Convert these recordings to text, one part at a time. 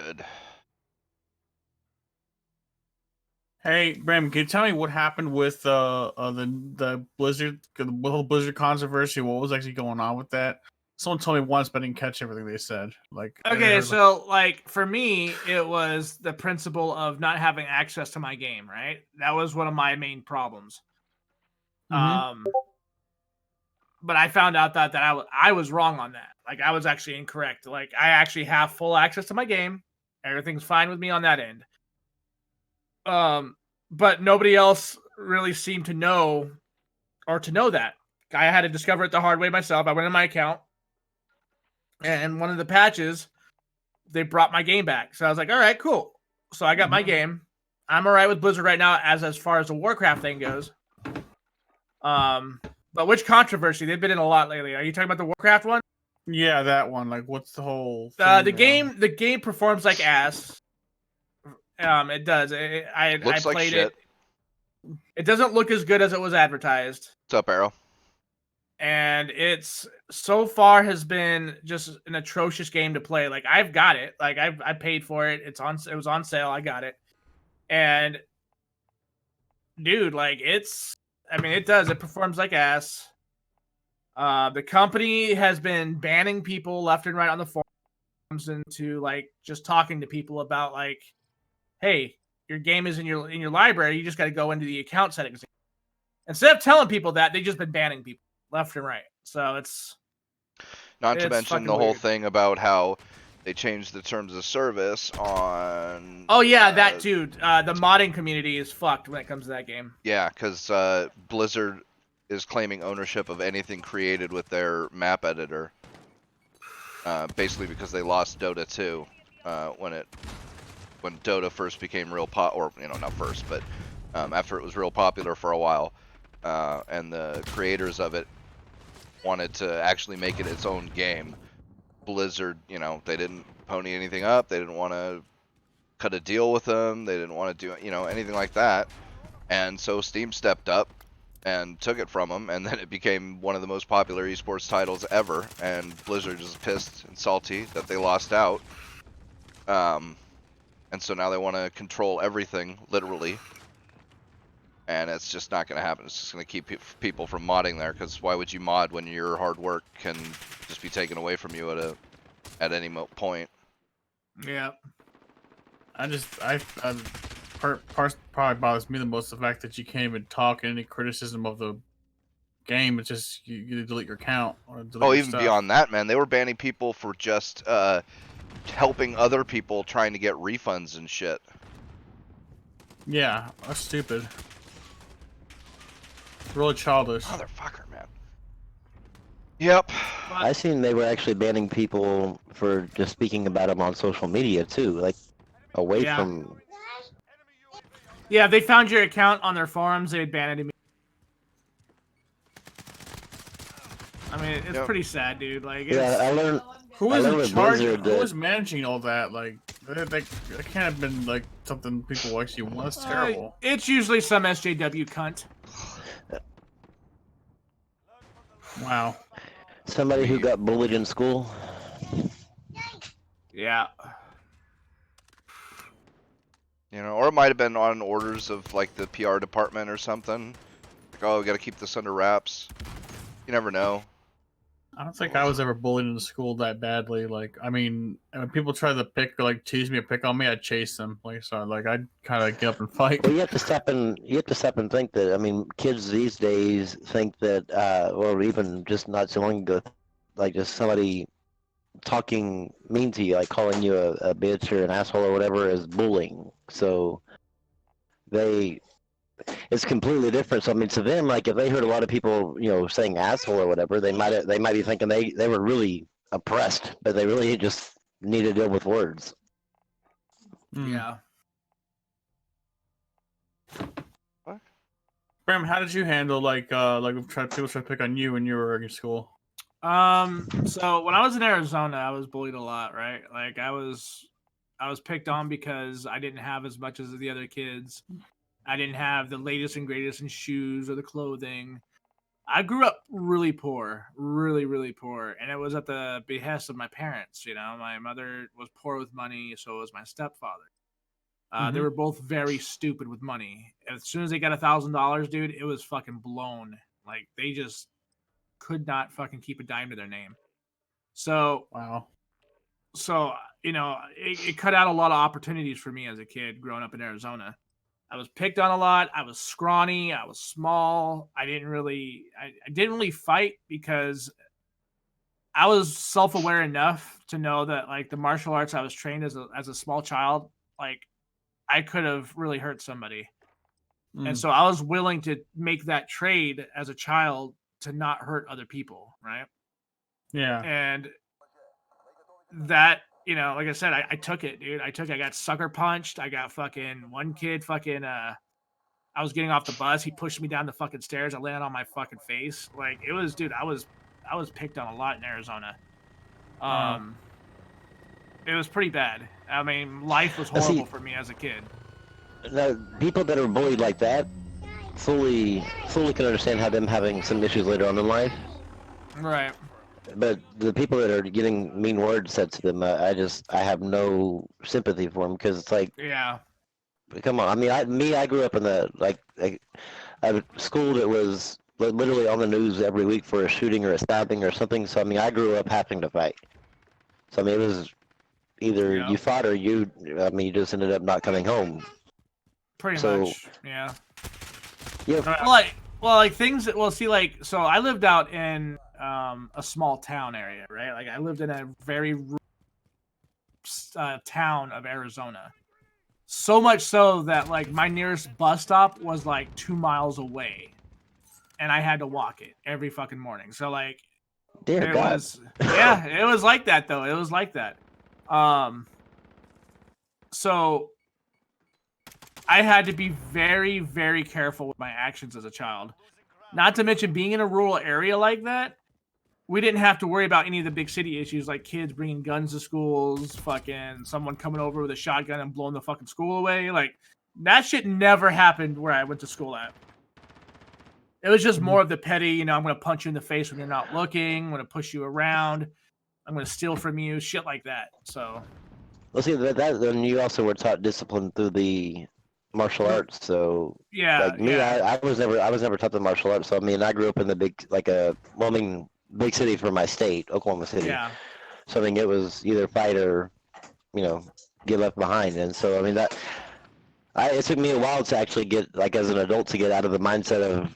good. Hey, Bram, can you tell me what happened with the Blizzard, the whole Blizzard controversy? What was actually going on with that? Someone told me once, but I didn't catch everything they said. Like, I Okay, heard, so like for me, it was the principle of not having access to my game, right? That was one of my main problems. Mhm. But I found out that I was wrong on that. Like I was actually incorrect. Like I actually have full access to my game. Everything's fine with me on that end. But nobody else really seemed to know that. I had to discover it the hard way myself. I went in my account, and one of the patches, they brought my game back. So I was like, all right, cool. So I got my game. I'm all right with Blizzard right now as far as the Warcraft thing goes. But which controversy? They've been in a lot lately. Are you talking about the Warcraft one? Yeah, that one. Like, what's the whole thing The game performs like ass. It does. I Looks like played shit. it. It doesn't look as good as it was advertised. What's up, Arrow? And it's so far has been just an atrocious game to play. Like I've got it. Like I paid for it. It was on sale. I got it. And dude, like it does. It performs like ass. The company has been banning people left and right on the forums into like just talking to people about like, hey, your game is in your library. You just got to go into the account settings. Instead of telling people that, they've just been banning people left and right. So it's Not to mention the whole weird. thing about how they changed the terms of service on. Oh yeah, that too. The modding community is fucked when it comes to that game. Yeah, because Blizzard is claiming ownership of anything created with their map editor. Basically because they lost Dota 2 when Dota first became real not first, but after it was real popular for a while, and the creators of it wanted to actually make it its own game. Blizzard, they didn't pony anything up. They didn't want to cut a deal with them. They didn't want to do, anything like that. And so Steam stepped up and took it from them, and then it became one of the most popular esports titles ever. And Blizzard is pissed and salty that they lost out. And so now they want to control everything, literally. And it's just not going to happen. It's just going to keep people from modding there, because why would you mod when your hard work can just be taken away from you at any point? Yeah. Probably bothers me the most the fact that you can't even talk any criticism of the game. It's just you delete your account or delete your even stuff. Beyond that, man, they were banning people for just helping other people trying to get refunds and shit. Yeah, that's stupid. Really childish. Motherfucker, man. Yep. I seen they were actually banning people for just speaking about them on social media too, like away from. Yeah, if they found your account on their forums, they'd ban it immediately. I mean, it's pretty sad, dude. Like, I learned. Who was in charge? Who was managing all that? Like, that can't have been like something people actually want. It's terrible. It's usually some SJW cunt. Wow. Somebody who got bullied in school. Yeah. Or it might have been on orders of like the PR department or something. Like, oh, we got to keep this under wraps. You never know. I don't think I was ever bullied in school that badly. Like, I mean, when people try to tease me or pick on me, I'd chase them. Like, so, like, I'd kind of get up and fight. Well, you have to stop and think that. I mean, kids these days think that, or even just not so long ago, like just somebody talking mean to you, like calling you a bitch or an asshole or whatever, is bullying. So it's completely different. So I mean, to them, like if they heard a lot of people, saying asshole or whatever, they might be thinking they were really oppressed, but they really just need to deal with words. Yeah. What? Bram, how did you handle people try to pick on you when you were in school? So when I was in Arizona, I was bullied a lot, right? Like I was picked on because I didn't have as much as the other kids. I didn't have the latest and greatest in shoes or the clothing. I grew up really poor, really, really poor, and it was at the behest of my parents. You know, my mother was poor with money, so was my stepfather. They were both very stupid with money. As soon as they got $1,000, dude, it was fucking blown. Like they just could not fucking keep a dime to their name. So, Wow. you know, it cut out a lot of opportunities for me as a kid growing up in Arizona. I was picked on a lot. I was scrawny. I was small. I didn't really fight because I was self-aware enough to know that like the martial arts I was trained as a small child, like I could have really hurt somebody. And so I was willing to make that trade as a child to not hurt other people, right? Yeah. And that, you know, like I said, I took it, dude. I got sucker punched. I got fucking one kid I was getting off the bus. He pushed me down the fucking stairs. I landed on my fucking face. Like it was, dude, I was picked on a lot in Arizona. It was pretty bad. I mean, life was horrible for me as a kid. Now, people that are bullied like that fully can understand how them having some issues later on in life. Right. But the people that are getting mean words said to them, I have no sympathy for them because it's like, Yeah. come on. I mean, I grew up in a school that was literally on the news every week for a shooting or a stabbing or something. So I mean, I grew up having to fight. So I mean, it was either you fought or you just ended up not coming home. Pretty much. Yeah. Yeah. Like things. Well, see, like so I lived out in a small town area, right? Like I lived in a very town of Arizona. So much so that like my nearest bus stop was like 2 miles away, and I had to walk it every fucking morning. So like, Dear it God. was it was like that though. It was like that. So I had to be very, very careful with my actions as a child. Not to mention being in a rural area like that, we didn't have to worry about any of the big city issues like kids bringing guns to schools, fucking someone coming over with a shotgun and blowing the fucking school away. Like that shit never happened where I went to school at. It was just more of the petty, you know, I'm going to punch you in the face when you're not looking. I'm going to push you around. I'm going to steal from you, shit like that. So, Well, see, then you also were taught discipline through the martial arts. So, yeah. like me, yeah. I was never taught the martial arts. So, I mean, I grew up in the big city for my state, Oklahoma City. Yeah. So, I mean, it was either fight or, get left behind. And so, I mean, it took me a while to actually get, like, as an adult, to get out of the mindset of,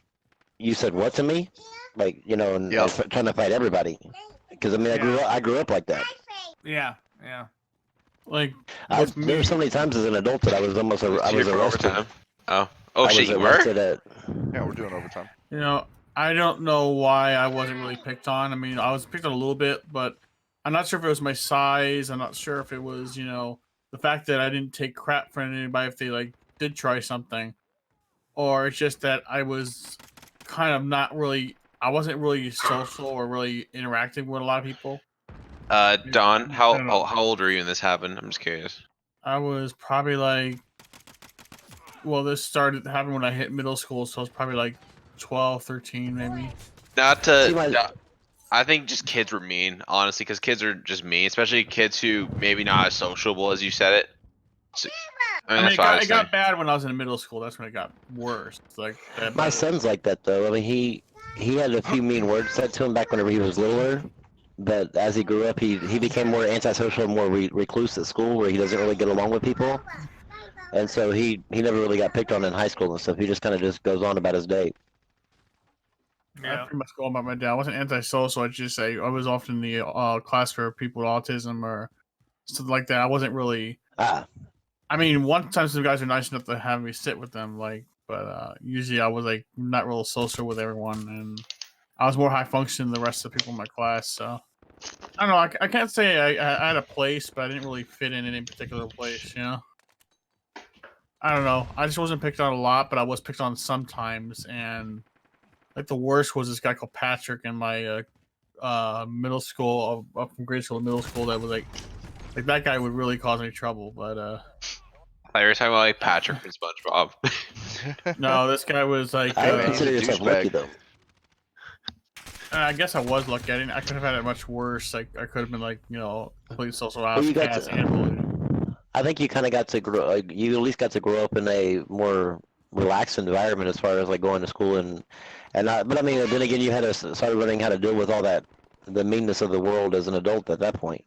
you said what to me? Like, and trying to fight everybody. Because, I mean, I grew up like that. Yeah. Yeah. Like, there were so many times as an adult that I was almost arrested. Overtime. Oh, I shit, was you were? arrested at. Yeah, we're doing overtime. I don't know why I wasn't really picked on. I mean, I was picked on a little bit, but I'm not sure if it was my size. I'm not sure if it was, the fact that I didn't take crap from anybody if they like did try something, or it's just that I was kind of I wasn't really social or really interacting with a lot of people. Don, how old were you when this happened? I'm just curious. I was probably this started happening when I hit middle school, so I was probably like 12, 13 maybe. I think just kids were mean, honestly, because kids are just mean, especially kids who maybe not as sociable as you said it. So, it got bad when I was in middle school. That's when it got worse. My son's like that though. I mean, he had a few mean words said to him back whenever he was littler. But as he grew up, he became more antisocial and more recluse at school, where he doesn't really get along with people. And so he never really got picked on in high school and stuff. He just kind of just goes on about his day. I pretty much go about my day. I wasn't antisocial. I'd just say I was often in the class for people with autism or something like that. I wasn't really. I mean, one time some guys are nice enough to have me sit with them, but usually I was like not real social with everyone, and I was more high function than the rest of the people in my class. So I don't know. I can't say I had a place, but I didn't really fit in any particular place. I don't know. I just wasn't picked on a lot, but I was picked on sometimes, and like the worst was this guy called Patrick in my middle school, up from grade school to middle school. That was like that guy would really cause me trouble, but I were talking about like Patrick from SpongeBob. no, this guy was like I consider yourself lucky though. I guess I was lucky. I could have had it much worse. Like I could have been like, complete social you got outcast to- and bullied. I think you kind of got to grow. Like, you at least got to grow up in a more relaxed environment as far as like going to school but I mean, then again, you had to start learning how to deal with all that, the meanness of the world as an adult at that point.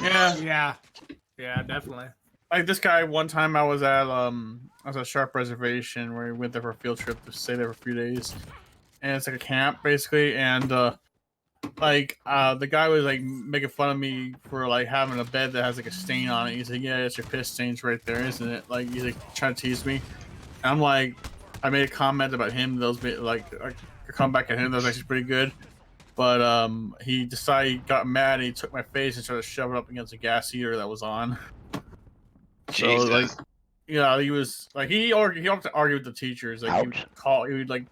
Yeah. Yeah, definitely. Like this guy, one time I was at Sharp Reservation where we went there for a field trip to stay there for a few days, and it's like a camp basically, and the guy was like making fun of me for like having a bed that has like a stain on it. He's like, yeah, it's your piss stains right there, isn't it? Like he's like trying to tease me, and I'm like, I made a comment about him. Those like a comeback at him that was actually pretty good. But he decided he got mad and he took my face and tried to shove it up against a gas heater that was on. Jesus. So like, yeah, he was like he often to argue with the teachers. Like Ouch. he would like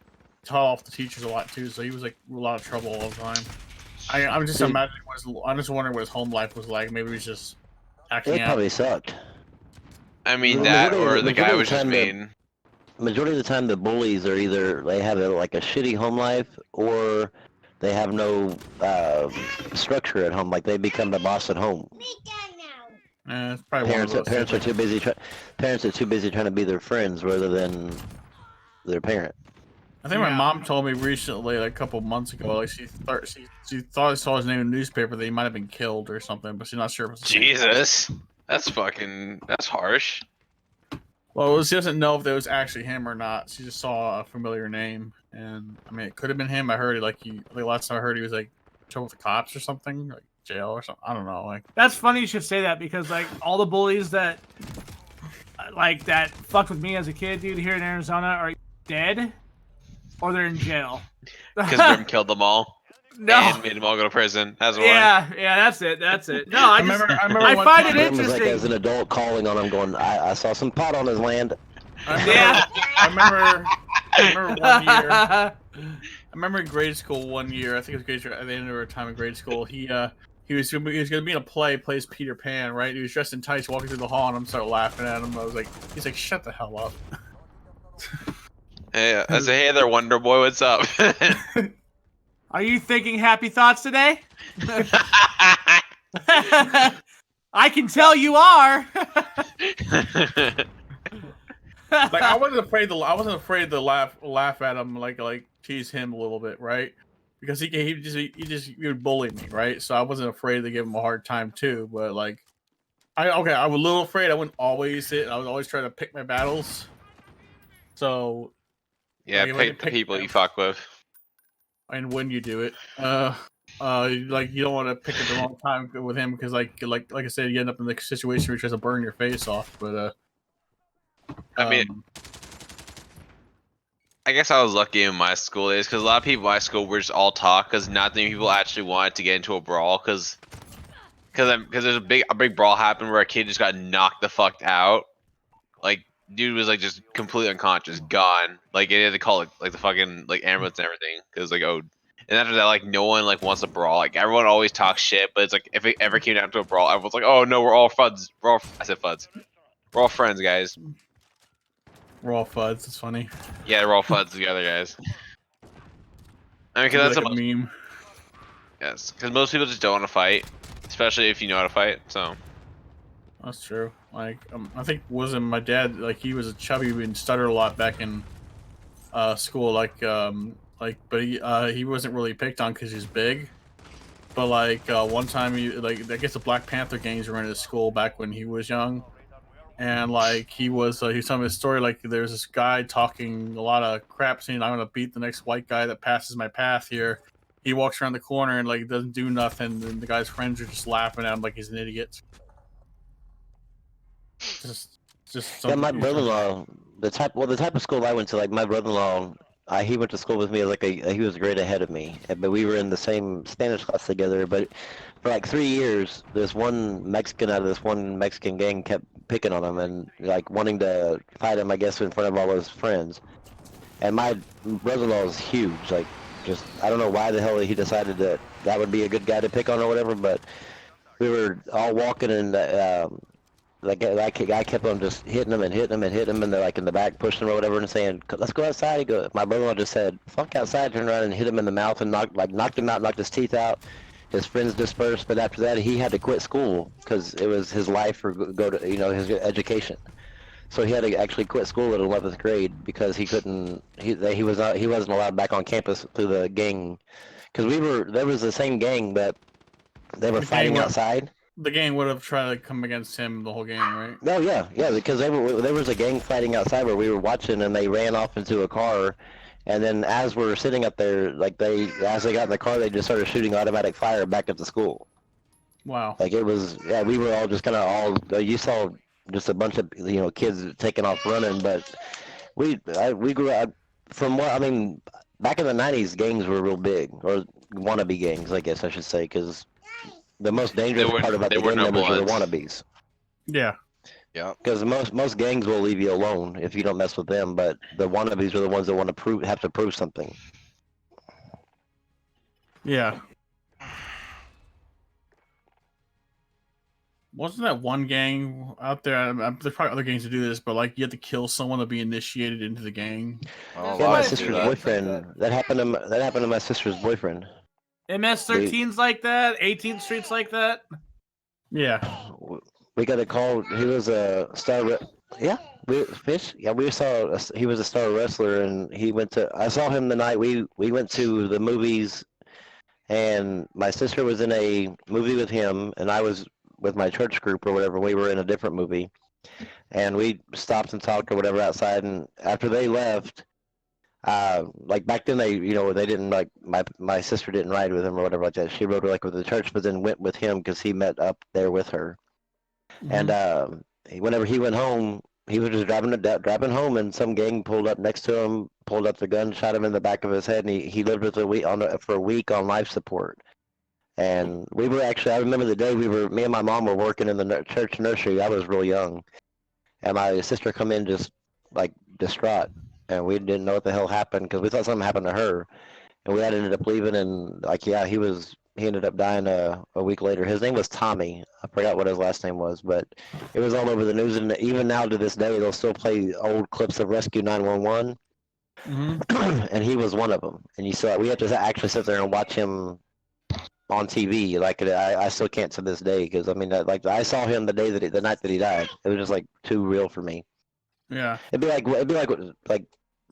tell off the teachers a lot too. So he was like in a lot of trouble all the time. I'm just imagining I'm just wondering what his home life was like. Maybe he was just acting It out. probably sucked. I mean The that, majority- or the the guy majority was of just the time mean. Majority of the time, the bullies are either they have like a shitty home life or they have no structure at home. Like they become the boss at home. It's probably one of those. Parents are too busy. Parents are too busy trying to be their friends rather than their parent. I think my Yeah. mom told me recently, like a couple months ago, like she thought I saw his name in the newspaper that he might have been killed or something, but she's not sure if it's the same guy. Jesus, that's harsh. Well, she doesn't know if it was actually him or not. She just saw a familiar name, and I mean, it could have been him. I heard the last time I heard he was like in trouble with the cops or something, like jail or something. I don't know. Like That's funny you should say that because like all the bullies that fucked with me as a kid, dude, here in Arizona are dead or they're in jail. Because Grim killed them all No. and made them all go to prison. That's why. Yeah, that's it. No, I remember I one find time- it Grim was like interesting. as an adult calling on him, going, "I saw some pot on his land." Yeah. I remember one year. I remember in grade school one year. I think it was grade school, at the end of our time in grade school. He was gonna be in a play, plays Peter Pan, right? He was dressed in tights, walking through the hall, and I'm started laughing at him. I was like, he's like, shut the hell up. Hey, I say, hey there, Wonder Boy, what's up? Are you thinking happy thoughts today? I can tell you are. Like I wasn't afraid to laugh at him, like tease him a little bit, right? Because he would bully me, right? So I wasn't afraid to give him a hard time too. But like, I was a little afraid. I wouldn't always sit. I was always trying to pick my battles. So Yeah, Like, when you pick the pick people them. you fuck with. and when you do it, like you don't want to pick at the wrong time with him because like I said, you end up in the situation where he tries to burn your face off. But I mean, I guess I was lucky in my school days because a lot of people in my school were just all talk because not many people actually wanted to get into a brawl because there's a big brawl happened where a kid just got knocked the fuck out. Like dude was like just completely unconscious, gone. Like they had to call like the fucking like ambulance and everything because like and after that like no one like wants to brawl. Like everyone always talks shit, but it's like if it ever came down to a brawl, everyone's like, oh no, we're all fuds. I said fuds. We're all friends, guys. we're all fuds. It's funny. Yeah, we're all fuds together, guys. I mean, because that's like a meme. yes, because most people just don't want to fight, especially if you know how to fight. So That's true. Like, I think wasn't my dad like he was a chubby and stuttered a lot back in school. But he wasn't really picked on because he's big. But like one time, I guess the Black Panther gangs were in his school back when he was young, and like he was telling me a story like there's this guy talking a lot of crap, saying I'm gonna beat the next white guy that passes my path here. He walks around the corner and like doesn't do nothing, and the guy's friends are just laughing at him like he's an idiot. Just Yeah, my something- brother-in-law, the type of school I went to, like my brother-in-law, he went to school with me as he was a grade ahead of me, but we were in the same Spanish class together. But for like 3 years, this one Mexican out of this one Mexican gang kept picking on him and like wanting to fight him, I guess, in front of all his friends. And my brother-in-law is huge, like just I don't know why the hell he decided that would be a good guy to pick on or whatever, but we were all walking in Like that guy kept on just hitting him and hitting him and hitting him, and they're like in the back pushing him or whatever and saying, "Let's go outside." He go. My brother-in-law just said, "Fuck outside!" Turned around and hit him in the mouth and knocked him out, knocked his teeth out. His friends dispersed, but after that he had to quit school because it was his life or go to his education. So he had to actually quit school at 11th grade because he couldn't. He wasn't allowed back on campus through the gang, because there was the same gang that they were fighting outside. The gang would have tried to come against him the whole game, right? Oh yeah, because there was a gang fighting outside where we were watching, and they ran off into a car, and then as we're sitting up there, as they got in the car, they just started shooting automatic fire back at the school. Wow. Like it was, we were all just kind of you saw just a bunch of kids taking off running, but we grew up from what I mean. Back in the '90s, gangs were real big, or wannabe gangs, I guess I should say, because the most dangerous part about the gang members were the wannabes. Yeah. Yeah. Because most gangs will leave you alone if you don't mess with them, but the wannabes are the ones that want to have to prove something. Yeah. Wasn't that one gang out there? There's probably other gangs to do this, but like you have to kill someone to be initiated into the gang. Oh, Yeah, a lot my of sister's do that. boyfriend. That happened to my sister's boyfriend. MS-13's like that. 18th Street's like that. Yeah. We got a call. He was a star. Yeah, Fish. Yeah, he was a star wrestler, and he went to. I saw him the night we went to the movies, and my sister was in a movie with him, and I was with my church group or whatever. We were in a different movie, and we stopped and talked or whatever outside. And after they left, like back then they didn't like my sister didn't ride with him or whatever like that. She rode like with the church, but then went with him because he met up there with her. Mhm. And whenever he went home, he was just driving home, and some gang pulled up next to him, pulled up the gun, shot him in the back of his head, and he lived with for a week on life support. And we were actually, I remember the day me and my mom were working in the church nursery. I was real young, and my sister come in just like distraught, and we didn't know what the hell happened because we thought something happened to her, and we ended up leaving, and he ended up dying a week later. His name was Tommy. I forgot what his last name was, but it was all over the news, and even now to this day, they'll still play old clips of Rescue 911, and he was one of them. And we have to actually sit there and watch him on TV. Like I still can't to this day because I mean, I saw him the night that he died. It was just like too real for me. Yeah. It'd be like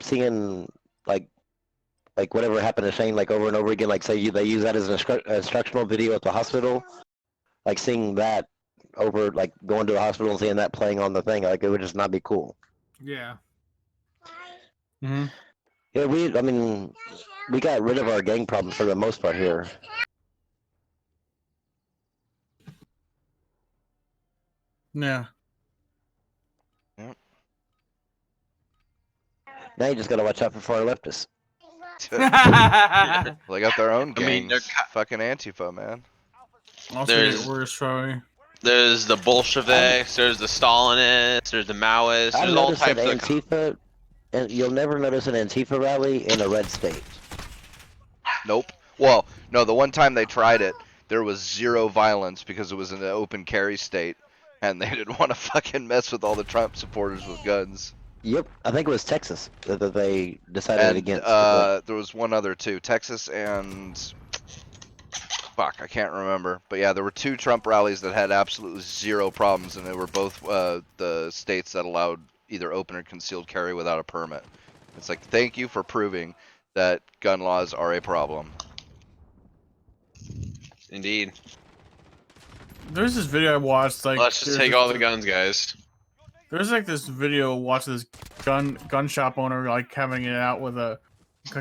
seeing like whatever happened to Shane like over and over again. Like say they use that as an instructional video at the hospital. Like seeing that over, like going to the hospital and seeing that playing on the thing, like it would just not be cool. Yeah. Mm-hmm. Yeah, we got rid of our gang problem for the most part here. Yeah. Now you just gotta watch out for foreign leftists. They got their own I gangs. mean, they're Fucking Antifa, man. Also, There's- we're sorry. There's the Bolsheviks, there's the Stalinists, there's the Maoists, I've there's all noticed an types of. Antifa, and you'll never notice an Antifa rally in a red state. Nope. Well, no, the one time they tried it, there was zero violence because it was in an open carry state, and they didn't want to fucking mess with all the Trump supporters with guns. Yep, I think it was Texas that they decided And against. there was one other too, Texas and fuck, I can't remember. But yeah, there were two Trump rallies that had absolutely zero problems, and they were both the states that allowed either open or concealed carry without a permit. It's like, thank you for proving that gun laws are a problem. Indeed. There's this video I watched. Like, Let's just there's take this- all the guns, guys. There's like this video watching this gun shop owner like having it out with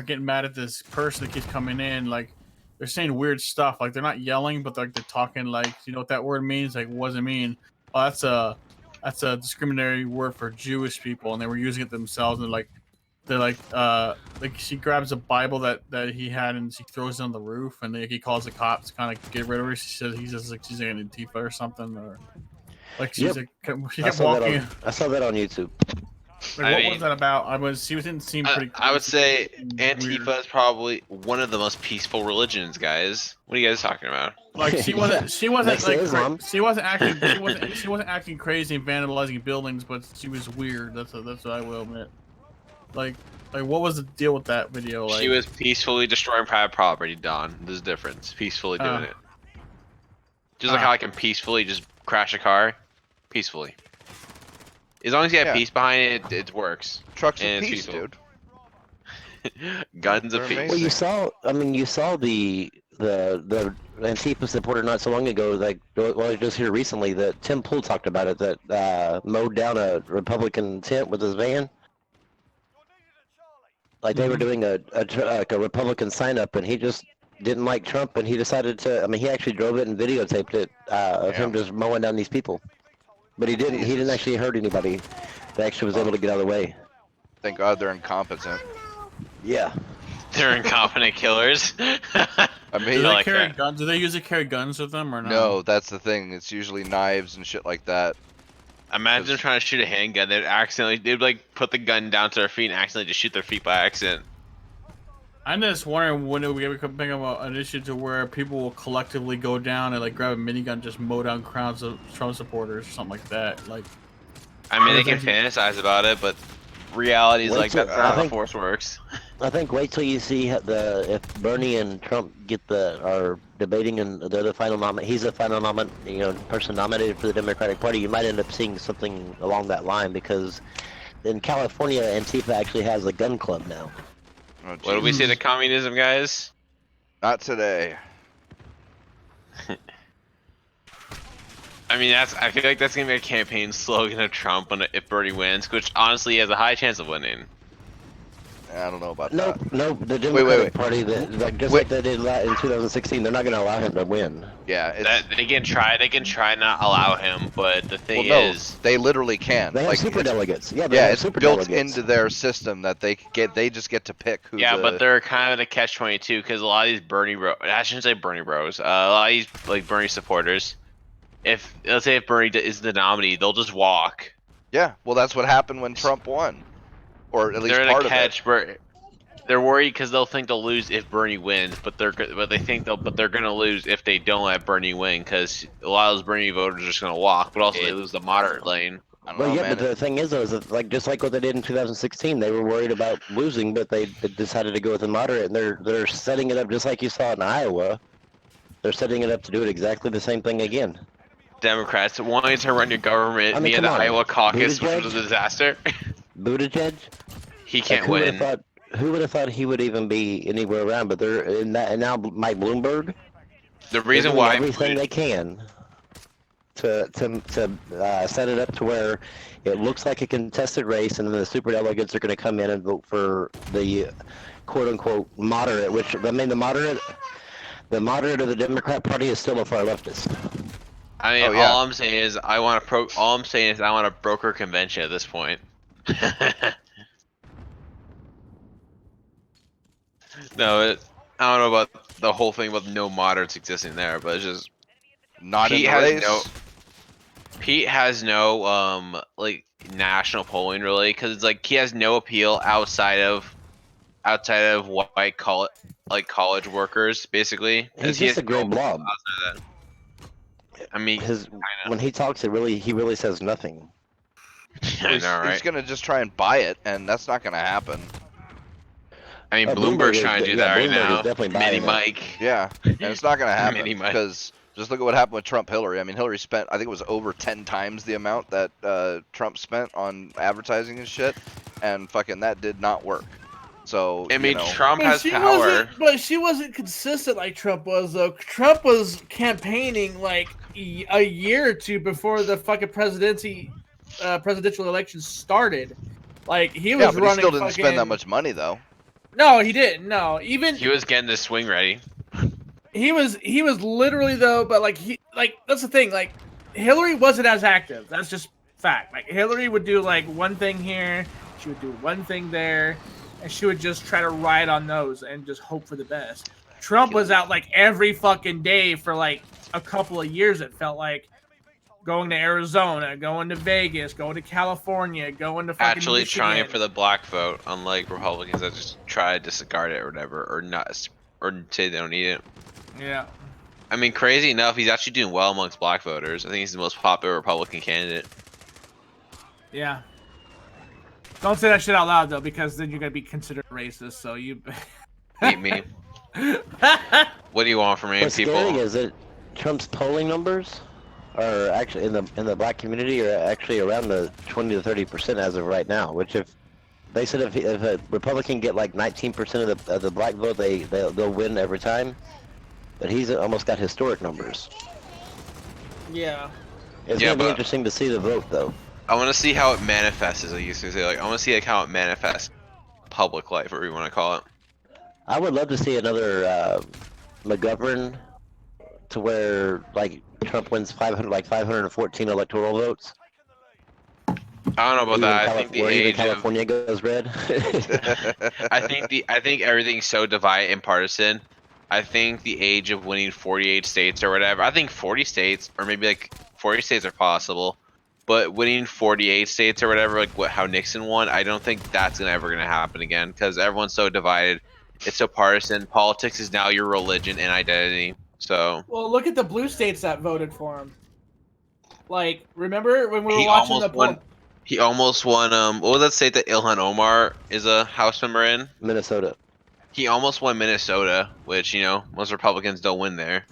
getting mad at this person that keeps coming in. Like they're saying weird stuff. Like they're not yelling, but they're talking like, you know what that word means? Like what does it mean? Oh, that's a discriminatory word for Jewish people, and they were using it themselves. And they're like she grabs a Bible that he had and she throws it on the roof, and he calls the cops to kind of get rid of her. She says he's just like she's an Antifa or something, or like she's Yep. she I kept saw walking. that on YouTube. Like, what mean, was that about? She didn't seem pretty. I would say weird. Antifa is probably one of the most peaceful religions, guys. What are you guys talking about? Like she Yeah. wasn't. She wasn't Next to like. Islam. She wasn't acting. She wasn't acting crazy and vandalizing buildings, but she was weird. That's what I will admit. Like what was the deal with that video? Like She was peacefully destroying private property, Don. There's a difference. Peacefully doing it. Just like how I can peacefully just crash a car. Peacefully. As long as you have Yeah. peace behind it, it works. Trucks And of it's peace, peaceful. dude. Guns of They're peace. Well, you saw the Antifa supporter not so long ago, like, well, just here recently, that Tim Pool talked about it, that mowed down a Republican tent with his van. Like they were doing a Republican sign up, and he just didn't like Trump, and he decided to. I mean, he actually drove it and videotaped it of him just mowing down these people. But he didn't actually hurt anybody. They actually was able to get out of the way. Thank God they're incompetent. Yeah. They're incompetent killers. I do mean, they like carry that. guns? Do they usually carry guns with them or not? no, that's the thing. It's usually knives and shit like that. Imagine them trying to shoot a handgun. They'd like put the gun down to their feet and accidentally just shoot their feet by accident. I'm just wondering when it will become an issue to where people will collectively go down and like grab a minigun, and just mow down crowds of Trump supporters, or something like that. Like, I mean, they Or can is that- fantasize about it, but reality is Wait like till- that's not how I think- force works. I think wait till you see if Bernie and Trump are debating and they're the final he's the final person nominated for the Democratic Party. You might end up seeing something along that line because in California, Antifa actually has a gun club now. Oh, What do we say to communism, guys? Not today. I mean, I feel like that's gonna be a campaign slogan of Trump if Bernie wins, which honestly has a high chance of winning. I don't know about Nope, that. nope. The Democratic wait. Party, like they did in 2016, they're not going to allow him to win. Yeah, it's, That they can try not allow him, but the thing well, no, is, they literally can. They have Like, super it's- delegates. Yeah, they Yeah, have it's super built delegates. into their system that they just get to pick who. yeah, but they're kind of the catch-22 because a lot of these I shouldn't say Bernie bros, a lot of these like Bernie supporters, let's say if Bernie is the nominee, they'll just walk. Yeah, well, that's what happened when Trump won, or at least They're part gonna of it. catch They're worried because they'll think they'll lose if Bernie wins, but they're gonna lose if they don't let Bernie win because a lot of those Bernie voters are just gonna walk, but also they lose the moderate lane. I don't Well, know, yeah, man. but the thing is, though, is that, like just like what they did in 2016, they were worried about losing, but they decided to go with the moderate, and they're setting it up just like you saw in Iowa. They're setting it up to do it exactly the same thing again. Democrats wanting to run your government I mean, via the come on. Iowa caucus, which Buttigieg? was a disaster. Buttigieg, He can't who would win. have thought? Who would have thought he would even be anywhere around? But they're and now Mike Bloomberg. The They're reason doing why everything they can to set it up to where it looks like a contested race, and then the super delegates are going to come in and vote for the quote unquote moderate. Which I mean, the moderate of the Democrat Party is still a far leftist. I mean, Oh, yeah. all I'm saying is I want to broker convention at this point. No, I don't know about the whole thing about no moderates existing there, but it's just Not in Pete the has race. Pete has no like national polling really, because it's like he has no appeal outside of white college workers basically. He's He just has a gray no blob. outside of that. I mean, When he talks, he really says nothing. I He's, know, right? he's gonna just try and buy it, and that's not gonna happen. I mean, Bloomberg Bloomberg's is- trying to do yeah, that right Bloomberg is now. definitely Mini buying it. Mike. Yeah, and it's not gonna happen Mini Mike. because just look at what happened with Trump Hillary. I mean, Hillary spent, I think it was over 10 times the amount that Trump spent on advertising and shit, and fucking that did not work. So I mean, you know, Trump But has she power. wasn't. But she wasn't consistent like Trump was, though. Trump was campaigning like a year or two before the fucking presidential election started. Like he was yeah, but he running. still didn't fucking... spend that much money though. No, he didn't. No, even He was getting the swing ready. he was literally though. But like that's the thing. Like Hillary wasn't as active. That's just fact. Like Hillary would do like one thing here, she would do one thing there, and she would just try to ride on those and just hope for the best. Trump was out like every fucking day for like a couple of years. It felt like, going to Arizona, going to Vegas, going to California, going to fucking Actually Michigan. trying for the black vote, unlike Republicans that just try to disregard it or whatever, or not, or say they don't need it. Yeah. I mean, crazy enough, he's actually doing well amongst black voters. I think he's the most popular Republican candidate. Yeah. Don't say that shit out loud though, because then you're gonna be considered racist. So you. Eat me. What do you want from me, What's people? scary is that Trump's polling numbers are actually in the black community are actually around the 20 to 30% as of right now. Which if they said if a Republican get like 19% of the black vote, they'll win every time. But he's almost got historic numbers. Yeah. It's Yeah, gonna be but- interesting to see the vote though. I want to see how it manifests, as I used to say. Like, I want to see like how it manifests public life, whatever you want to call it. I would love to see another McGovern to where like Trump wins 514 electoral votes. I don't know about Even that. I think the where even age of California goes red. I think everything's so divided and partisan. I think the age of winning 48 states or whatever. I think 40 states or maybe like 40 states are possible, but winning 48 states or whatever, like how Nixon won, I don't think that's ever gonna happen again because everyone's so divided. It's so partisan. Politics is now your religion and identity. So Well, look at the blue states that voted for him. Like, remember when we were he watching almost the won. He almost won. What was that state that Ilhan Omar is a House member in? Minnesota. He almost won Minnesota, which most Republicans don't win there.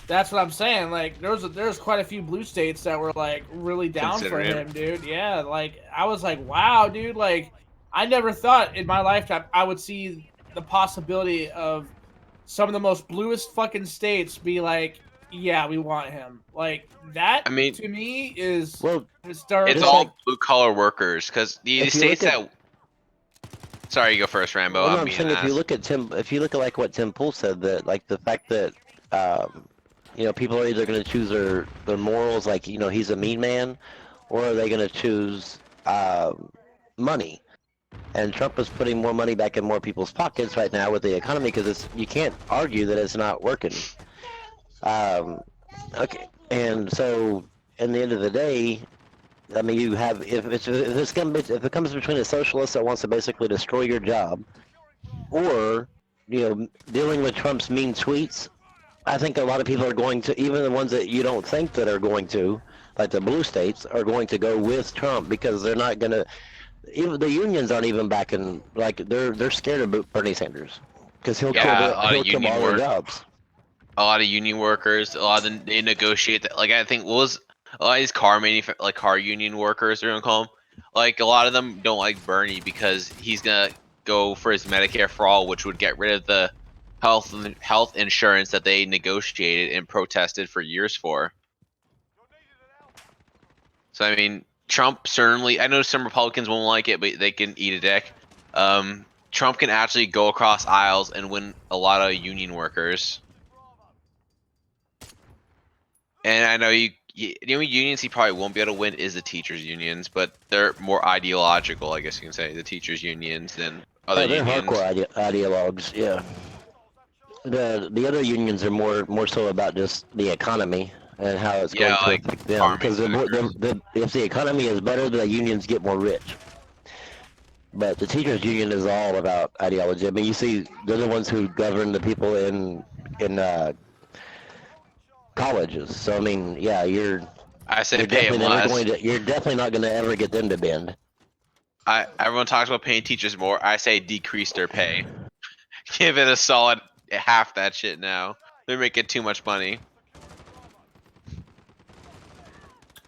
That's what I'm saying. Like, there's quite a few blue states that were like really down for Considering. him, dude. Yeah, like I was like, wow, dude. Like, I never thought in my lifetime I would see the possibility of some of the most bluest fucking states be like, yeah, we want him. Like that. I mean, to me is Well, historic. It's Just all like- blue collar workers because the If you states look that. Sorry, you go first, Rambo. well, no, I'm I'm being saying an if you ass. look at like what Tim Pool said, that like the fact that people are either going to choose their morals, like he's a mean man, or are they going to choose money? And Trump is putting more money back in more people's pockets right now with the economy because you can't argue that it's not working. Okay, and so in the end of the day, I mean, you have if it comes between a socialist that wants to basically destroy your job, or dealing with Trump's mean tweets, I think a lot of people are going to, even the ones that you don't think that are going to, like the blue states, are going to go with Trump because they're not going to. Even the unions aren't even backing. Like they're scared of Bernie Sanders because he'll Yeah, a lot of kill union all their work. jobs. A lot of union workers, a lot of them, they negotiate that. Like I think what was a lot of these car union workers, they're gonna call them. Like a lot of them don't like Bernie because he's gonna go for his Medicare for all, which would get rid of the health insurance that they negotiated and protested for years for. So I mean, Trump certainly. I know some Republicans won't like it, but they can eat a dick. Trump can actually go across aisles and win a lot of union workers. And I know the only unions he probably won't be able to win is the teachers' unions, but they're more ideological, I guess you can say, the teachers' unions than other They're unions. hardcore ideologues, yeah. The other unions are more so about just the economy and how it's Yeah, going to like affect them. farming Because if the economy is better, the unions get more rich. But the teachers' union is all about ideology. I mean, you see, they're the ones who govern the people in colleges. So I mean, yeah, you're I say pay them less. you're definitely not going to ever get them to bend. Everyone talks about paying teachers more. I say decrease their pay. Give it a solid half that shit now. They're making too much money.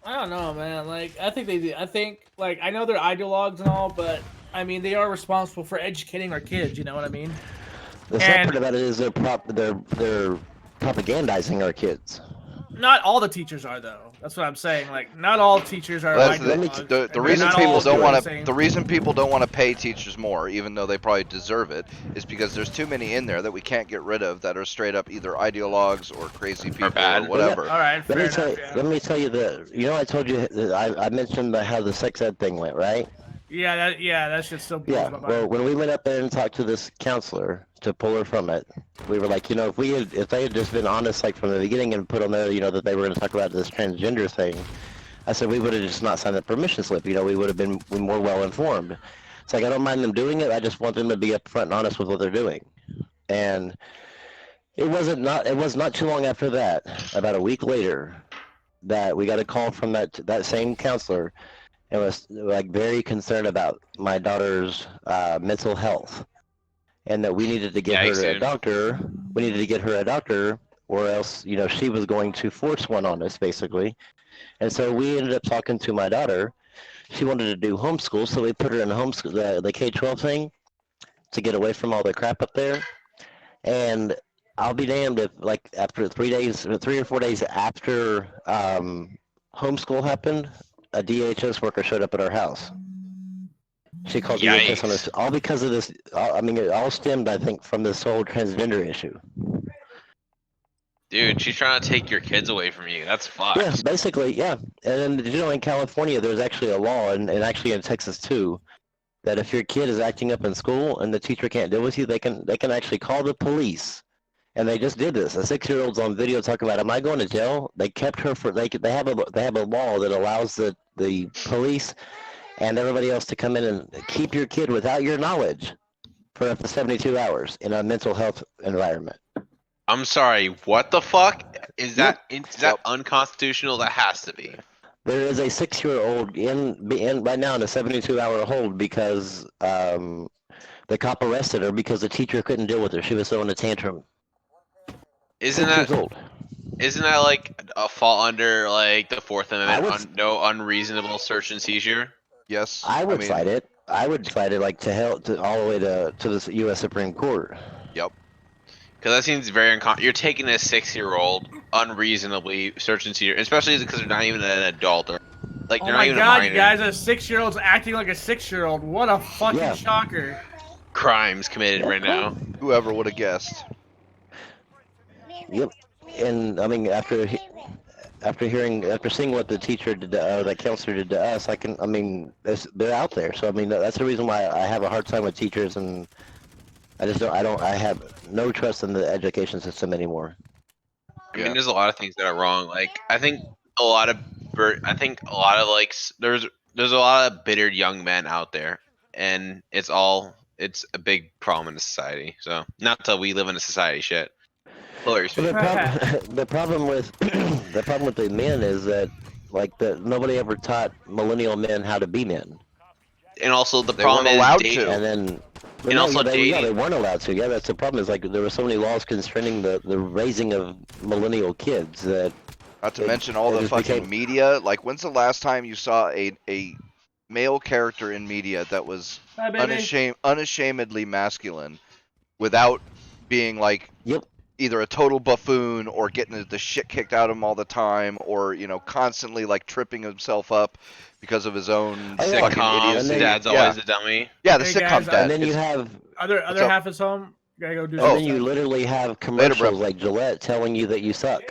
I don't know, man. Like, I think they do. I think, like, I know they're ideologues and all, but I mean, they are responsible for educating our kids. You know what I mean? The sad And- part about it is they're propagandizing our kids. Not all the teachers are, though. That's what I'm saying. Like, not all teachers are. That's ideologues, and the they're reason not people all don't doing want the to. same. The reason people don't want to pay teachers more, even though they probably deserve it, is because there's too many in there that we can't get rid of that are straight up either ideologues or crazy people bad. or whatever. All right, fair Let enough. Yeah. me tell you I told you I mentioned how the sex ed thing went, right? Yeah, that shit still blows Yeah, my mind. well, when we went up there and talked to this counselor to pull her from it, we were like, if they had just been honest like from the beginning and put on there, that they were going to talk about this transgender thing, I said we would have just not signed the permission slip. We would have been more well informed. It's like I don't mind them doing it. I just want them to be upfront and honest with what they're doing. And it was not too long after that, about a week later, that we got a call from that same counselor and was like very concerned about my daughter's mental health, and that we needed to get Yikes, her a dude. doctor. We needed to get her a doctor, or else she was going to force one on us, basically. And so we ended up talking to my daughter. She wanted to do homeschool, so we put her in homeschool, the K-12 thing, to get away from all the crap up there. And I'll be damned if, like, after 3 or 4 days after homeschool happened, a DHS worker showed up at our house. She called DHS on us, all because of this. It all stemmed, I think, from this whole transgender issue. Dude, she's trying to take your kids away from you. That's fucked. Yeah, basically, yeah. And then, in California, there's actually a law, and actually in Texas too, that if your kid is acting up in school and the teacher can't deal with you, they can actually call the police. And they just did this. A 6-year-old's on video talking about, "Am I going to jail?" They kept her for they have a law that allows the police and everybody else to come in and keep your kid without your knowledge for up to 72 hours in a mental health environment. I'm sorry, what the fuck? Is that Yep. unconstitutional? That has to be. There is a 6-year-old in right now in a 72-hour hold because the cop arrested her because the teacher couldn't deal with her. She was throwing a tantrum. Isn't 6 years that old. like a fall under like the Fourth Amendment? would- No unreasonable search and seizure. Yes. I would mean, fight it. I would fight it like to all the way to the U.S. Supreme Court. Yep. Because that seems very You're taking a 6-year-old unreasonably search and seizure, especially because they're not even an adult or like Oh they're my not even god, a you minor. guys are 6-year-olds acting like a 6-year-old. What a fucking Yeah. shocker. Crimes committed right now. Whoever would have guessed? Yep. And after seeing what the teacher did, the counselor did to us, they're out there. So that's the reason why I have a hard time with teachers, and I have no trust in the education system anymore. I mean, there's a lot of things that are wrong. Like, I think a lot of like there's a lot of bitter young men out there, and it's a big problem in the society. So, not till we live in a society, shit. Lawyer Well, speak. the problem with the men is that nobody ever taught millennial men how to be men, And also the They problem weren't is allowed dating. to. and then. And also they dating. weren't allowed to. Yeah, that's the problem. Is like there were so many laws constraining the raising of millennial kids that Not to It- mention all it the just fucking became- media. Like, when's the last time you saw a male character in media that was Hi, baby. unashamedly masculine without being like Yep. either a total buffoon or getting the shit kicked out of him all the time, or constantly like tripping himself up because of his own Oh, yeah. fucking Sitcom. idiocy. Dad's yeah. always a dummy. Yeah, the Hey, sitcom guys, dad. And then you It's- have Other up? half is home. Gotta go do and Oh. then you literally have Later, commercials bro. like Gillette telling you that you suck.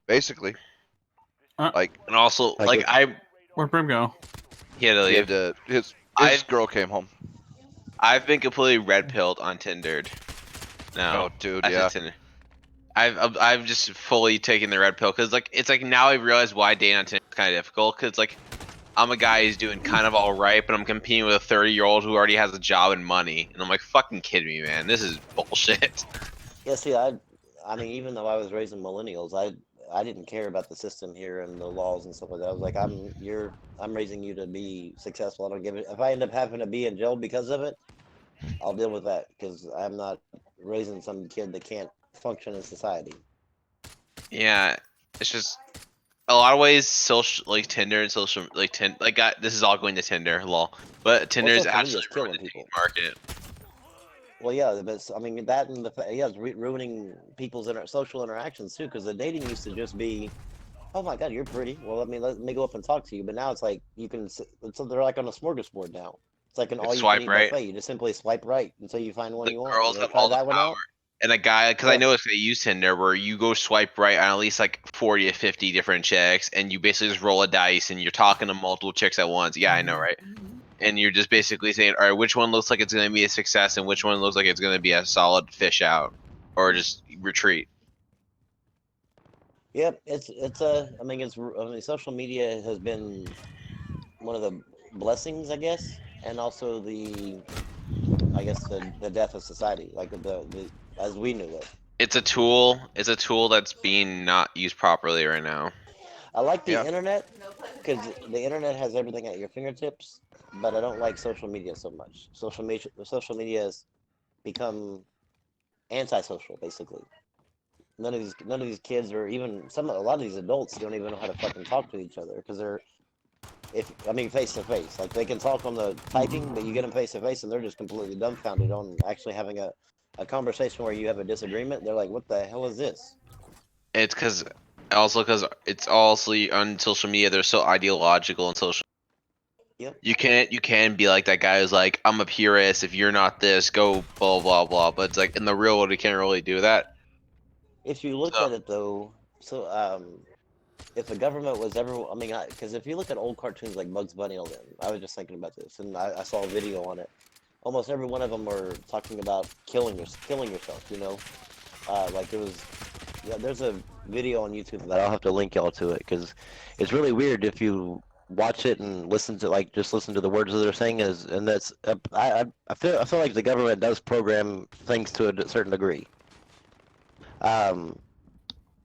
basically And also, Like Where'd Brim go? he had to he leave. had to, his I've- girl came home. I've been completely red pilled on Tindered. No, Oh, dude, I said yeah. Tinder. I've just fully taken the red pill because it's like now I realize why dating on Tinder is kind of difficult because like I'm a guy who's doing kind of all right, but I'm competing with a 30-year-old who already has a job and money, and I'm like, fucking kidding me, man. This is bullshit. Yeah, see, even though I was raising millennials, I didn't care about the system here and the laws and stuff like that. I was like, I'm raising you to be successful. I don't give it. If I end up having to be in jail because of it, I'll deal with that because I'm not raising some kid that can't function in society. Yeah, it's just a lot of ways social like Tinder and social like this is all going to Tinder, lol. But Tinder is social media is absolutely killing ruining the people. market. Well, yeah, but that and it's ruining people's social interactions too. Because the dating used to just be, oh my god, you're pretty. Well, let me go up and talk to you. But now it's like they're like on a smorgasbord now. It's like an all you Swipe can eat right. buffet. You just simply swipe right until you find one The you want. girls You have try all the that one power. out? And a guy, because I Yeah. noticed they use Tinder where you go swipe right on at least like 40 to 50 different chicks, and you basically just roll a dice and you're talking to multiple chicks at once. Yeah, I know, right? and you're just basically saying, all right, which one looks like it's going to be a success, and which one looks like it's going to be a solid fish out, or just retreat. Yep, I mean, social media has been one of the blessings, I guess, and also I guess the death of society, like the as we knew it. It's a tool. It's a tool that's being not used properly right now. I like the Yeah. internet because the internet has everything at your fingertips, but I don't like social media so much. Social media has become antisocial, basically. None of these kids, or even a lot of these adults, don't even know how to fucking talk to each other because they're face to face. Like they can talk on the typing, but you get them face to face, and they're just completely dumbfounded on actually having a conversation where you have a disagreement. They're like, "What the hell is this?" It's because it's also on social media. They're so ideological and social. Yep. You can be like that guy who's like, I'm a purist. If you're not this, go blah blah blah. But it's like in the real world, you can't really do that. If you look at it though, if the government was ever, because if you look at old cartoons like Bugs Bunny, all them, I was just thinking about this, and I saw a video on it. Almost every one of them were talking about killing yourself. You know, like there's a video on YouTube that I'll have to link y'all to it because it's really weird if you watch it and listen to the words that they're saying and that's I feel like the government does program things to a certain degree.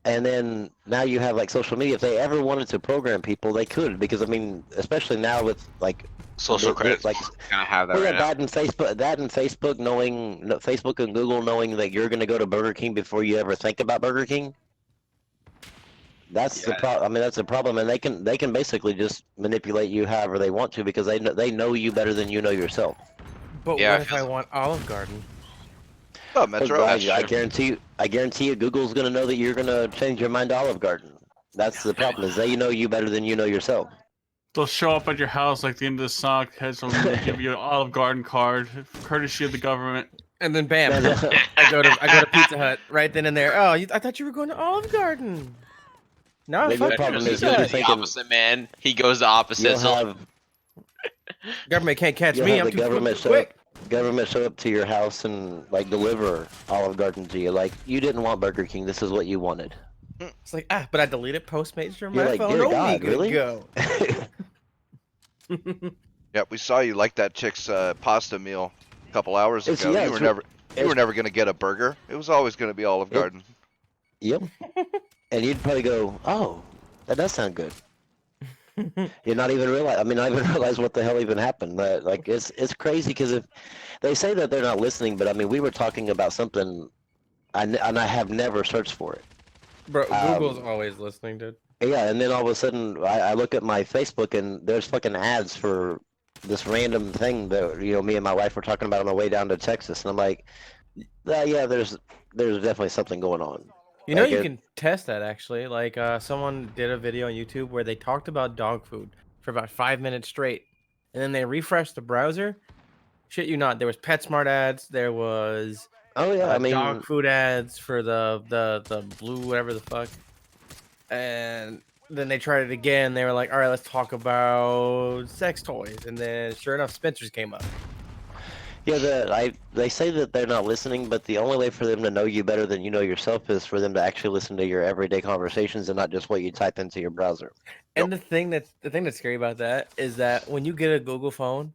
And then now you have like social media. If they ever wanted to program people, they could, because I mean, especially now with like Social credit, like kind of have that well, right yeah, now. that and Facebook knowing Facebook and Google knowing that you're going to go to Burger King before you ever think about Burger King. That's the problem. I mean, that's the problem, and they can basically just manipulate you however they want to because they know you better than you know yourself. But Yeah, what I if feel- I want Olive Garden? Oh, Metro. I That's guarantee you, Google's going to know that you're going to change your mind to Olive Garden. That's the problem, is they know you better than you know yourself. They'll show up at your house like the end of the song, and they give you an Olive Garden card, courtesy of the government. And then bam, I go to Pizza Hut right then and there. Oh, I thought you were going to Olive Garden. No, Maybe fuck the problem Pizza is you'll be Hut. the thinking- opposite, man. He goes the opposite. You'll So have Government can't catch You'll me. have I'm the too government quick. show up to your house and like deliver Olive Garden to you. Like, you didn't want Burger King. This is what you wanted. It's like but I deleted Postmates from You're my like, phone. dear Oh, God, me really? go. Yep, we saw you like that chick's pasta meal a couple hours It's- ago. yeah, you were it's- never it's- gonna get a burger. It was always gonna be Olive Yep. Garden. Yep. And you'd probably go, oh, that does sound good. You're not even realize. I mean, not even realize what the hell even happened. Like, it's crazy because if they say that they're not listening, but I mean, we were talking about something, and I have never searched for it. Bro, Google's Um, always listening, dude. Yeah, and then all of a sudden, I look at my Facebook and there's fucking ads for this random thing that me and my wife were talking about on the way down to Texas, and I'm like, yeah, there's definitely something going on. You know, Like you it- can test that actually. Like, someone did a video on YouTube where they talked about dog food for about 5 minutes straight, and then they refreshed the browser. Shit, you not. There was PetSmart ads. There was Oh yeah, I mean, dog food ads for the blue whatever the fuck, and then they tried it again. They were like, all right, let's talk about sex toys, and then sure enough, Spencer's came up. yeah, they say that they're not listening, but the only way for them to know you better than you know yourself is for them to actually listen to your everyday conversations and not just what you type into your browser. And the thing that's scary about that is that when you get a Google phone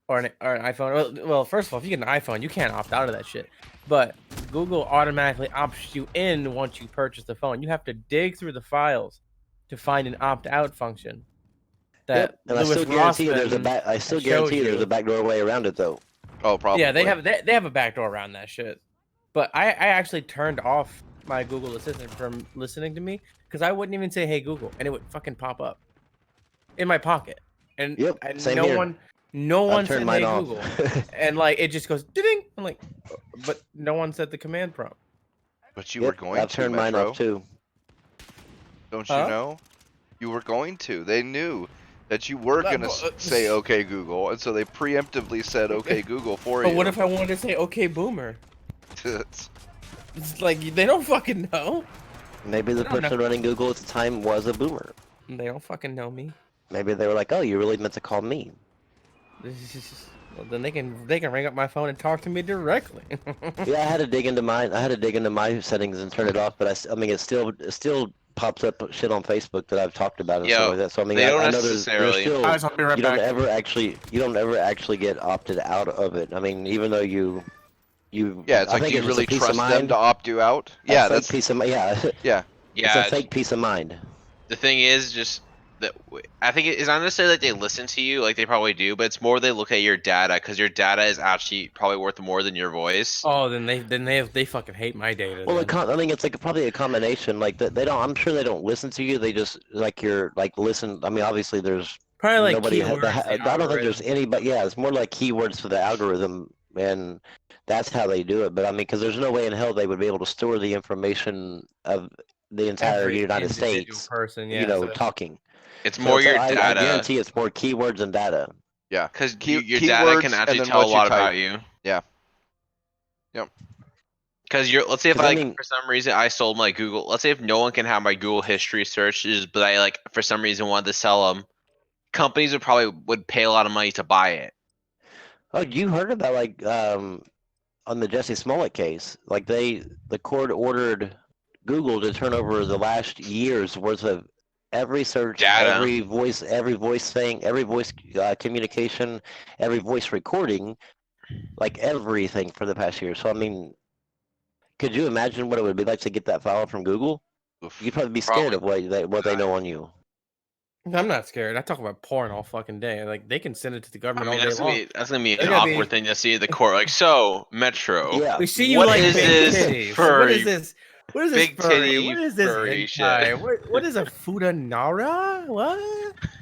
or an iPhone, well, first of all, if you get an iPhone, you can't opt out of that shit. But Google automatically opts you in once you purchase the phone. You have to dig through the files to find an opt-out function. That And I Louis still guarantee you Rossmann I still showed guarantee you there's you. a backdoor way around it though. Oh, probably. Yeah, they have a backdoor around that shit. But I actually turned off my Google Assistant from listening to me because I wouldn't even say "Hey Google" and it would fucking pop up in my pocket. And, Yep, and same no here. one I've said turned "Hey mine off. Google," and like it just goes ding. I'm like, but no one said the command prompt. But you were Yep, going I've to, turned mine Metro. off too. Don't you Huh? know? You were going to. They knew that you were But- gonna but- say "Okay Google," and so they preemptively said "Okay Google" for But you. what if I wanted to say "Okay Boomer"? It's- It's like they don't fucking know. Maybe the I don't know. person running Google at the time was a boomer. They don't fucking know me. Maybe they were like, "Oh, you really meant to call me." Well, then they can ring up my phone and talk to me directly. Yeah, I had to dig into mine. I had to dig into my settings and turn it off, but I mean, it still pops up shit on Facebook that I've talked about and Yo, stuff like that. So I mean, they don't I know there's necessarily- still Guys, I'll be right you don't back. ever actually get opted out of it. I mean, even though you Yeah, it's I like, think do you it's just a really peace of trust them mind. to opt you out? A Yeah, fake that's peace of mind. Yeah, yeah. it's a Yeah, fake peace of mind. the thing is just that I think it's not necessarily that they listen to you, like they probably do, but it's more they look at your data because your data is actually probably worth more than your voice. Oh, then they fucking hate my data. Well, then. I think it's like probably a combination. Like that, they don't. I'm sure they don't listen to you. They just like you're like listen. I mean, obviously there's Probably like nobody. keywords. I don't think there's anybody. Yeah, it's more like keywords for the algorithm, and that's how they do it. But I mean, because there's no way in hell they would be able to store the information of the entire Every United individual States. person. Yeah, You know, so- talking. It's So more your I data guarantee it's more keywords and data. Yeah. because Key- your data keywords can and actually then tell what a you lot type. about you. Yeah. Yep. Because let's say if 'Cause I like mean- for some reason I sold my Google, let's say if no one can have my Google history searches, but I like for some reason wanted to sell them, companies would pay a lot of money to buy it. Oh, you heard about like on the Jesse Smollett case? Like the court ordered Google to turn over the last year's worth of every search, Data. every voice thing, every voice communication, every voice recording, like everything for the past year. So I mean, could you imagine what it would be like to get that file from Google? Oof. You'd probably be scared of what they know on you. I'm not scared. I talk about porn all fucking day. Like they can send it to the I government mean, all day long. that's gonna be They're an gonna awkward be- thing to see at the court. Like, so Metro, Yeah. We see you What like is big this titties. What furry- is this? What is this big furry? titty What is this furry hentai? shit? What is a fudanara? What?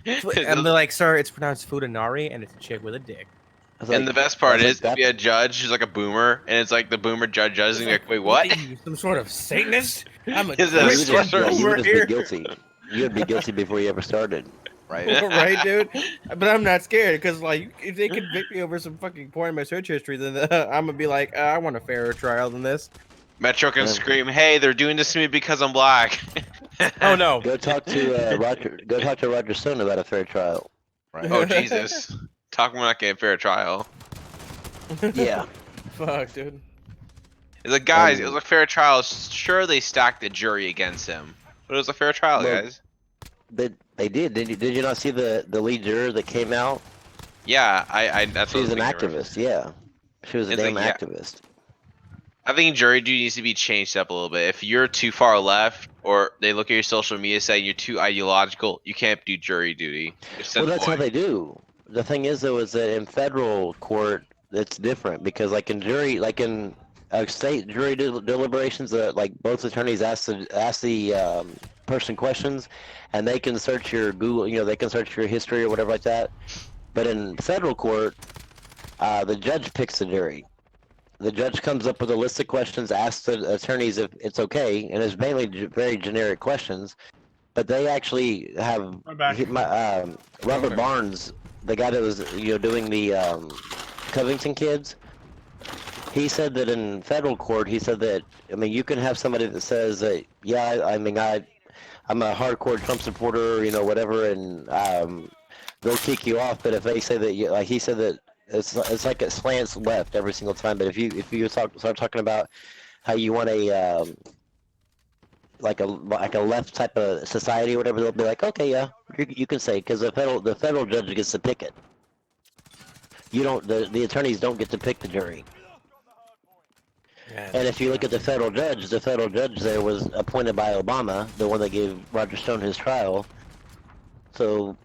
And they're like, sir, it's pronounced fudanari, and it's a chick with a dick. It's And like- the best part I was like, is, if you a judge who's like a boomer, and it's like the boomer judge judges, and you're like, wait, what? are you, some sort of Satanist? I'm a Is that a you would Christian just, yeah, you would boomer just be here. guilty. You would be guilty before you ever started. Right. Right, dude. But I'm not scared because, like, if they convict me over some fucking porn in my search history, then I'm gonna be like, I want a fairer trial than this. Metro can Yeah. scream, "Hey, they're doing this to me because I'm black." Oh no. Go talk to Roger. Go talk to Roger Stone about a fair trial. Right. Oh Jesus! Talking about not getting a fair trial. Yeah. Fuck, dude. It's like, guys, it was a fair trial. Sure, they stacked the jury against him, but it was a fair trial, Well, guys. They did. Did you not see the lead juror that came out? Yeah, I that's She what was I an was thinking, activist. Yeah. She was a It's damn like, yeah. activist. I think jury duty needs to be changed up a little bit. If you're too far left, or they look at your social media saying you're too ideological, you can't do jury duty. Well, that's how they do. The thing is, though, is that in federal court, it's different because, like in state jury deliberations, like both attorneys ask the person questions, and they can search your Google, they can search your history or whatever like that. But in federal court, the judge picks the jury. The judge comes up with a list of questions, asks the attorneys if it's okay, and it's mainly very generic questions. But they actually have We're back. Robert Barnes, the guy that was doing the Covington kids. He said that in federal court, he said that you can have somebody that says that I'm a hardcore Trump supporter, whatever, and they'll kick you off. But if they say that, like he said that it's like it slants left every single time. But if you start talking about how you want a like a left type of society or whatever, they'll be like, okay, yeah, you can say, because the federal judge gets to pick it. You don't. The attorneys don't get to pick the jury. Yeah, And if you look at the federal judge there was appointed by Obama, the one that gave Roger Stone his trial. So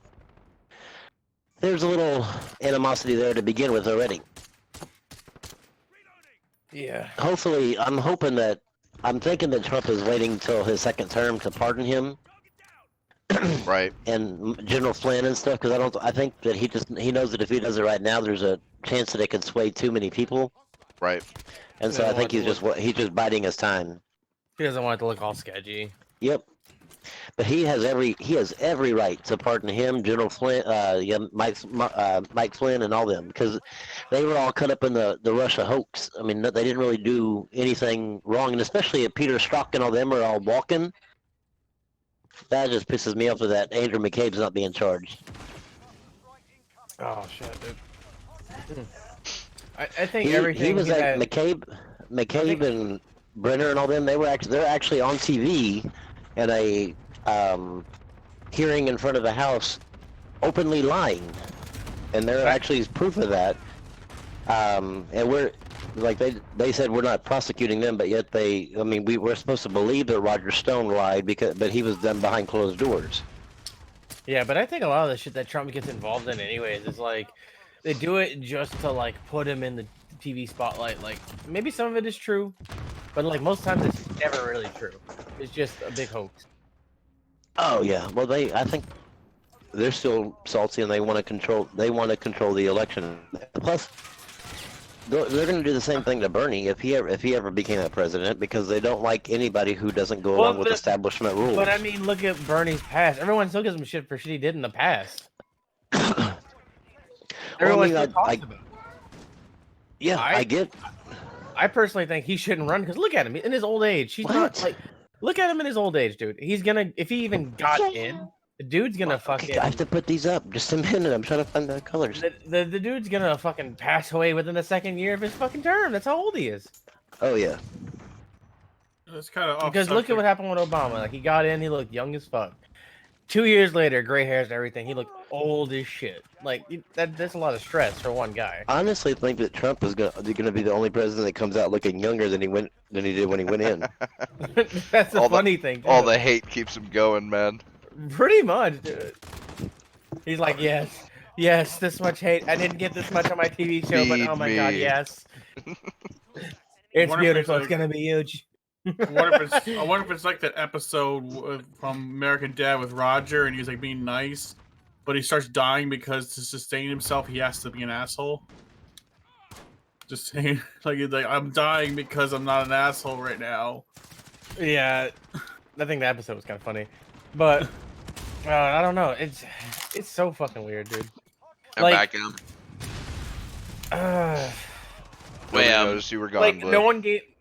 there's a little animosity there to begin with already. yeah. Hopefully, I'm thinking that Trump is waiting till his second term to pardon him Right. and General Flynn and stuff, because I think that he knows that if he does it right now, there's a chance that it could sway too many people. Right. And so Yeah, I think like he's just biding his time. He doesn't want it to look all sketchy. Yep. But he has every right to pardon him, General Flynn, Mike Flynn, and all them, because they were all cut up in the Russia hoax. I mean, they didn't really do anything wrong, and especially if Peter Strzok and all them are all walking. That just pisses me off that Andrew McCabe's not being charged. Oh shit, dude. I think He everything was he's like had- McCabe they're actually on TV in a hearing in front of the House, openly lying, and there Right. actually is proof of that. And we're like they said we're not prosecuting them, but yet we're supposed to believe that Roger Stone lied but he was done behind closed doors. Yeah, but I think a lot of the shit that Trump gets involved in, anyways, is like they do it just to like put him in the TV spotlight. Like maybe some of it is true, but like most times it's never really true. It's just a big hoax. Oh yeah, well I think they're still salty and they want to control the election. Plus, they're going to do the same thing to Bernie if he ever became a president, because they don't like anybody who doesn't go Well, along with but- establishment rules. But I mean, look at Bernie's past. Everyone still gives him shit for shit he did in the past. Everyone still talks about it. Yeah, I get. I personally think he shouldn't run because look at him in his old age. He's not What? like, look at him in his old age, dude. He's gonna, if he even got in, the dude's gonna fucking. I have to put these up. Just a minute. I'm trying to find the colors. The dude's gonna fucking pass away within the second year of his fucking term. That's how old he is. Oh yeah. It's kind of Because look at what happened with Obama. Like he got in, he looked young as fuck. 2 years later, gray hairs and everything, he looked old as shit. Like that's a lot of stress for one guy. I honestly think that Trump is gonna be the only president that comes out looking younger than he did when he went in. That's the All the- funny thing. All too. the hate keeps him going, man. Pretty much, dude. He's like, yes, this much hate. I didn't get this much on my TV show, but oh my god, Feed me. yes. It's wonder if it's beautiful. It's like- gonna be huge. I wonder if it's like that episode from American Dad with Roger, and he's like being nice, but he starts dying because to sustain himself, he has to be an asshole. Just saying, like I'm dying because I'm not an asshole right now. Yeah, I think the episode was kind of funny, but I don't know. It's so fucking weird, dude. I'm Like- back in. Uh, Wait, Nobody noticed you were gone, like Blue.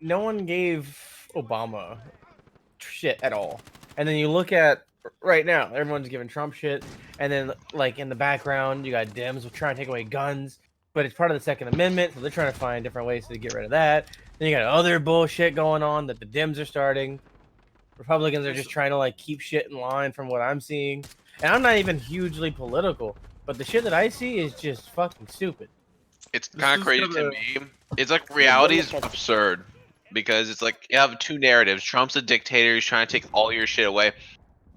no one gave Obama shit at all. And then you look at right now, everyone's giving Trump shit, and then like in the background, you got Dems trying to take away guns, but it's part of the Second Amendment, so they're trying to find different ways to get rid of that. Then you got other bullshit going on that the Dems are starting. Republicans are just trying to like keep shit in line from what I'm seeing. And I'm not even hugely political, but the shit that I see is just fucking stupid. It's This kind is of crazy gonna- to me. It's like reality is absurd because it's like you have two narratives. Trump's a dictator; he's trying to take all your shit away,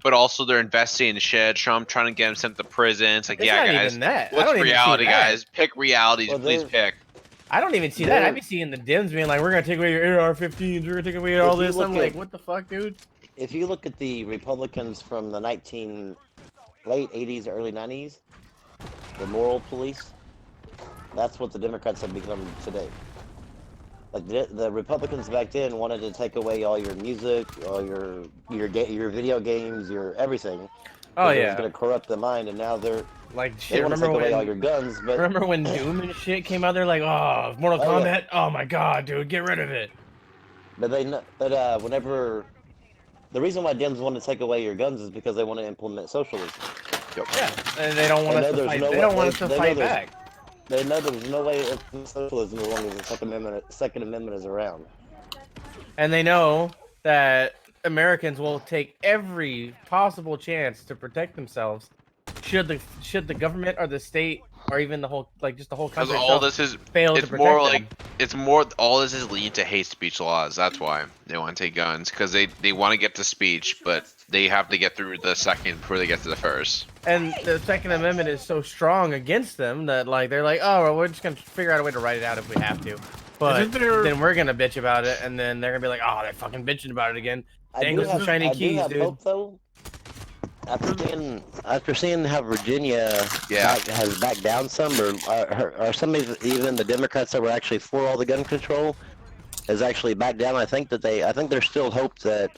but also they're investing in shit. Trump trying to get him sent to prison. It's like, It's yeah, not guys, even that. I what's don't even see reality, that. guys? Pick realities, Well, please they're- pick. I don't even see that. I be seeing the Dems being like, "We're gonna take away your AR-15s. We're gonna take away all If you this." look I'm at- like, "What the fuck, dude?" If you look at the Republicans from the late 80s, early 90s, the moral police, that's what the Democrats have become today. Like the Republicans back then wanted to take away all your music, all your video games, your everything. Oh It was yeah, going to corrupt the mind, and now they like shit. want to Remember take away all your when? guns. But Remember when Doom and shit came out? They're like, "Oh, Mortal Oh, Kombat. yeah. Oh my god, dude, get rid of it." whenever the reason why Dems want to take away your guns is because they want to implement socialism. Yeah, and they don't want They us know to there's fight. no They way- don't want us to they know fight there's- back. They know there's no way it's socialism as long as the Second Amendment is around. And they know that Americans will take every possible chance to protect themselves should the government or the state or even the whole just the whole Because country all itself this is fail to it's protect more them. like it's more all this is leading to hate speech laws. That's why they want to take guns because they want to get to speech, but they have to get through the second before they get to the first. And the Second Amendment is so strong against them that like they're like, oh, well, we're just gonna figure out a way to write it out if we have to. But Isn't there- then we're gonna bitch about it, and then they're gonna be like, oh, they're fucking bitching about it again. Dang, those some shiny I do keys, have dude. hope though. After seeing how Virginia has backed down some, or some of even the Democrats that were actually for all the gun control has actually backed down. I think there's still hope that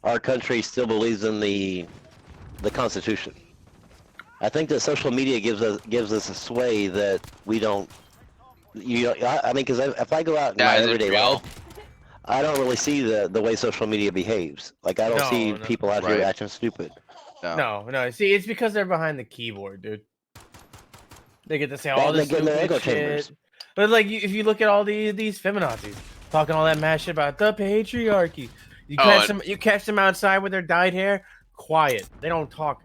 our country still believes in the Constitution. I think that social media gives us a sway that we don't. I mean, because if I go out in my Is it everyday real? life, I don't really see the way social media behaves. Like I don't No, see no. people out here Right. acting stupid. No. See, it's because they're behind the keyboard, dude. They get to say all They this get in their stupid echo shit. chambers. But like, if you look at all these feminazis talking all that mad shit about the patriarchy, you catch them outside with their dyed hair, quiet. They don't talk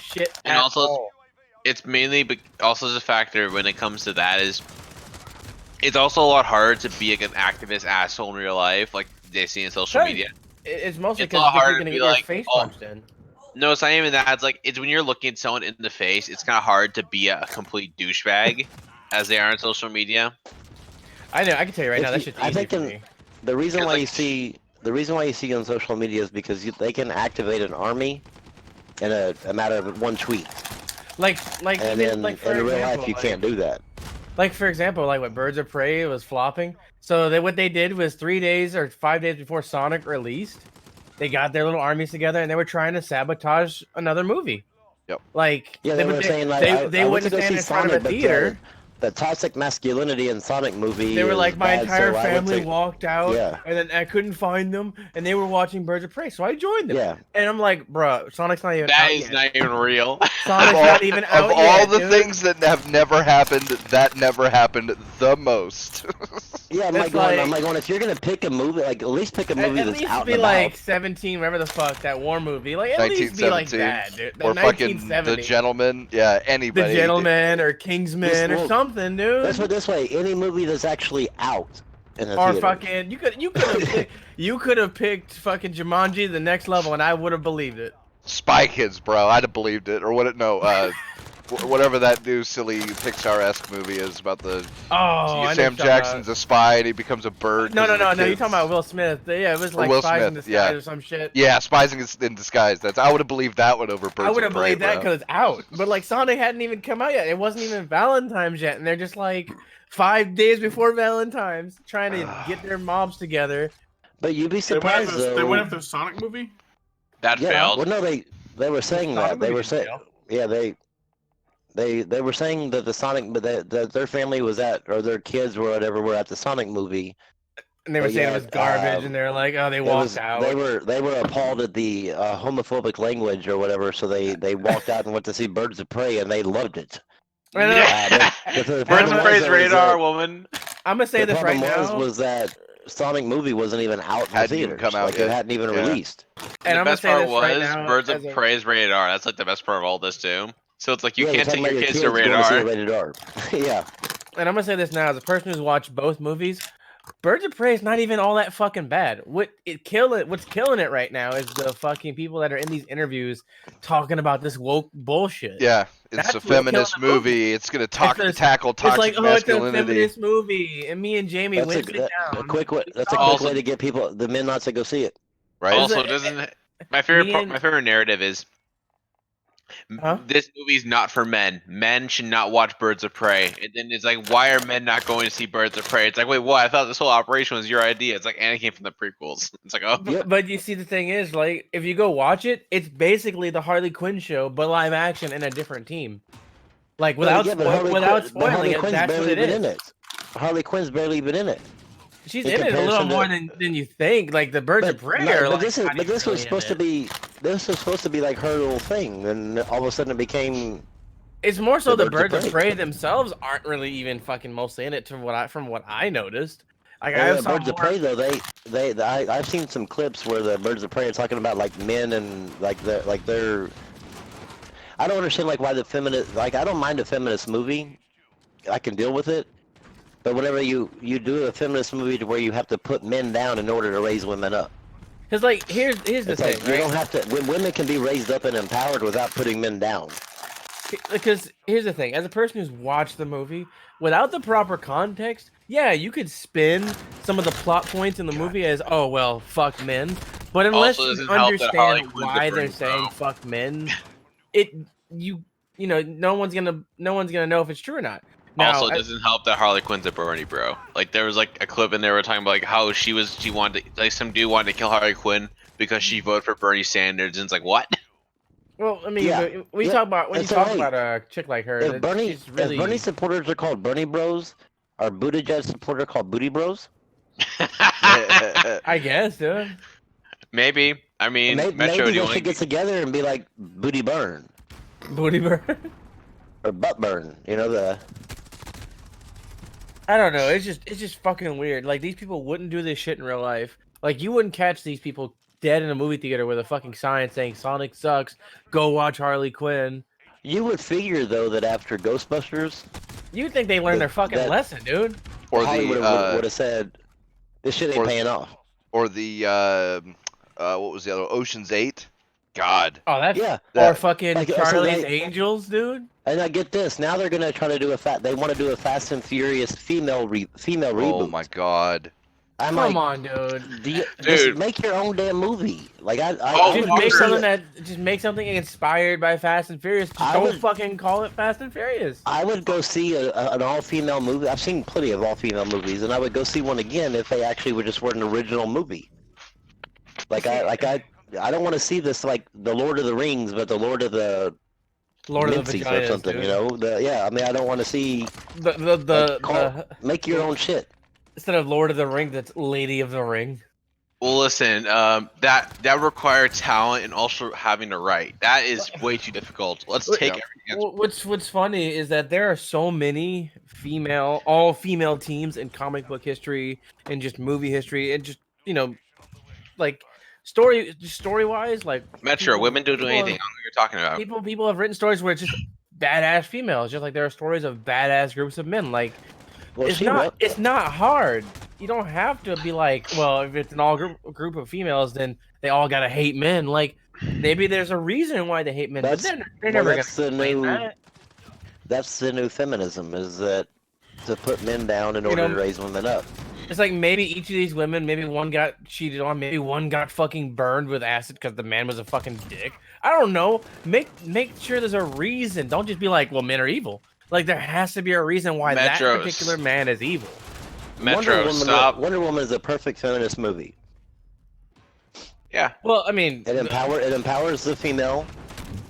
shit And at also, all. it's mainly, but also the factor when it comes to that is, it's also a lot harder to be like an activist asshole in real life, like they see in social Sure. media. It's mostly It's a lot because you're harder gonna to get be your like, face oh, punched in. No, it's not even that. It's like it's when you're looking at someone in the face. It's kind of hard to be a complete douchebag, as they are on social media. I know. I can tell you right If now, that you- shit's I easy think for in- me. The reason Because, why like- you see on social media is because they can activate an army in a matter of one tweet, Like and even then like for in real example, life you like- can't do that. Like for example, like what Birds of Prey was flopping. So what they did was 3 days or 5 days before Sonic released, they got their little armies together and they were trying to sabotage another movie. Yep. Like Yeah, they but were saying like they I went wouldn't to go stand see in front Sonic, of a but theater. the toxic masculinity in Sonic movie. They were is like, my bad, entire so I went family to- walked out, Yeah. and then I couldn't find them, and they were watching Birds of Prey, so I joined them. Yeah, And I'm like, bro, Sonic's not even That out is yet. not even real. Sonic's Of all- not even out Of yet. all the dude. things that have never happened, that never happened the most. yeah. I'm It's like, going, I'm like- like going, if you're gonna pick a movie, like at least pick a movie At that's least out be and like about. 17, whatever the fuck, that war movie. Like, at least be like 1917, that, dude. The or fucking 1970. The Gentleman. Yeah, The anybody. Gentleman or Kingsman or Look, something, dude. Let's put it this way: any movie that's actually out in the Or theater. fucking, you could have picked fucking Jumanji the next level, and I would have believed it. Spy Kids, bro. I'd have believed it. Or what? Whatever that new silly Pixar-esque movie is about the Oh, I know Sam what you're talking Jackson's a spy and he becomes a bird. No, 'cause no, of the no, no. You're kids. talking about Will Smith. Yeah, it was like Will Spies in Smith, Disguise yeah. or some shit. Yeah, Spies in Disguise. I would have believed that one over Birds I would have of Prey, believed that bro. because it's out. But like Sonic hadn't even come out yet. It wasn't even Valentine's yet, and they're just like 5 days before Valentine's trying to get their mobs together. But you'd be They went surprised after, though. they went after the Sonic movie. That yeah, failed. well, no, they were saying Sonic that they movie were didn't saying, fail. yeah, they were saying that the Sonic, but that their family was at, or their kids or whatever were at the Sonic movie. And they were But saying yeah, it was garbage, and they're like, "Oh, they It walked was- out." They were appalled at the homophobic language or whatever, so they walked out and went to see Birds of Prey, and they loved it. I know. But the Birds problem of was, Prey's though, is radar, that- woman. I'm gonna say the this right problem now, was that Sonic movie wasn't even out in the Hadn't even theaters. come out like yet. it hadn't even Yeah. released. and The I'm gonna best say part this was right now. Birds as of a- Prey's radar. That's like the best part of all this too. So it's like you Yeah, can't you're take talking your about kids to going to see radar. a rated R. Yeah. And I'm gonna say this now, as a person who's watched both movies, Birds of Prey is not even all that fucking bad. What's killing it right now is the fucking people that are in these interviews talking about this woke bullshit. Yeah, That's it's a what's killing feminist the movie. movie. It's gonna It's- tackle It's toxic like, oh, it's a masculinity. feminist movie, and me and Jamie That's went sit a down. quick way. That's a quick Also- way to get people, the men, not to go see it. Right? Also, it- doesn't my favorite me and- my favorite narrative is Huh? this movie's not for men. Men should not watch Birds of Prey. And then it's like, why are men not going to see Birds of Prey? It's like, wait, what? I thought this whole operation was your idea. It's like Anakin from the prequels. It's like, oh, Yep. But you see, the thing is, like, if you go watch it, it's basically the Harley Quinn show, but live action and a different team. Like without Yeah, but spoil- without but spoiling Harley it, Quinn's that's what barely it even is. in it. Harley Quinn's barely even in it. She's in in it a little comparison more to- than you think. Like the Birds of Prey are like, this not even was really supposed in to it. be like her little thing, and all of a sudden it became. It's more so the the Birds of Birds of Prey. Prey themselves aren't really even fucking mostly in it from what I noticed. Like Yeah, I saw Birds of more- Prey though I've seen some clips where the Birds of Prey are talking about like men and they're. I don't understand like why the feminist like I don't mind a feminist movie, I can deal with it, but whenever you do a feminist movie to where you have to put men down in order to raise women up, Cause like here's the it's thing, like you right? don't have to. Women can be raised up and empowered without putting men down. Because here's the thing, as a person who's watched the movie without the proper context, yeah, you could spin some of the plot points in the movie as, oh well, fuck men. But unless Also you doesn't help that Harley understand Quinn's a why they're brain saying cell. fuck men, you know, no one's gonna know if it's true or not. Now, also, it doesn't help that Harley Quinn's a Bernie bro. Like there was like a clip and they were talking about like how she wanted to, like some dude wanted to kill Harley Quinn because she voted for Bernie Sanders, and it's like what? well, I mean, Yeah, but when you yeah, talk about it's alright. a chick like her, If Bernie, she's really if Bernie supporters are called Bernie Bros, are Buttigieg supporters called Booty Bros? I guess, dude. Maybe. I mean, Maybe Metro, do they you should want get together and be like Booty Burn. Booty bird. or butt burn. You know the. I don't know. It's just fucking weird. Like these people wouldn't do this shit in real life. Like you wouldn't catch these people dead in a movie theater with a fucking sign saying Sonic sucks. Go watch Harley Quinn. You would figure though that after Ghostbusters, You'd think they learned their fucking that- lesson, dude. Or Hollywood the would have said, "This shit ain't or- paying off." or the what was the other Ocean's 8? God. Oh, that's Yeah, or that- fucking like, so Charlie's they- Angels, dude. And I get this. Now they're gonna try to do they want to do a Fast and Furious female reboot. Oh my God. I'm Come like, on, dude. just Dude. make your own damn movie. Like I Oh, Just would make see something it. just make something inspired by Fast and Furious. Just I don't would- fucking call it Fast and Furious. I would go see an all-female movie. I've seen plenty of all-female movies, and I would go see one again if they actually were an original movie. I don't want to see this like the Lord of the Rings, but the Lord of the Lord of the Mincies Vaginas, or something. dude. You know, I mean, I don't want to see. Make your own shit. Instead of Lord of the Ring, that's Lady of the Ring. Well, listen, that requires talent and also having to write. That is way too difficult. Let's Well, take yeah. everything. What's funny is that there are so many all female teams in comic book history and just movie history and just like story wise, like Metro, people- women don't do people anything. I have- don't know what you're talking about. people have written stories where it's just badass females, just like there are stories of badass groups of men. Like Well, it's not hard. You don't have to be like, well, if it's an all group of females, then they all gotta hate men. Like maybe there's a reason why they hate men, but That's- they're well, never gonna that's the explain new- that. That's the new feminism, is that to put men down in You order know- to raise women up. It's like maybe each of these women, maybe one got cheated on, maybe one got fucking burned with acid because the man was a fucking dick. I don't know. Make sure there's a reason. Don't just be like, well, men are evil. Like there has to be a reason why that Metros. particular man is evil. Metro, stop. Wonder Woman is a perfect feminist movie. Yeah. Well, I mean, It empowers the female,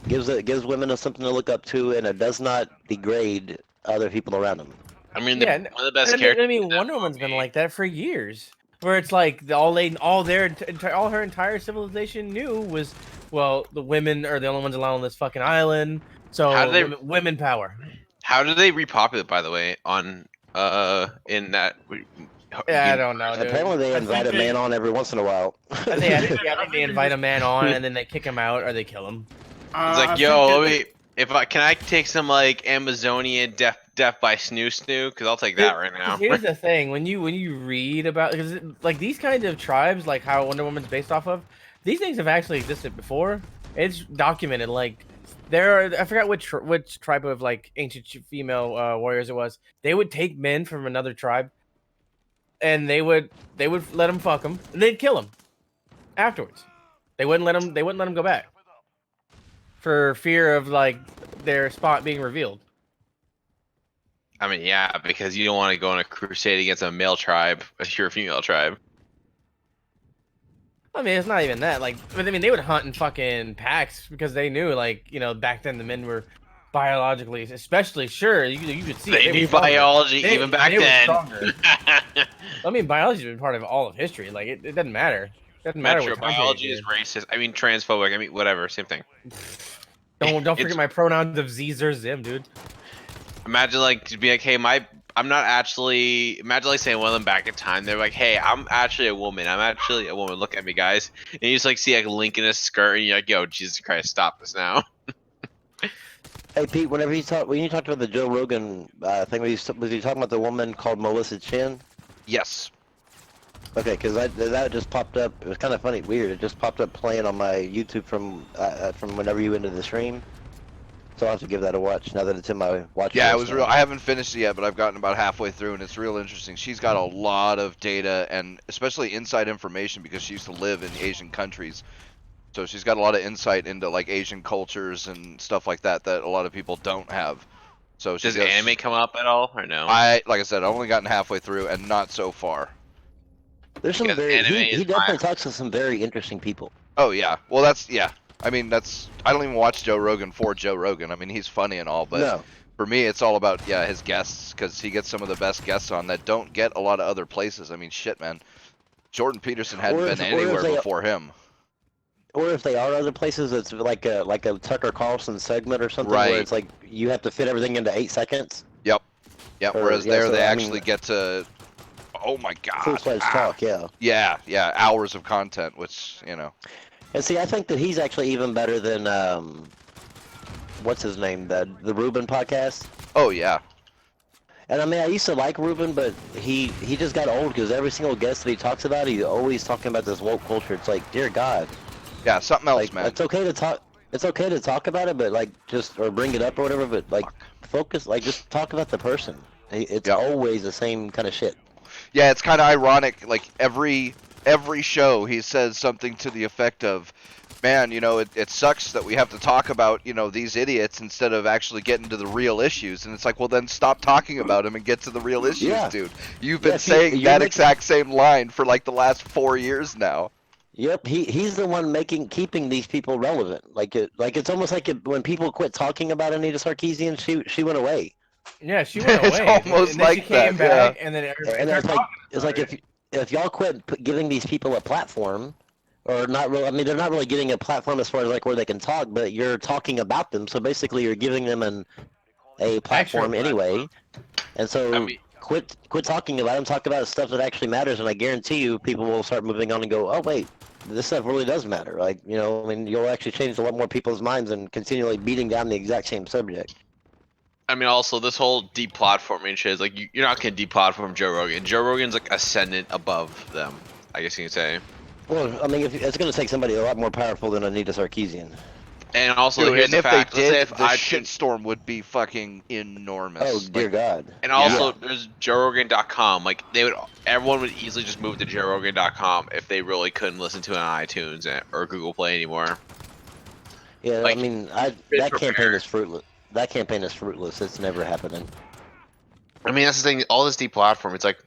gives women something to look up to, and it does not degrade other people around them. I mean, Yeah, one of the best I characters. mean, in that Wonder Woman's been movie- like that for years. Where it's like all her entire civilization knew was, well, the women are the only ones allowed on this fucking island. So How do they- women power. How do they repopulate, by the way, on in that? Yeah, I don't know, dude. Apparently, they I invite a think man on every once in a while. I think they invite a man on and then they kick him out or they kill him. It's I like, yo, think let me. If I can, I take some like Amazonian death by snoo, because I'll take that right now. Here's the thing: when you read about, because like these kinds of tribes, like how Wonder Woman's based off of, these things have actually existed before. It's documented. Like there are, I forgot which tribe of like ancient female warriors it was. They would take men from another tribe, and they would let them fuck them, and they'd kill them afterwards. They wouldn't let them go back for fear of like their spot being revealed. I mean, yeah, because you don't want to go on a crusade against a male tribe if you're a female tribe. I mean, it's not even that. Like, but I mean, they would hunt in fucking packs because they knew, like, back then the men were biologically, especially sure you could see They it. knew were stronger. biology They- even back they were then. stronger. I mean, biology's been part of all of history. Like, it doesn't matter. Doesn't matter Metro what time period biology you're is in. racist. I mean, transphobic. I mean, whatever, same thing. Don't It's- forget my pronouns of Z or Zim, dude. Imagine like to be like, hey, I'm not actually. Imagine like saying one of them back in time. They're like, hey, I'm actually a woman. I'm actually a woman. Look at me, guys. And you just like see like Link in a skirt, and you're like, yo, Jesus Christ, stop this now. Hey Pete, when you talked about the Joe Rogan thing, was you talking about the woman called Melissa Chin? Yes. Okay, because that just popped up. It was kind of funny, weird. It just popped up playing on my YouTube from whenever you ended the stream. So I'll have to give that a watch now that it's in my watch. Yeah, it list was now. real. I haven't finished it yet, but I've gotten about halfway through, and it's real interesting. She's got a lot of data, and especially inside information, because she used to live in Asian countries. So she's got a lot of insight into like Asian cultures and stuff like that that a lot of people don't have. So she Does anime come up at all or no? like I said, I've only gotten halfway through, and not so far. There's some Because very. anime He is definitely fire. talks to some very interesting people. Oh yeah, well yeah. I mean I don't even watch Joe Rogan for Joe Rogan. I mean he's funny and all, but No, for me it's all about his guests, because he gets some of the best guests on that don't get a lot of other places. I mean shit, man. Jordan Peterson hadn't Or if- been or if anywhere they- before him. or if they are other places, it's like a Tucker Carlson segment or something Right. where it's like you have to fit everything into 8 seconds. Yeah. Or- Whereas yeah, there, so, they I mean- actually get to. Oh my god. Full-fledged talk, yeah. Yeah. Hours of content, which And see, I think that he's actually even better than what's his name, the Ruben podcast. Oh yeah. And I mean, I used to like Ruben, but he just got old because every single guest that he talks about, he's always talking about this woke culture. It's like, dear God, Yeah. Something else, like man. it's okay to talk. It's okay to talk about it, but like just or bring it up or whatever. But like focus, like just talk about the person. It's Yep. always the same kind of shit. Yeah, it's kind of ironic. Like every show, he says something to the effect of, "Man, it sucks that we have to talk about these idiots instead of actually getting to the real issues." And it's like, well, then stop talking about them and get to the real issues, Yeah. dude. You've been Yeah, see, saying you're that making- exact same line for like the last 4 years now. Yep, he's the one keeping these people relevant. Like it's almost like when people quit talking about Anita Sarkeesian, she went away. Yeah, she went It's away. almost and then like she came that, back, and then everybody And started it's like talking about if y'all quit giving these people a platform, or not really. I mean, they're not really getting a platform as far as like where they can talk, but you're talking about them. So basically, you're giving them a platform platform. anyway. And so I mean- quit talking about them. Talk about stuff that actually matters, and I guarantee you, people will start moving on and go, oh wait, this stuff really does matter. Like I mean, you'll actually change a lot more people's minds than continually beating down the exact same subject. I mean, also this whole deplatforming shit is like you're not gonna deplatform Joe Rogan. Joe Rogan's like ascendant above them, I guess you can say. Well, I mean, if it's going to take somebody a lot more powerful than Anita Sarkeesian. And also, Dude, here's and the if fact. they Let's say did, if the I shitstorm would be fucking enormous. Oh dear Like, God! And also, there's JoeRogan.com. Like everyone would easily just move to JoeRogan.com if they really couldn't listen to it on iTunes or Google Play anymore. Yeah, like, I mean, been that campaign prepared. is fruitless. That campaign is fruitless. It's never happening. I mean, that's the thing. All this deplatform, it's like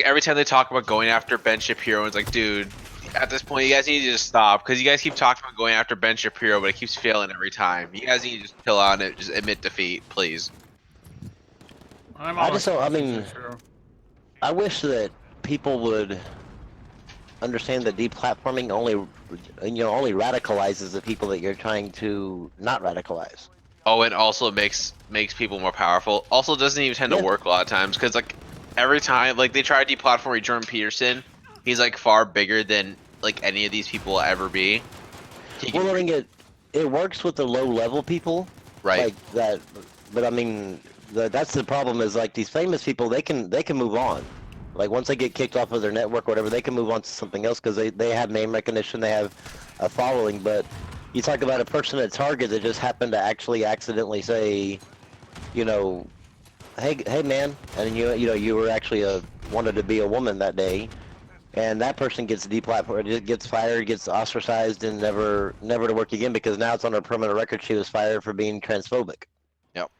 every time they talk about going after Ben Shapiro, it's like, dude, at this point, you guys need to just stop because you guys keep talking about going after Ben Shapiro, but it keeps failing every time. You guys need to just chill out and just admit defeat, please. I just don't- I mean- I wish that people would understand that deplatforming only radicalizes the people that you're trying to not radicalize. Oh, and also it makes people more powerful. Also, it doesn't even tend to Yeah. work a lot of times because like every time like they try to deplatform Jordan Peterson, he's like far bigger than like any of these people will ever be. He can- Well, I mean, it works with the low level people, right. like that. But I mean, that's the problem. Is like these famous people, they can move on. Like once they get kicked off of their network or whatever, they can move on to something else because they have name recognition, they have a following. But you talk about a person at Target that just happened to actually accidentally say, hey man, and you were actually wanted to be a woman that day, and that person gets deplatformed, gets fired, gets ostracized, and never to work again because now it's on her permanent record she was fired for being transphobic.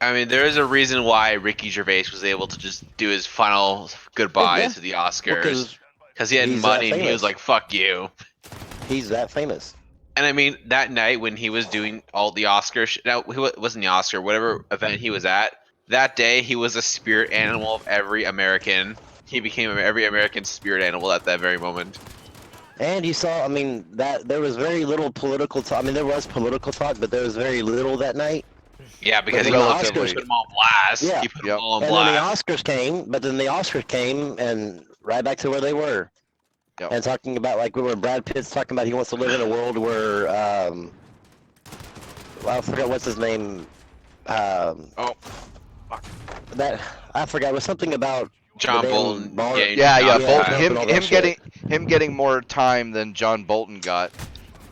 I mean, there is a reason why Ricky Gervais was able to just do his final goodbyes Yeah. to the Oscars Because because he had he's that money and he famous. was like, "Fuck you." he's that famous. And I mean, that night when he was doing all the Oscars, no, it wasn't the Oscar, whatever event he was at. That day, he was a spirit animal of every American. He became every American spirit animal at that very moment. And you saw, I mean, that there was very little political talk. I mean, there was political talk, but there was very little that night. Yeah, because then he the relatively Oscars- put them on blast. Yeah. He put Yep. them all on And then the blast. Oscars came, and right back to where they were. Yep. And talking about, like, where Brad Pitt's talking about he wants to live in a world where, well, I forgot what's his name. Oh. I forgot. It was something about John the damn Bolton. bar- getting Yeah, knocked yeah, Bolton, out. and all that him shit. getting more time than John Bolton got.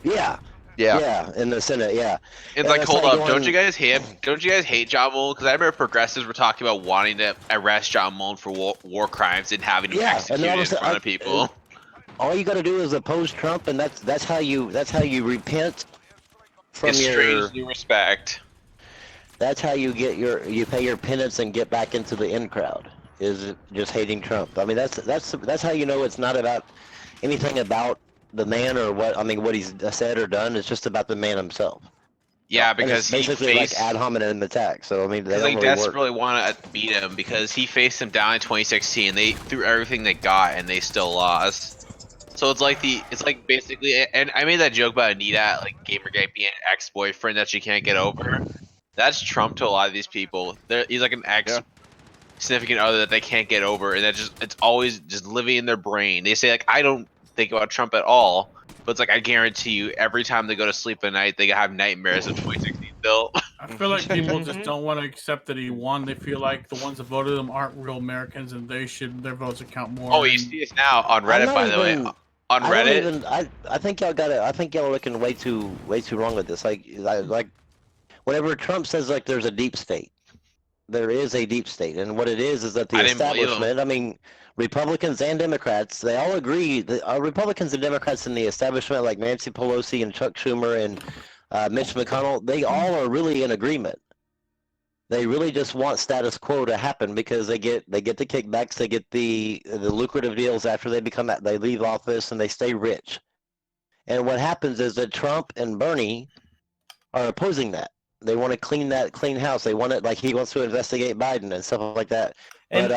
Yeah, Yeah. in the Senate, yeah. It's Yeah, like, that's hold like up, don't going- you guys hate John Bolton? Because I remember progressives were talking about wanting to arrest John Bolton for war crimes and having him Yeah, and executed then all in of a sudden, front of people. All you got to do is oppose Trump, and that's how you repent from It's your. strange new respect. That's how you pay your penance and get back into the in crowd. Is just hating Trump. I mean, that's how you know it's not about anything about the man or what he's said or done. It's just about the man himself. Yeah, And because it's he basically faced. like ad hominem attack. So I mean, they Because don't they really work. desperately want to beat him because he faced him down in 2016. They threw everything they got and they still lost. So it's like basically, and I made that joke about Anita, like Gamergate being an ex-boyfriend that she can't get over. That's Trump to a lot of these people. He's like an ex significant other that they can't get over, and it's always just living in their brain. They say like, I don't think about Trump at all, but it's like I guarantee you, every time they go to sleep at night, they have nightmares of 2016 still. I feel like people just don't want to accept that he won. They feel like the ones that voted him aren't real Americans, and their votes would count more. Oh, you see this now on Reddit, by the way. On Reddit, I think y'all got it. I think y'all are looking way too wrong with this. Like whenever Trump says like there's a deep state, there is a deep state, and what it is that the I didn't believe him. establishment. I mean, Republicans and Democrats, they all agree. Republicans and Democrats in the establishment, like Nancy Pelosi and Chuck Schumer and Mitch McConnell, they all are really in agreement. They really just want status quo to happen because they get the kickbacks, they get the lucrative deals after they leave office, and they stay rich. And what happens is that Trump and Bernie are opposing that. They want to clean house. They want it like he wants to investigate Biden and stuff like that. And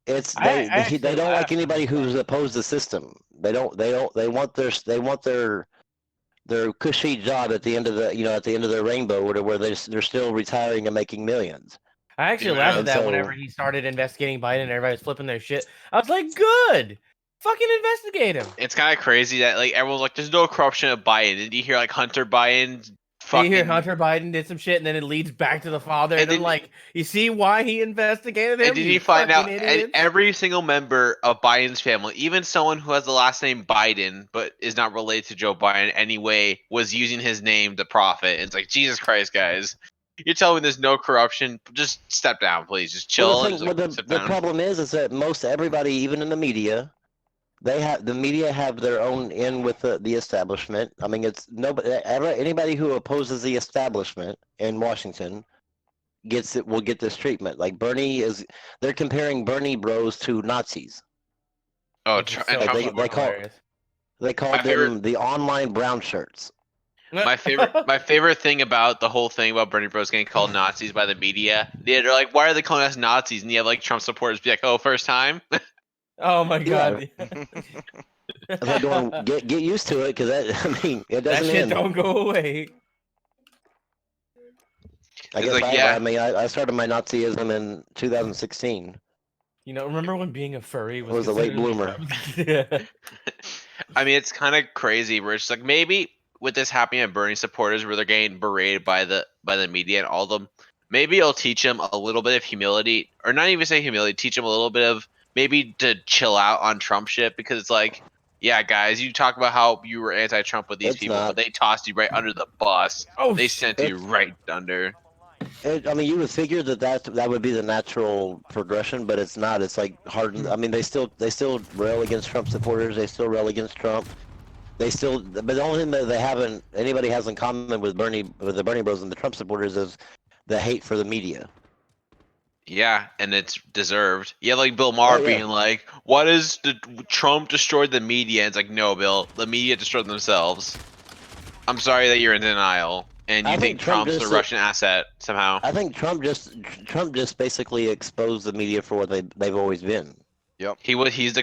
But they don't like anybody who's opposed the system. They want their cushy job at the end of their rainbow, where they're still retiring and making millions. I actually Yeah, laughed at that so- whenever he started investigating Biden and everybody was flipping their shit. I was like, good. Fucking investigate him. it's kind of crazy that like everyone's like, there's no corruption of Biden. Did you hear like Hunter Biden? You hear Hunter Biden did some shit, and then it leads back to the father, and And then then- like, you see why he investigated him? And did you you find out fucking idiots? every single member of Biden's family, even someone who has the last name Biden but is not related to Joe Biden in any way, was using his name to profit? It's like, Jesus Christ, guys. You're telling me there's no corruption? Just step down, please. Just chill. Well, and just, like, sit the down. problem is that most everybody, even in the media, the media have their own in with the establishment. I mean, it's anybody who opposes the establishment in Washington will get this treatment. Like they're comparing Bernie bros to Nazis. Oh, Which is and so Trump- they fucking call- hilarious. They called them the online brown shirts. my favorite thing about the whole thing about Bernie Bros getting called Nazis by the media, they're like, why are they calling us Nazis? And you have like Trump supporters be like, oh, first time? Oh my god. It's like going, get used to it, because it That doesn't shit end. don't go away. I It's guess like, yeah. I started my Nazism in 2016. You know, remember when being a furry Was a late bloomer. Yeah. I mean, it's kind of crazy where it's like maybe with this happening at Bernie supporters where they're getting berated by the media and all of them, maybe it'll teach them a little bit of humility, or not even say humility, teach them a little bit of maybe to chill out on Trump shit, because it's like, yeah, guys, you talk about how you were anti-Trump with these It's people, not. but they tossed you right under the bus. Oh, They sent you right under. You would figure that would be the natural progression, but it's not. It's like hard. I mean, they still rail against Trump supporters. They still rail against Trump. But the only thing that anybody has in common with the Bernie Bros and the Trump supporters is the hate for the media. Yeah, and it's deserved. Yeah, like Bill Maher Oh, yeah. being like, "What is Trump destroyed the media?" It's like, no, Bill, the media destroyed themselves. I'm sorry that you're in denial, and you I think think Trump Trump's a just- Russian asset somehow. I think Trump just basically exposed the media for what they've always been. He wasn't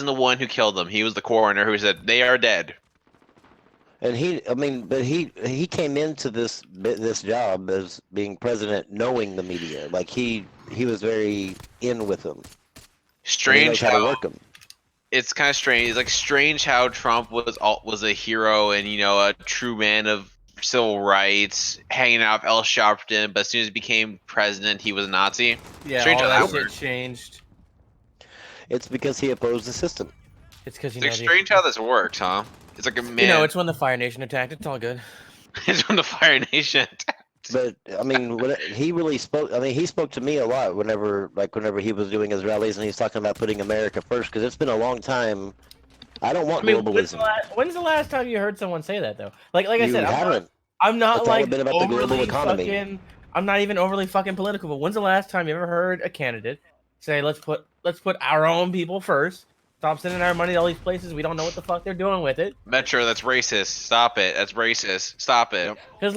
the one who killed them. He was the coroner who said they are dead. And he came into this job as being president knowing the media. Like he was very in with them. And he Strange knows how to how work them. it's kind of strange. It's like strange how Trump was a hero and a true man of civil rights, hanging out with Al Sharpton, but as soon as he became president, he was a Nazi. Yeah, Strange all how that that shit works. changed. It's because he opposed the system. It's because It's like strange how this works, huh? It's like a man. it's when the Fire Nation attacked. It's all good. It's from the Fire Nation. But I mean, he really spoke. I mean, he spoke to me a lot whenever he was doing his rallies, and he's talking about putting America first, because it's been a long time. I don't want globalism. When's the last time you heard someone say that though? Like I You said, haven't. I'm not It's all like been about the global overly economy. fucking. I'm not even overly fucking political. But when's the last time you ever heard a candidate say, "Let's put our own people first. Stop sending our money to all these places. We don't know what the fuck they're doing with it." Metro, that's racist. Stop it. That's racist. Stop it. Yep. Because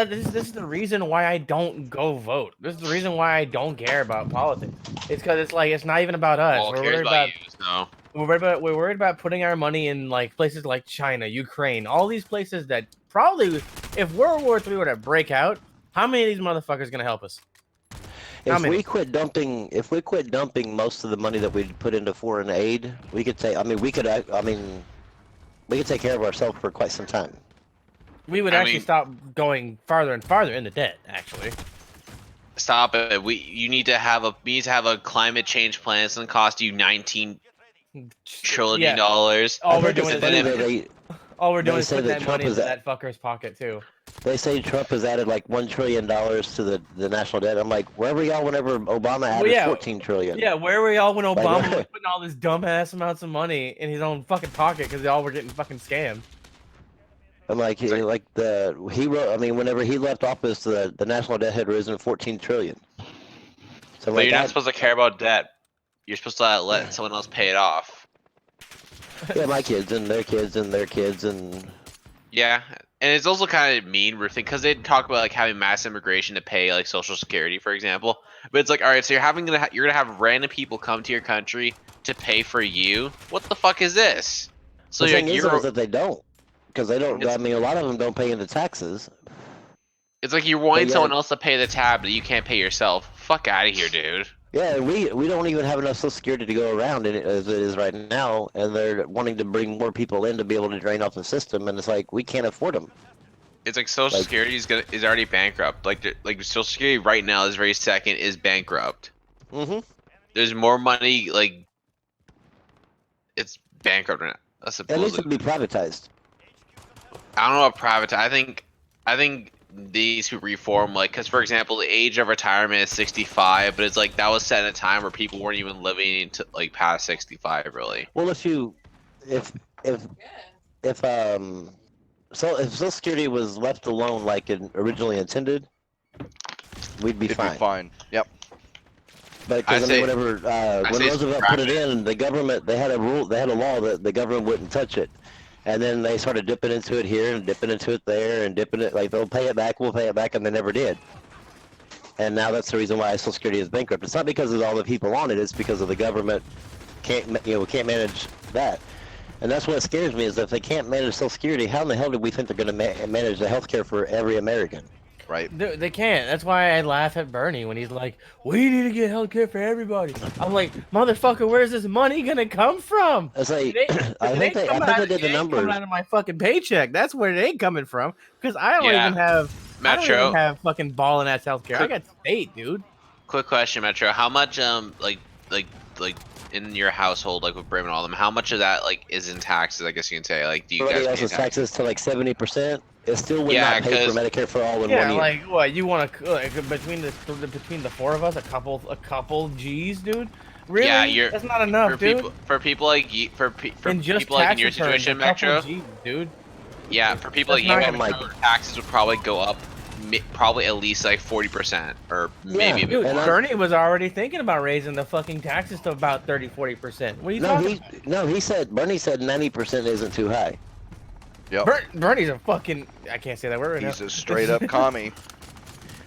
this is the reason why I don't go vote. This is the reason why I don't care about politics. It's because it's not even about us. All We're cares worried about you. So We're worried about putting our money in like places like China, Ukraine, all these places that probably, if World War III were to break out, how many of these motherfuckers gonna help us? How If many? we quit dumping most of the money that we put into foreign aid, we could take. I mean, we could take care of ourselves for quite some time. We would I actually mean- stop going farther and farther in the debt. Actually, Stop it. We need to have a climate change plan. It's gonna cost you $19 trillion. Yeah. All we're think doing it's is funny then- that putting say that that Trump money is into at- that fucker's pocket too. they say Trump has added like $1 trillion to the national debt. I'm like, where were y'all whenever Obama added yeah. 14 trillion? Yeah, where were y'all when Obama where- was putting all this dumbass amounts of money in his own fucking pocket because they all were getting fucking scammed? I'm like, he wrote. I mean, whenever he left office, the national debt had risen 14 trillion. So I'm But like, you're not supposed to care about debt. You're supposed to let someone else pay it off. yeah, my kids and their kids and their kids and Yeah, and it's also kind of mean because they talk about like having mass immigration to pay like Social Security, for example. But it's like, all right, so you're gonna have random people come to your country to pay for you. What the fuck is this? So the you're, thing is, though, is that they don't, because they don't. I mean, a lot of them don't pay into taxes. it's like you're wanting yeah. someone else to pay the tab that you can't pay yourself. Fuck out of here, dude. Yeah, and we don't even have enough Social Security to go around as it is right now, and they're wanting to bring more people in to be able to drain off the system, and it's like we can't afford them. It's like Social Like- Security is already bankrupt. Like Social Security right now, this very second, is bankrupt. Mm-hmm. There's more money, like it's bankrupt right now. That's At least supposedly. it'd be privatized. I don't know about private. I think these should reform, like, because for example, the age of retirement is 65, but it's like that was set in a time where people weren't even living into like past 65, really. Well, if Social Security was left alone like it originally intended, we'd be It'd fine. be fine. Yep. But I 'cause, I say- mean, whenever when say Roosevelt scrap put it in, the government they had a law that the government wouldn't touch it, and then they started dipping into it here and dipping into it there and dipping it like they'll pay it back, we'll pay it back, and they never did. And now that's the reason why Social Security is bankrupt. It's not because of all the people on it; it's because of the government can't manage that. And that's what scares me is if they can't manage Social Security, how in the hell do we think they're going to manage the health care for every American? Right. They can't. That's why I laugh at Bernie when he's like, "We need to get healthcare for everybody." I'm like, "Motherfucker, where's this money gonna come from?" It's like It ain't- I it think ain't they coming out- did the it ain't numbers. coming out of my fucking paycheck. That's where it ain't coming from. Because I don't Yeah. even have. I don't Metro. even have fucking balling ass healthcare. I got state, dude. Quick question, Metro. How much like in your household, like with Brim and all them, how much of that like is in taxes? I guess you can say. Like, do you Everybody guys pay else's taxes to like 70%. It still would Yeah, not pay for 'cause- Medicare for all in Yeah, 1 year. like what you want to like, between the four of us, a couple G's, dude. Really? Yeah, you're- That's not enough, for dude. people like for In just people like in your tax returns, situation, a couple Metro? G's, dude. Yeah, for people That's like you, not gonna- Metro, taxes would probably go up, probably at least like 40%, or maybe a Yeah, bit Dude, And more. Bernie was already thinking about raising the fucking taxes to about 30-40%. What are you talking Bernie said 90% isn't too high. Yep. Bernie's a fucking. I can't say that word right He's now. a straight up commie.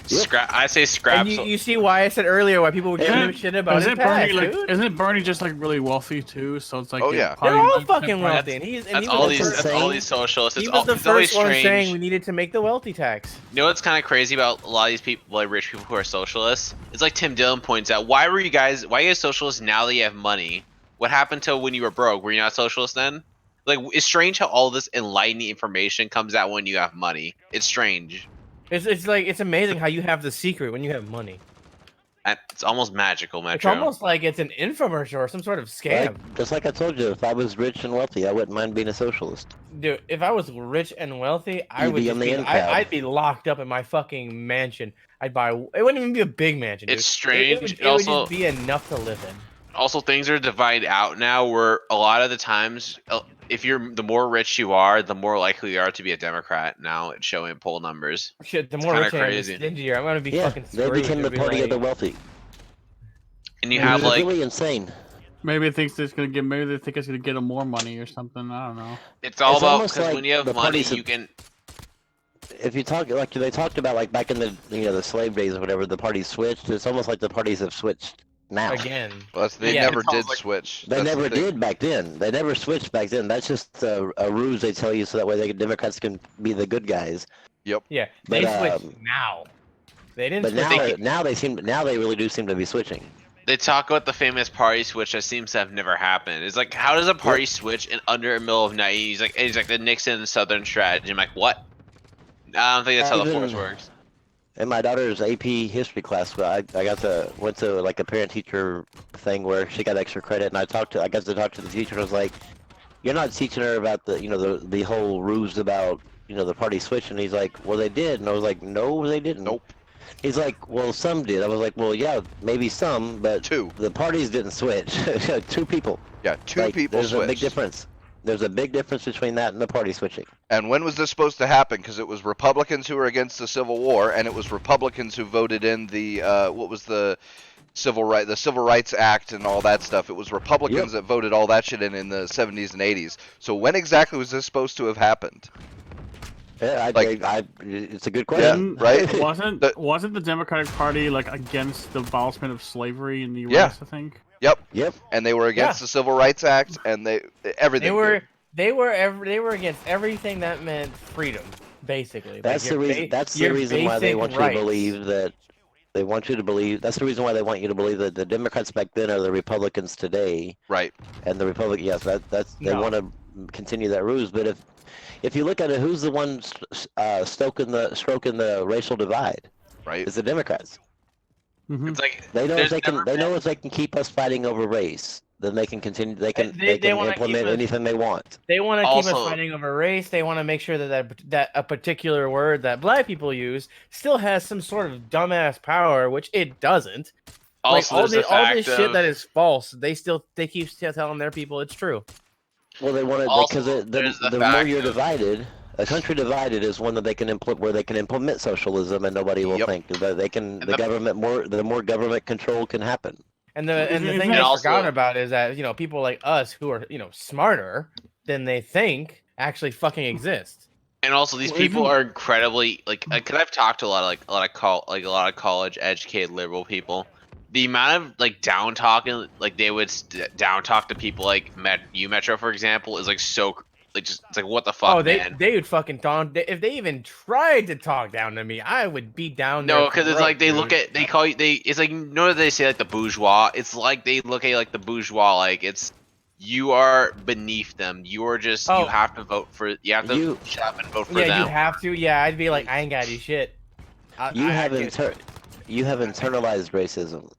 Scrap. I say scrap. And you see why I said earlier why people were giving him shit about his Isn't past, Bernie dude? isn't Bernie just like really wealthy too? So it's like Oh, it yeah. They're probably- all fucking wealthy, and that's he all was these. the That's first, all these socialists. he It's, was the it's always first one strange. saying we needed to make the wealthy tax. You know what's kind of crazy about a lot of these people, like rich people who are socialists? It's like Tim Dillon points out. Why are you guys socialists now that you have money? What happened to when you were broke? Were you not socialist then? Like, it's strange how all this enlightening information comes out when you have money. It's strange. It's like it's amazing how you have the secret when you have money. And it's almost magical, It's Metro. almost like it's an infomercial or some sort of scam. Just like I told you, if I was rich and wealthy, I wouldn't mind being a socialist. Dude, if I was rich and wealthy, I You'd would be just on the be, in crowd. I'd be locked up in my fucking mansion. It wouldn't even be a big mansion. Dude. It's strange. It It would also- just be enough to live in. Also, things are divided out now where a lot of the times, if the more rich you are, the more likely you are to be a Democrat now. It's showing poll numbers. Shit, the It's more kinda rich I am, the crazy. stingier I'm gonna be Yeah, fucking they screwed. became the It'd be party of the like- wealthy. And you It have was like, really insane. Maybe it thinks it's gonna get. Maybe they think it's gonna get them more money or something. I don't know. it's all It's about, almost because like when you have the money, parties you have- can. If you talk like they talked about like back in the the slave days or whatever, the parties switched. It's almost like the parties have switched now. again. Well, they Yeah, never it sounds did like- switch. They That's the never thing. did back then. They never switched back then. That's just a ruse they tell you so that way the Democrats can be the good guys. Yeah, But, they switched now. They didn't But switch. now they really do seem to be switching. They talk about the famous party switch that seems to have never happened. It's like, how does a party switch in under the middle of night? He's like the Nixon Southern strategy. I'm like, what? I don't think that's how the Even- force works. In my daughter's AP history class, I went to like a parent teacher thing where she got extra credit, and I got to talk to the teacher. And I was like, "You're not teaching her about the whole ruse about the party switch." And he's like, "Well, they did." And I was like, "No, they didn't." Nope. He's like, "Well, some did." I was like, "Well, yeah, maybe some, but Two. the parties didn't switch. 2 people. Yeah, two Like, people There's a big switched. difference. There's a big difference between that and the party switching. And when was this supposed to happen? Because it was Republicans who were against the Civil War, and it was Republicans who voted in the what was the Civil Rights Act and all that stuff. It was Republicans that voted all that shit in the 70s and 80s. So when exactly was this supposed to have happened? Yeah, Like- it's a good question. right? Wasn't The- wasn't the Democratic Party like against the abolishment of slavery in the U.S.? Yeah. I think. Yep. And they were against the Civil Rights Act, and everything. They were against everything that meant freedom, basically. That's Like, the your reason. That's the your reason why they basic want you rights. to believe that. They want you to believe. That's the reason why they want you to believe that the Democrats back then are the Republicans today, Right. and the Republic. Yes, that's they No. want to continue that ruse. But if you look at it, who's the one stroking the racial divide? Right. It's the Democrats. Mhm. It's like They know there's if they can. never They know been- if they can keep us fighting over race, then they can continue. They can. They They can wanna keep implement us- anything they want. They want to keep us Also- fighting over race. They want to make sure that a particular word that black people use still has some sort of dumbass power, which it doesn't. Also, like all, there's the all fact this of, shit that is false, they keep still telling their people it's true. Well, they want to Also, because there's the the more fact you're of- divided, a country divided is one that they can implement socialism and nobody will Yep. think that they can. And The more government control can happen. And the And thing they also- forgot about is that people like us who are smarter than they think actually fucking exist. And also, these Well, people even- are incredibly because I've talked to a lot of college educated liberal people. The amount of down talking, they would down talk to people like Metro, for example, is so it's like what the fuck, Oh, man. they would fucking talk. If they even tried to talk down to me, I would be down. No, their because it's throat, like they look dude. at they call you it's like they say the bourgeois. It's like they look at you like the bourgeois, like it's you are beneath them. You are just Oh. you have to vote for shut up and vote for Yeah, them. you have to. Yeah, I'd be like, I ain't gotta do shit. You I- have I- you have internalized racism.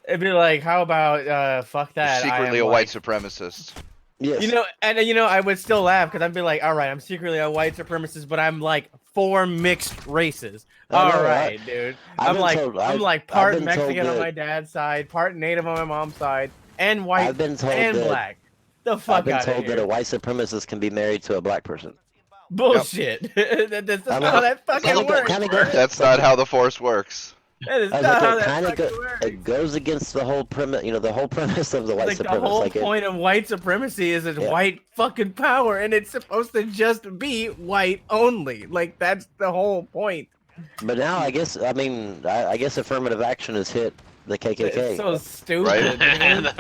It'd be like, how about fuck You're that? I secretly am a white like- supremacist. Yes. I would still laugh because I'd be like, all right, I'm secretly a white supremacist, but I'm like 4 mixed races. I All know, right, dude. I've I'm been like, told- I'm I've- like I've part been told Mexican on that- my dad's side, part Native on my mom's side, and white I've been told and that. black. The I've fuck been out of told here. that a white supremacist can be married to a black person. Bullshit. That's I'm not how that fucking works. Kind of goes. That's not how the Force works. That is I was not like, how it that kind of fucking works. it goes against the whole premise, the whole premise of the white Like the supremacist. whole Like it- point of white supremacy is it's Yeah. white fucking power, and it's supposed to just be white only. Like that's the whole point. but now I guess I guess affirmative action has hit the KKK. It's so stupid, Right? dude.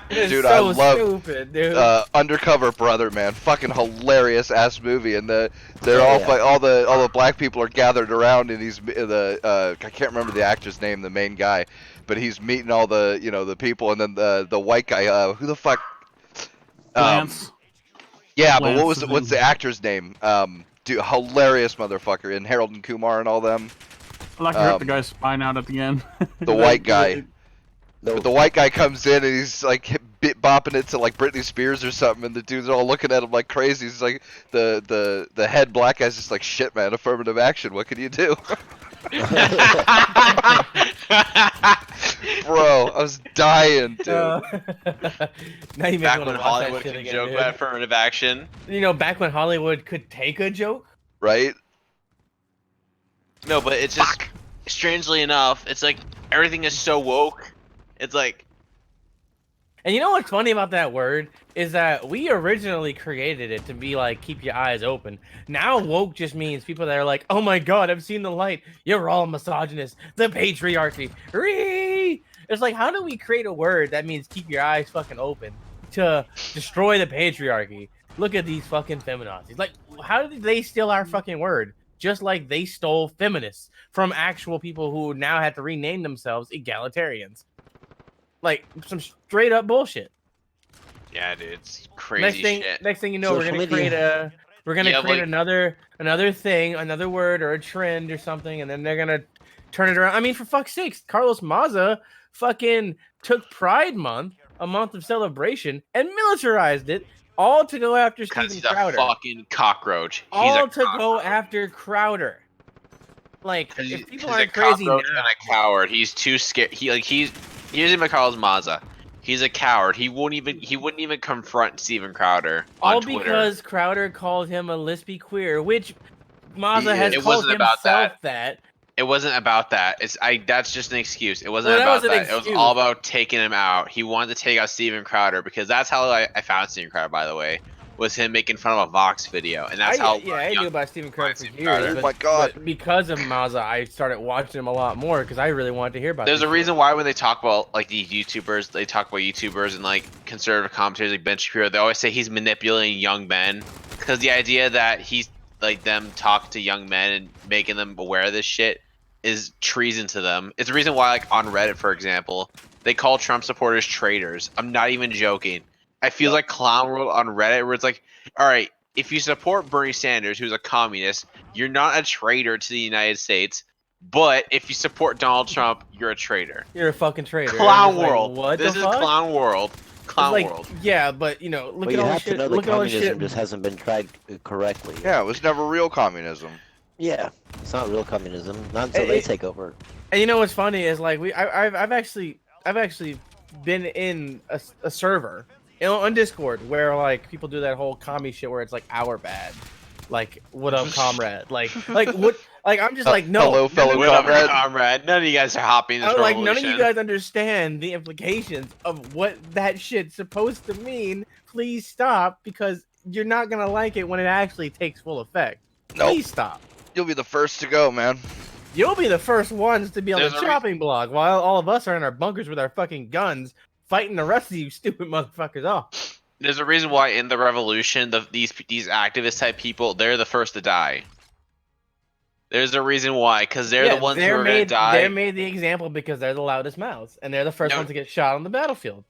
It's Dude, so I love, stupid, dude. Undercover Brother, man, fucking hilarious ass movie, and they're Yeah, all yeah. all the black people are gathered around, and he's I can't remember the actor's name, the main guy, but he's meeting all the the people, and then the white guy, who the fuck, Lance. yeah, but Lance is what's in- the actor's name? Dude, hilarious motherfucker, and Harold and Kumar and all them, I like to rip the um, guy's spine out at the end. the white guy. The- But the white guy comes in and he's like bopping it to like Britney Spears or something, and the dudes are all looking at him like crazy. He's like, the head black guy's just like, shit, man, affirmative action. What can you do, bro? I was dying, dude. Now you make me Back wanna when watch Hollywood that shit could again, joke dude. about affirmative action. Back when Hollywood could take a joke. Right? No, but it's just strangely enough, it's like everything is so woke. It's like And you know what's funny about that word is that we originally created it to be like keep your eyes open. Now woke just means people that are like, oh my god, I've seen the light. You're all misogynist. The patriarchy. Ree! It's like, how do we create a word that means keep your eyes fucking open to destroy the patriarchy? Look at these fucking feminazis. Like, how did they steal our fucking word? Just like they stole feminists from actual people who now have to rename themselves egalitarians. Like, some straight up bullshit. Yeah, dude, it's crazy shit. Next thing you know, Social we're media. gonna create another thing, another word or a trend or something, and then they're gonna turn it around. I mean, for fuck's sakes, Carlos Maza fucking took Pride Month, a month of celebration, and militarized it, all to go after Because Steven he's a Crowder. fucking cockroach. All He's to go after Crowder. Like, if people aren't a crazy now, cockroach and a coward. He's too scared. He's using Carlos Maza. He's a coward. He wouldn't even confront Steven Crowder on all Twitter. because Crowder called him a lispy queer, which Maza has It called wasn't about himself that. It wasn't about that. That's just an excuse. It wasn't Well, that about was an that. It was excuse. all about taking him out. He wanted to take out Steven Crowder because that's how I found Steven Crowder, by the way, was him making fun of a Vox video, and that's how. I knew about Steven Crowder for Steven years. Crowder. Oh but- my God. but because of Maza, I started watching him a lot more because I really wanted to hear about. There's this a reason why when they talk about like these YouTubers, they talk about YouTubers and like conservative commentators like Ben Shapiro. They always say he's manipulating young men because the idea that he's like them talk to young men and making them aware of this shit is treason to them. It's the reason why, like on Reddit, for example, they call Trump supporters traitors. I'm not even joking. I feel like Clown World on Reddit, where it's like, all right, if you support Bernie Sanders, who's a communist, you're not a traitor to the United States. But if you support Donald Trump, you're a traitor. You're a fucking traitor. Clown I'm just like, World. what This the is fuck? Clown World. Clown It's like, World. yeah, but you know, look But at you all the have to shit. know that Look at all the communism shit. just hasn't been tried correctly. Yeah, it was never real communism. Yeah, it's not real communism. Not until they take over. And you know what's funny is like I've actually been in a server, you know, on Discord where like people do that whole commie shit where it's like our bad, like what up, comrade, like what, like I'm just like no, Hello, fellow What up, comrade. comrade? None of you guys are hopping this I'm like none of revolution. you guys understand the implications of what that shit's supposed to mean. Please stop because you're not gonna like it when it actually takes full effect. Nope. Please stop. You'll be the first to go, man. You'll be the first ones to be on There's the a chopping block while all of us are in our bunkers with our fucking guns fighting the rest of you stupid motherfuckers off. There's a reason why in the revolution, these activist type people, they're the first to die. There's a reason why, because they're the ones who are gonna die. They're made the example because they're the loudest mouths and they're the first No. ones to get shot on the battlefield.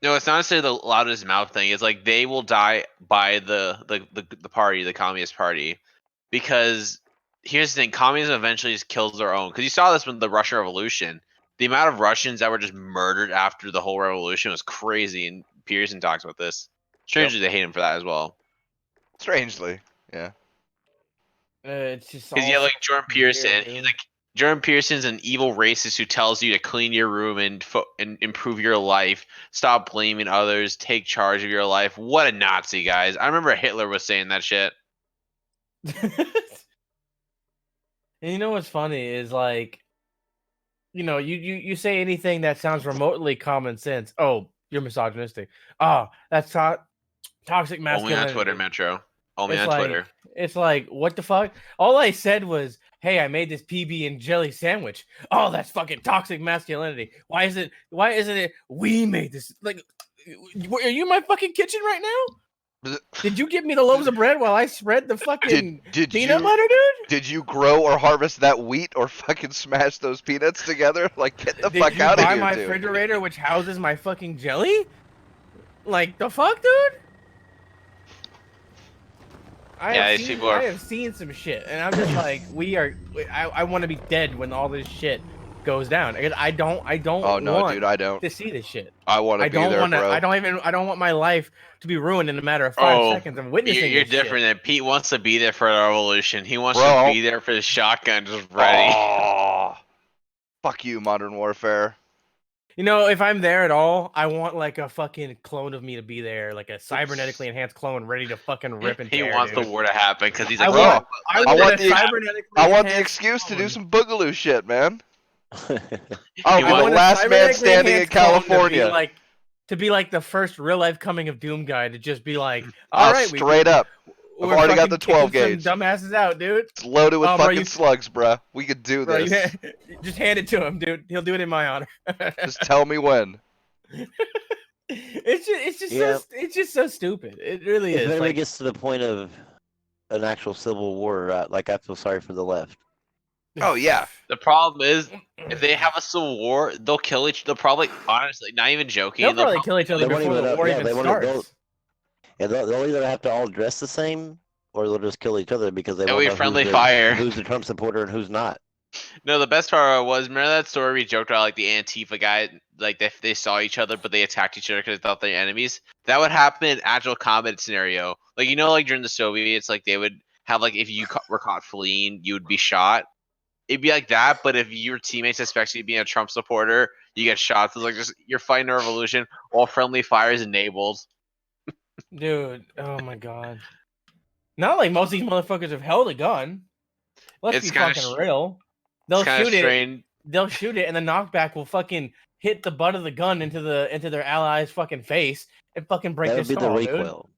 No, it's not necessarily the loudest mouth thing. It's like they will die by the party, the Communist Party, because here's the thing: communism eventually just kills their own. Because you saw this with the Russian Revolution. The amount of Russians that were just murdered after the whole revolution was crazy, and Pearson talks about this. Strangely, they hate him for that as well. Strangely, yeah. It's just Because all you have like Jordan Pearson. weird, He's dude. like Jordan Pearson's an evil racist who tells you to clean your room and improve your life, stop blaming others, take charge of your life. What a Nazi, guys! I remember Hitler was saying that shit. And you know what's funny is like, you know, you say anything that sounds remotely common sense. Oh, you're misogynistic. Oh, that's toxic Only masculinity. on Twitter, Metro. Only It's on like, Twitter. It's like, what the fuck? All I said was, hey, I made this PB and jelly sandwich. Oh, that's fucking toxic masculinity. Why isn't it we made this? Like, are you in my fucking kitchen right now? Did you give me the loaves of bread while I spread the fucking Did peanut you butter, dude? did you grow or harvest that wheat or fucking smash those peanuts together? Like, get the Did fuck you out of buy here, my dude. refrigerator which houses my fucking jelly? Like the fuck, dude? Yeah, these people are- I have seen some shit, and I'm just like, I want to be dead when all this shit goes down. Because I don't Oh no, want dude, I don't. to see this shit. I want I to be don't there, want to. bro. I don't want my life to be ruined in a matter of 5 seconds of witnessing. You're this shit. different. Than Pete wants to be there for the revolution. He wants Bro. to be there for his shotgun, just ready. Oh, fuck you, Modern Warfare. You know, if I'm there at all, I want like a fucking clone of me to be there, like a cybernetically enhanced clone ready to fucking rip and He tear. wants dude. the war to happen because he's I like, Bro, want, I want want a the- cybernetically I want the enhanced excuse to do clone. some boogaloo shit, man. I'll You be want the want a last man cybernetically standing in enhanced clone California. to be like the first real life coming of Doom guy to just be like, I'll all right, straight up. we're already got the fucking 12 kicking gauge. some dumbasses out, dude. It's loaded with Oh, bro, fucking you- slugs, bruh. We could do Bro, this. just hand it to him, dude. He'll do it in my honor. Just tell me when. It's just so stupid. It really If is. it ever Like, gets to the point of an actual civil war, like I feel sorry for the left. Oh yeah. The problem is, if they have a civil war, they'll kill each. They'll probably, honestly, not even joking. they'll probably kill each other They won't before even- the war yeah, even they won't- starts. Yeah, they'll either have to all dress the same, or they'll just kill each other because they It'll won't be know friendly who's fire. who's the Trump supporter and who's not. No, the best part was, remember that story we joked about, like the Antifa guy, like they saw each other, but they attacked each other because they thought they were enemies. That would happen in agile combat scenario. Like, you know, like during the Soviets, like they would have, like, if you were caught fleeing, you would be shot. It'd be like that, but if your teammate suspects you being a Trump supporter, you get shot. So it's like, just you're fighting a revolution while friendly fire is enabled. Dude, oh my god. Not like most of these motherfuckers have held a gun. Let's It's be kinda fucking sh- real. They'll It's kind of shoot it. strange. They'll shoot it, and the knockback will fucking hit the butt of the gun into their allies' fucking face and fucking break That their would be the skull, dude. recoil.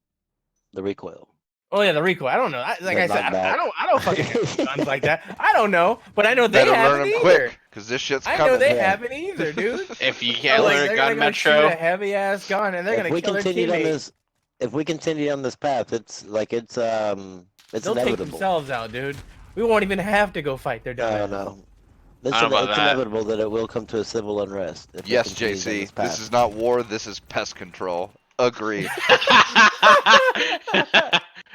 The recoil. Oh yeah, the recoil. I don't know. Like The I said, I knockback. don't fucking have guns like that. I don't know, but I know they Better haven't learn them either. quick, because this shit's I coming. know they Yeah. haven't either, dude. If you can't Like, learn they're a gonna gun, go shoot a Metro, heavy ass gun, and they're If gonna we kill their continue on teammates. this, if we continue on this path, it's They'll take inevitable. themselves out, dude. We won't even have to go fight their I dumb don't asses. know. It's, I don't know about it's that. inevitable that it will come to a civil unrest. If it Yes, continues on JC. this path. This is not war. This is pest control. Agree.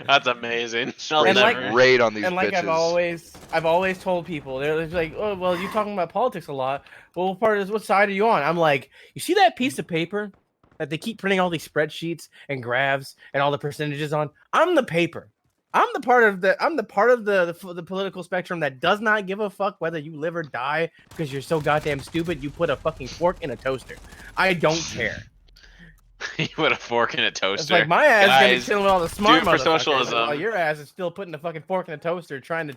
that's amazing. I'll And like- never- Raid on these And like bitches. I've always told people, they're just like, oh well, you're talking about politics a lot. Well, what part is what side are you on? I'm like, you see that piece of paper that they keep printing all these spreadsheets and graphs and all the percentages on? I'm the paper. I'm the part of the political spectrum that does not give a fuck whether you live or die because you're so goddamn stupid. You put a fucking fork in a toaster. I don't care. you put a fork in a It's toaster. like my ass is gonna be Guys, chilling with all the smart do it for motherfuckers, socialism. while your ass is still putting the fucking fork in a toaster, trying to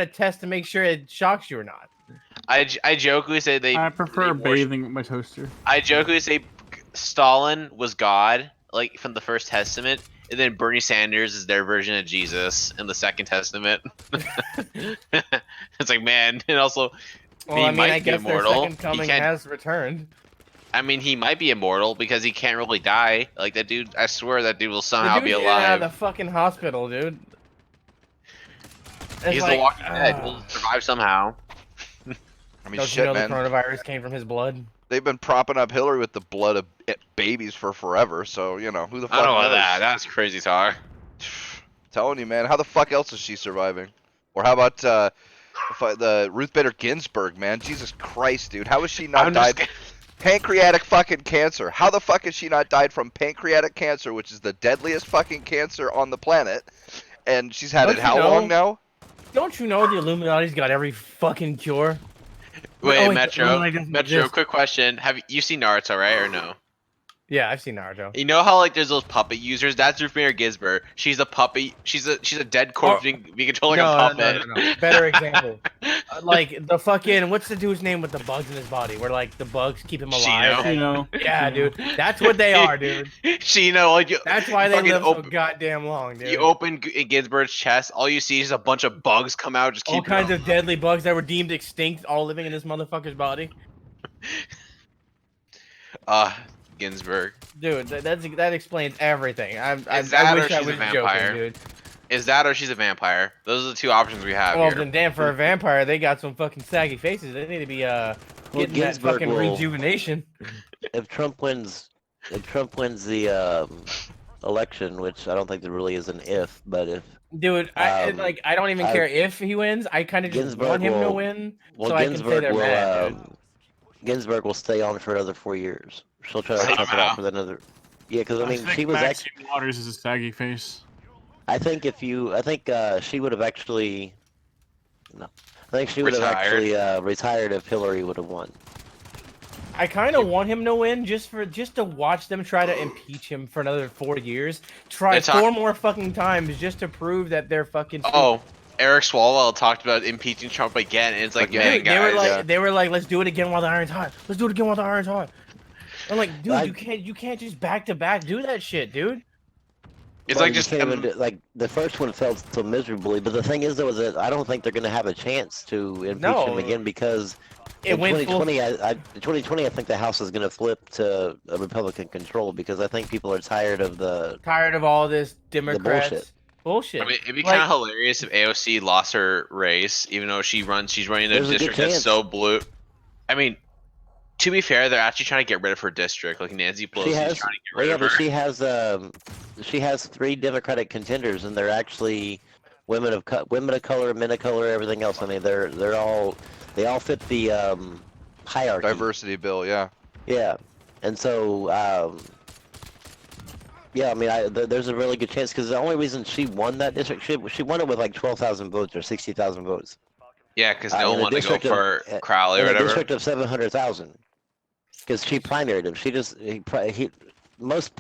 test to make sure it shocks you or not. I jokingly say I prefer they worship- bathing with my toaster. I jokingly say Stalin was God, like from the First Testament, and then Bernie Sanders is their version of Jesus in the Second Testament. It's like, man, and also, Well, He I mean, might I be guess their immortal. second He coming can't- has returned. I mean, he might be immortal because he can't really die. Like that dude, I swear that dude will The somehow dude's be in and out of alive. the fucking hospital, dude. It's He's like, the Walking Dead. He'll survive somehow. I mean, don't shit, you know man. the coronavirus came from his blood? They've been propping up Hillary with the blood of babies for forever. So you know who the fuck I don't know about knows? that. That's crazy talk. Telling you, man. How the fuck else is she surviving? Or how about the Ruth Bader Ginsburg, man? Jesus Christ, dude. How has she not I'm just died? Pancreatic fucking cancer. How the fuck has she not died from pancreatic cancer, which is the deadliest fucking cancer on the planet? And she's had Don't it you how know? long now? Don't you know the Illuminati's got every fucking cure? Wait, Oh, wait, Metro. Illinois doesn't Metro. exist. Quick question: Have you seen Naruto, right, or no? Yeah, I've seen Naruto. You know how like there's those puppet users? That's Ruth Bader Ginsburg. She's a puppet. She's a dead corpse being controlled like a puppet. No. Better example. Like the fucking what's the dude's name with the bugs in his body? Where like the bugs keep him alive. Shino. You know, Yeah, dude. That's what they are, dude. Shino, like you, That's why they fucking live so open- goddamn long, dude. You open Ginsburg's chest, all you see is a bunch of bugs come out, just All keep kinds going. of deadly bugs that were deemed extinct, all living in this motherfucker's body. Ginsburg. Dude, that explains everything. I that or wish I she's a was vampire? joking, dude. Is that or she's a vampire? Those are the two options we have Well, here. then damn, for a vampire, they got some fucking saggy faces. They need to be getting that Ginsburg fucking will- rejuvenation. If Trump wins the election, which I don't think there really is an if, but if Dude, I don't even care if he wins. I kind of just Ginsburg want him to will- win, well, so I can say Ginsburg they're will mad. Dude. Ginsburg will stay on for another 4 years. She'll try to Somehow. tough it out for another. Yeah, because I mean, think she was Maxine actually. Waters is a saggy face. I think she would have actually. No, I think she would have Retired. actually retired if Hillary would have won. I kind of want him to win just to watch them try to impeach him for another 4 years. Try They talk- 4 more fucking times just to prove that they're fucking. stupid. Oh, Eric Swalwell talked about impeaching Trump again, and it's like, Again. man, Dude, they were guys, like, they were like, let's do it again while the iron's hot. Let's do it again while the iron's hot. I'm like, dude, I- you can't just back to back do that shit, dude. It's Well, like you just can't even like the first one failed so miserably, but the thing is though is that I don't think they're going to have a chance to impeach him No. again because It in went full. 2020, in 2020, I think the House is going to flip to a Republican control because I think people are tired of the Tired of all this Democrats bullshit. I mean, it'd be Like- kind of hilarious if AOC lost her race, even though she's running in a There's a good district that's chance. so blue. I mean, to be fair, they're actually trying to get rid of her district. Like Nancy Pelosi is trying to get rid yeah, of but her. she has 3 Democratic contenders, and they're actually women of color, men of color, everything else. I mean, they all fit the hierarchy. Diversity bill, yeah. Yeah, and so yeah, I mean, there's a really good chance because the only reason she won that district, she won it with like 12,000 votes or 60,000 votes. Yeah, because in no one a wanted to go district of- for Crowley or in a whatever. district of 700,000. Because she primaried him. She just just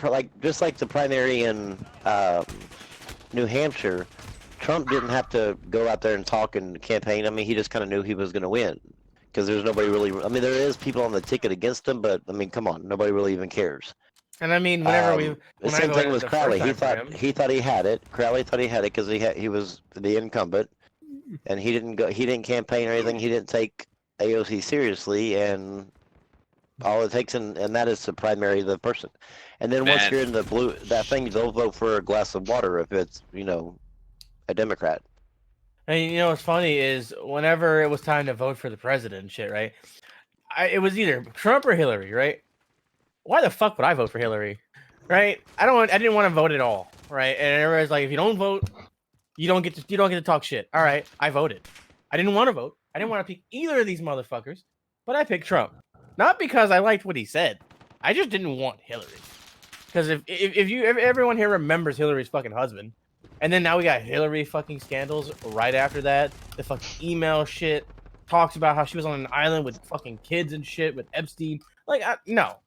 like the primary in New Hampshire, Trump didn't have to go out there and talk and campaign. I mean, he just kind of knew he was going to win because there's nobody really. I mean, there is people on the ticket against him, but I mean, come on, nobody really even cares. And I mean, whenever The when I same thing voted with the Crowley. first time for him- He thought he had it. Crowley thought he had it because he was the incumbent, and he didn't campaign or anything. He didn't take AOC seriously, and all it takes and that is to primary the person. And then once Man. you're in the blue, that thing, they'll vote for a glass of water if it's a Democrat. And you know what's funny is whenever it was time to vote for the president and shit, right? It was either Trump or Hillary, right? Why the fuck would I vote for Hillary? Right? I didn't want to vote at all, right? And everybody's like, if you don't vote, you don't get to talk shit. All right, I voted. I didn't want to vote. I didn't want to pick either of these motherfuckers, but I picked Trump. Not because I liked what he said. I just didn't want Hillary. Because if everyone here remembers Hillary's fucking husband, and then now we got Hillary fucking scandals right after that. The fucking email shit talks about how she was on an island with fucking kids and shit with Epstein. Like, no,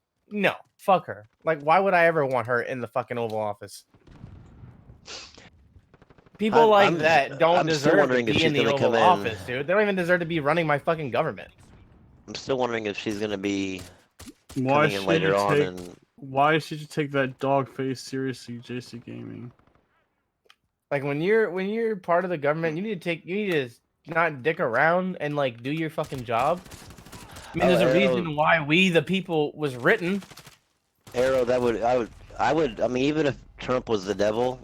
fuck her. Like, why would I ever want her in the fucking Oval Office? People I'm that don't still deserve to wondering if be she's in the gonna come Oval in. Office, dude. They don't even deserve to be running my fucking government. I'm still wondering if she's going to be Why coming should in later you on. take? And Why should you take that dog face seriously, JC Gaming? Like when you're part of the government, you need to not dick around and like do your fucking job. I mean, there's a reason why We the People was written. Arrow, I mean, even if Trump was the devil,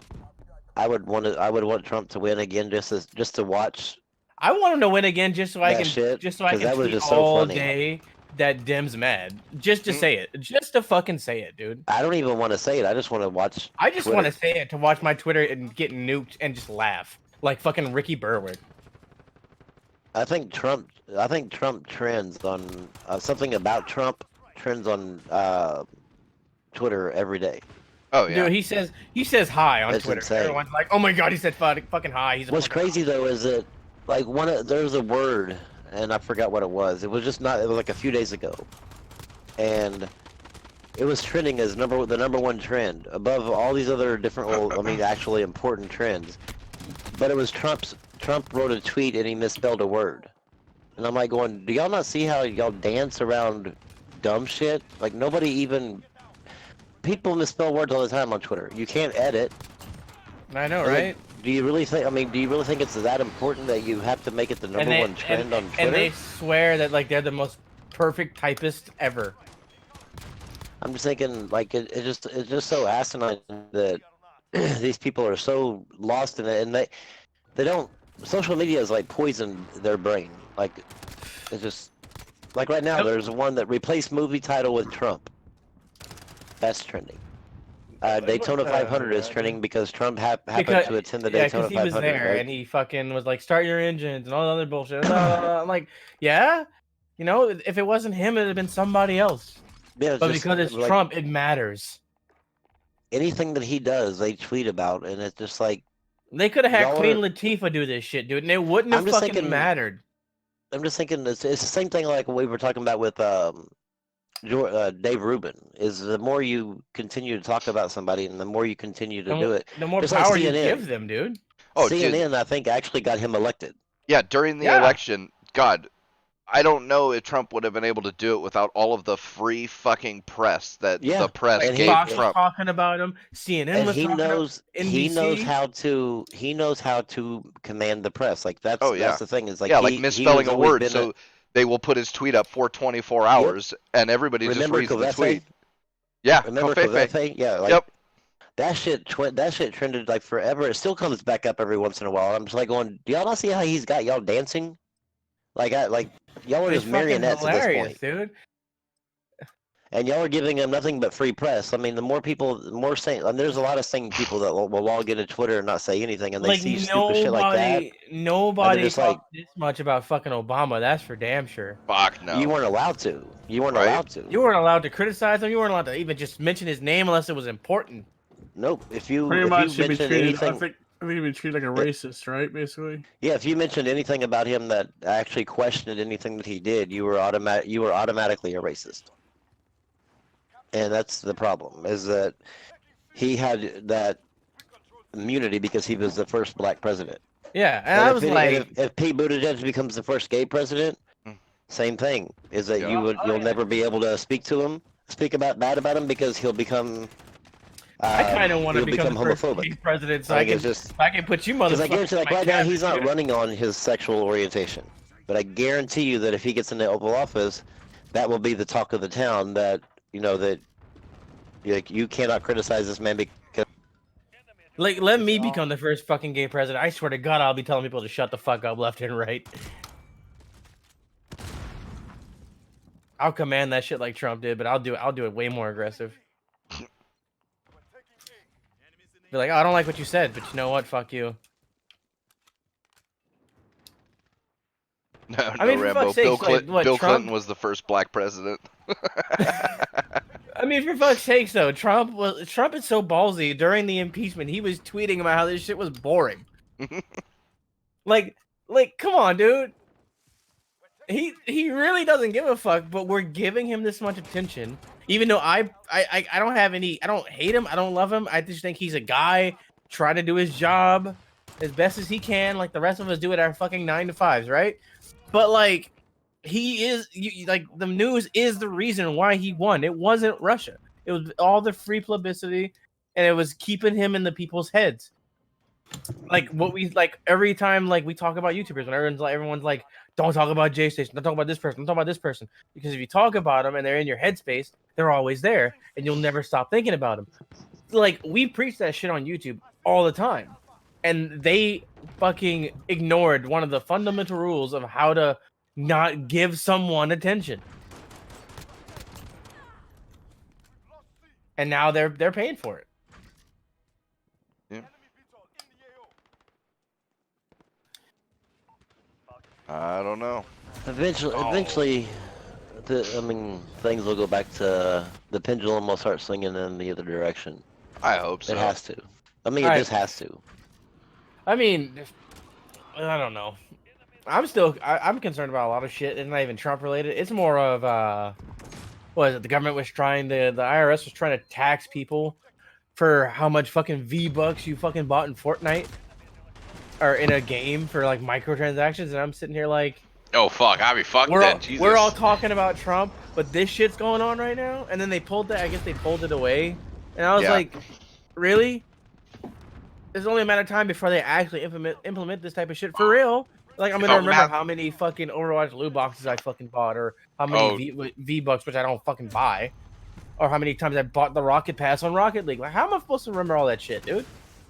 I would want Trump to win again just to watch. I want him to win again just so I That can shit, just so I 'cause can that was tweet just so all funny. day that Dem's mad. Just to say it. Just to fucking say it, dude. I don't even want to say it. I just want to watch. I just Twitter. want to say it to watch my Twitter and get nuked and just laugh like fucking Ricky Berwick. I think Trump trends on something about Trump trends on Twitter every day. Oh yeah. Dude, he says hi on That's Twitter. insane. Everyone's like, "Oh my god, he said fucking hi." He's a What's fucking crazy though is that like there's a word and I forgot what it was. It was like a few days ago, and it was trending as the number one trend above all these other different, actually important trends. But it was Trump wrote a tweet and he misspelled a word, and I'm like going, do y'all not see how y'all dance around dumb shit? Like people misspell words all the time on Twitter. You can't edit. I know, And then, right? do you really think it's that important that you have to make it the number one trend on Twitter? And they swear that like they're the most perfect typist ever. I'm just thinking, like, it's just so asinine that these people are so lost in it, and they don't. Social media is like poisoned their brain. Like, it's just like right now. Yep. There's one that replaced movie title with Trump. That's trending. Daytona 500 is trending because Trump happened to attend the Daytona 500. he was there right? and he fucking was like, "Start your engines" and all the other bullshit. I'm like, yeah, if it wasn't him, it'd have been somebody else. Yeah, But just, because it's like, Trump, it matters. anything that he does, they tweet about, and it's just like They could have had Y'all Queen are- Latifah do this shit, dude, and it wouldn't have I'm just fucking thinking- mattered. I'm just thinking it's the same thing like we were talking about with Dave Rubin. Is the more you continue to talk about somebody, and the more you continue to do it. The more Just like power you CNN. give them, dude. Oh, dude. CNN, I think, actually got him elected. Yeah, during the Yeah. election, God, I don't know if Trump would have been able to do it without all of the free fucking press that Yeah, the press and he- gave Fox was Trump. talking about him. CNN And was he talking knows about he knows NBC. he knows how to command the press. Like that's Oh, yeah. that's the thing. Is like Yeah, like he misspelling has a always word, been so they will put his tweet up for 24 hours, and everybody just remember reads the Covfefe? tweet. Yeah, Remember Covfefe. Covfefe? Yeah, like Yep. that shit trended like forever. It still comes back up every once in a while. I'm just like going, do y'all not see how he's got y'all dancing? Like y'all are It's just fucking marionettes at this hilarious, point. dude. And y'all are giving him nothing but free press. I mean, the more saying, and there's a lot of sane people that will log into Twitter and not say anything, and they Like see stupid shit like that. nobody just talked this much about fucking Obama. That's for damn sure. Fuck no. You weren't allowed to. You weren't Right? allowed to. You weren't allowed to criticize him. You weren't allowed to even just mention his name unless it was important. Nope. If you Pretty much, if you he'd be mentioned treated. anything, I think he'd be treated like a racist, right? Basically. yeah, if you mentioned anything about him that actually questioned anything that he did, you were automatically a racist. And that's the problem, is that he had that immunity because he was the first black president. Yeah, and I was like, if Pete Buttigieg becomes the first gay president, Mm. same thing. Is that Yeah. you'll never be able to speak bad about him because he'll become. I kind of want to he'll become the first homophobic. gay president, so I I think can it's just I can put you because I motherfuckers. guarantee, like in my right now, he's not cabinet. running on his sexual orientation, but I guarantee you that if he gets into Oval Office, that will be the talk of the town. That that you cannot criticize this man because. Like, let me become the first fucking gay president. I swear to God, I'll be telling people to shut the fuck up left and right. I'll command that shit like Trump did, but I'll do it way more aggressive. Be like, oh, I don't like what you said, but you know what? Fuck you. No, I mean, for Rambo. fuck's sakes, Bill, like, what, Bill Trump- Clinton was the first black president. I mean, for fuck's sakes, though, Trump is so ballsy. During the impeachment, he was tweeting about how this shit was boring. like, come on, dude. He really doesn't give a fuck, but we're giving him this much attention. Even though I don't have any, I don't hate him, I don't love him. I just think he's a guy trying to do his job as best as he can, like the rest of us do at our fucking 9 to 5s, right? But like, he is like the news is the reason why he won. It wasn't Russia. It was all the free publicity, and it was keeping him in the people's heads. Like what we like every time like we talk about YouTubers, when everyone's like, don't talk about J Station, don't talk about this person, don't talk about this person, because if you talk about them and they're in your headspace, they're always there, and you'll never stop thinking about them. Like we preach that shit on YouTube all the time, and they fucking ignored one of the fundamental rules of how to not give someone attention. And now they're paying for it. I don't know. Eventually, things will go back to the pendulum will start swinging in the other direction. I hope so. It has to. I mean, Alright. it just has to. I mean, I don't know. I'm concerned about a lot of shit. It's not even Trump related. It's more of what is it? The government was trying to, the IRS was trying to tax people for how much fucking V-Bucks you fucking bought in Fortnite or in a game for like microtransactions, and I'm sitting here like, Oh fuck, I'll be fucked then. Jesus. we're all talking about Trump, but this shit's going on right now. And then they pulled that. I guess they pulled it away, and I was Yeah. like, really? It's only a matter of time before they actually implement this type of shit for real. Like I'm gonna Oh, remember man. how many fucking Overwatch loot boxes I fucking bought, or how many V-Bucks, which I don't fucking buy, or how many times I bought the Rocket Pass on Rocket League. Like, how am I supposed to remember all that shit, dude?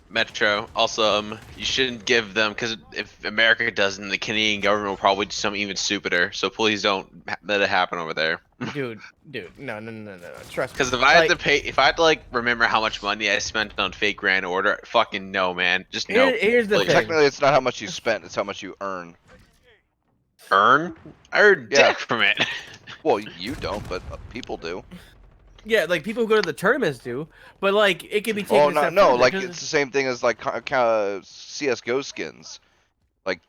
Metro. Also, you shouldn't give them, because if America doesn't, the Canadian government will probably do something even stupider. So please don't let it happen over there. Dude, no. Trust me. Because if I had to pay, if I had to like remember how much money I spent on fake Grand Order, fucking no, man. Just no. Here's the Like, thing. Technically, it's not how much you spent; it's how much you earn. Earn? I earned Yeah. dick from it. Well, you don't, but people do. Yeah, like people who go to the tournaments do, but like it could be taken. Oh a no, step no, further, like 'cause it's the same thing as like CS:GO skins. Like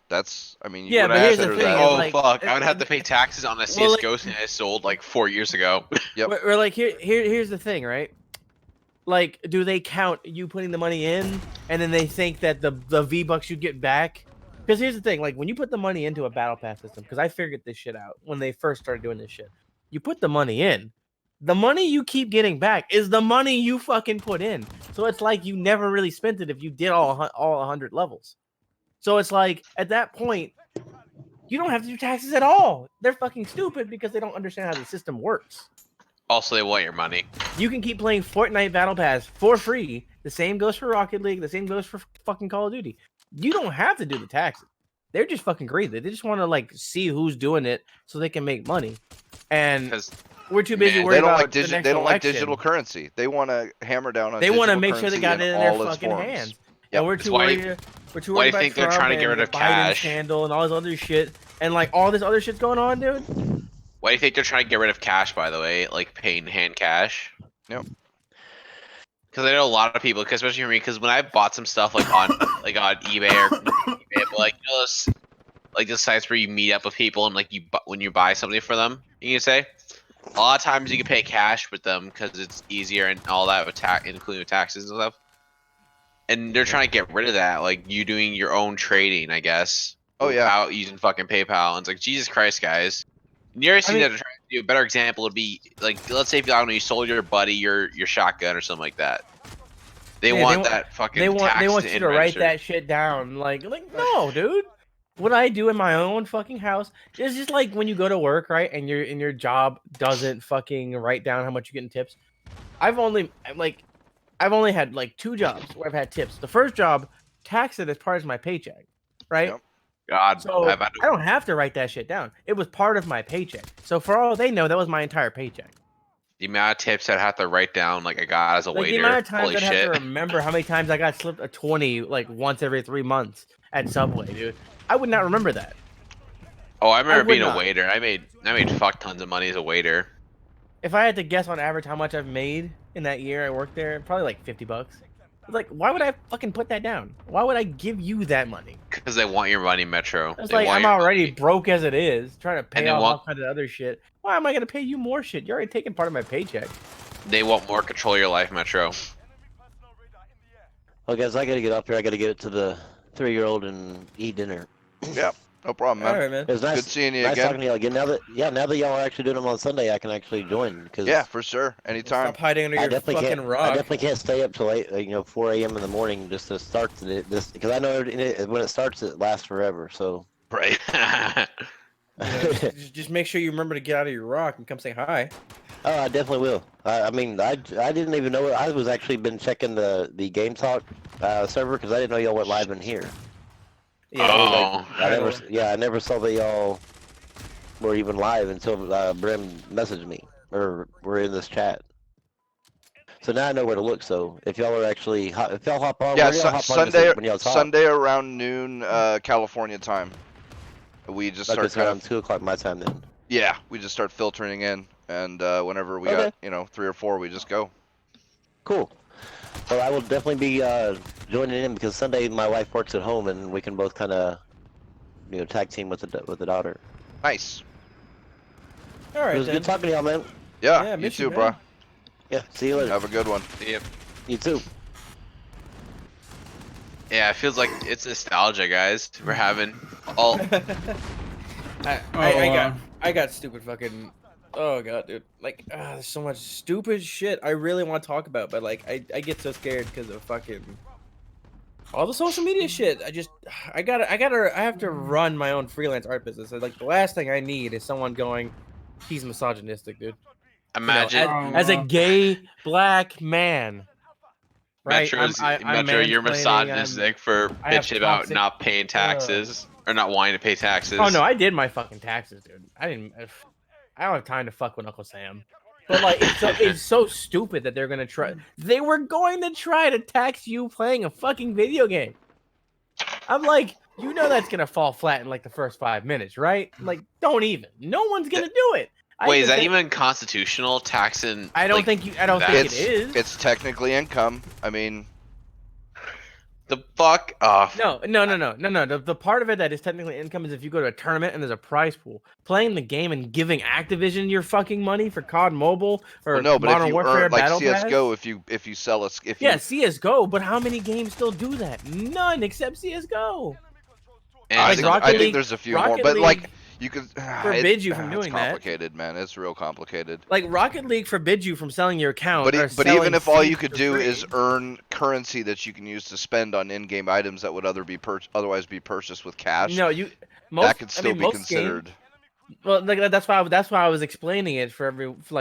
that's. I mean, you Yeah, would but here's consider the thing, that. it's Oh like- fuck! I would have to pay taxes on a Well, CS:GO skin I sold like 4 years ago. Yep. We're like here's the thing, right? Like, do they count you putting the money in, and then they think that the V-Bucks you get back Because here's the thing, like when you put the money into a battle pass system, because I figured this shit out when they first started doing this shit. You put the money in, the money you keep getting back is the money you fucking put in. So it's like you never really spent it if you did all 100 levels. So it's like at that point, you don't have to do taxes at all. They're fucking stupid because they don't understand how the system works. Also, they want your money. You can keep playing Fortnite Battle Pass for free. The same goes for Rocket League. The same goes for fucking Call of Duty. You don't have to do the taxes. They're just fucking greedy. They just want to like see who's doing it so they can make money. And Because we're too busy Man, worried They don't about like the digital. next They don't like election. digital currency. They want to hammer down on. They want to digital make sure they currency got it in all their its fucking forms. hands. Yep. And we're That's too why- worried. We're too why worried do you about think they're Trump trying to get and rid the of Biden cash? scandal and all this other shit, and like all this other shit's going on, dude. why do you think they're trying to get rid of cash? By the way, like paying hand cash. Yep. Because I know a lot of people, 'cause especially for me, because when I bought some stuff like on on eBay or eBay, but like you know those, like the sites where you meet up with people and like when you buy something for them, you can say a lot of times you can pay cash with them because it's easier and all that with including with taxes and stuff. And they're trying to get rid of that, like you doing your own trading, I guess. Oh, yeah. Without using fucking PayPal, and it's like Jesus Christ, guys. You ever seen mean- that? They're trying to do a better example would be like, let's say if I don't know, you sold your buddy your shotgun or something like that. They Yeah, want that fucking. They want tax you to write register. that shit down. Like no, dude. What I do in my own fucking house is just like when you go to work, right? And your job doesn't fucking write down how much you get in tips. I've only had like 2 jobs where I've had tips. The first job, taxed it as part of my paycheck, right? Yep. God, So I've had I don't have to write that shit down. It was part of my paycheck. So for all they know, that was my entire paycheck. the amount of tips I'd have to write down, like I got as a Like waiter. the amount of times Holy I'd shit! have to remember how many times I got slipped a 20 like once every 3 months at Subway, dude. I would not remember that. Oh, I remember would being not. a waiter. I made fuck tons of money as a waiter. If I had to guess on average how much I've made in that year I worked there, probably like $50. Like, why would I fucking put that down? Why would I give you that money? Because they want your money, Metro. It's They like want I'm your already money. broke as it is, trying to pay they off want- all kinds of other shit. Why am I gonna pay you more shit? You're already taking part of my paycheck. They want more control of your life, Metro. Well, guys, I gotta get up here. I gotta get it to the 3-year-old and eat dinner. Yeah, no problem, man. Alright, man. It was nice, Good seeing you nice again. talking to y'all again. Now that y'all are actually doing them on Sunday, I can actually join. Cause Yeah, for sure. Anytime. Stop hiding under I your definitely fucking can't. I rock. definitely can't stay up till 4 a.m. in the morning just to start this because I know when it starts, it lasts forever. So. Right. Just make sure you remember to get out of your rock and come say hi. Oh, I definitely will. I mean, I didn't even know it. I was actually been checking the Game Talk server because I didn't know y'all went live in here. Oh. I never saw that y'all were even live until Brim messaged me or were in this chat. So now I know where to look. So if y'all are actually, if y'all hop on, Yeah, where do y'all hop on Sunday. when y'all talk? Sunday around noon, California time. We just Okay, start so kind around of. 2 o'clock my time then. Yeah, we just start filtering in, and whenever we Okay. got 3 or 4, we just go. Cool. Well, I will definitely be joining in because Sunday my wife works at home and we can both kind of, tag team with the daughter. Nice. All It right, was then. good talking to y'all, man. Yeah, Yeah, you miss you, too, bro. man. Yeah, see you later. Have a good one. Yep. You too. Yeah, it feels like it's nostalgia, guys. We're having all. I got stupid fucking. Oh god, dude! Like, there's so much stupid shit I really want to talk about, but like, I get so scared because of fucking all the social media shit. I have to run my own freelance art business. So, like, the last thing I need is someone going, "He's misogynistic, dude." Imagine. As a gay black man. Right? Metro, you're misogynistic for I have bitching about toxic- not paying taxes or not wanting to pay taxes. Oh no, I did my fucking taxes, dude. I don't have time to fuck with Uncle Sam. But like, it's so stupid that they're gonna try. They were going to try to tax you playing a fucking video game. I'm like, that's gonna fall flat in like the first 5 minutes, right? Like, don't even. No one's gonna do it. Wait, is that even constitutional taxing? I don't think it is. It's technically income. I mean, the fuck off. No. The part of it that is technically income is if you go to a tournament and there's a prize pool. Playing the game and giving Activision your fucking money for COD Mobile or well, no, but Modern if you Warfare earn like Battle CS:GO, Pass? if you sell a Yeah, CS:GO, but how many games still do that? None except CS:GO. And I Like think, Rocket I think League- there's a few more, Rocket but like League you could forbids you from doing it's that. complicated, man. It's real complicated. Like Rocket League forbids you from selling your account. But or but even selling if all you seeds could for do free. is earn currency that you can use to spend on in-game items that would otherwise be purchased with cash, no, you most that could still be most considered. Well, like that's why I was explaining it for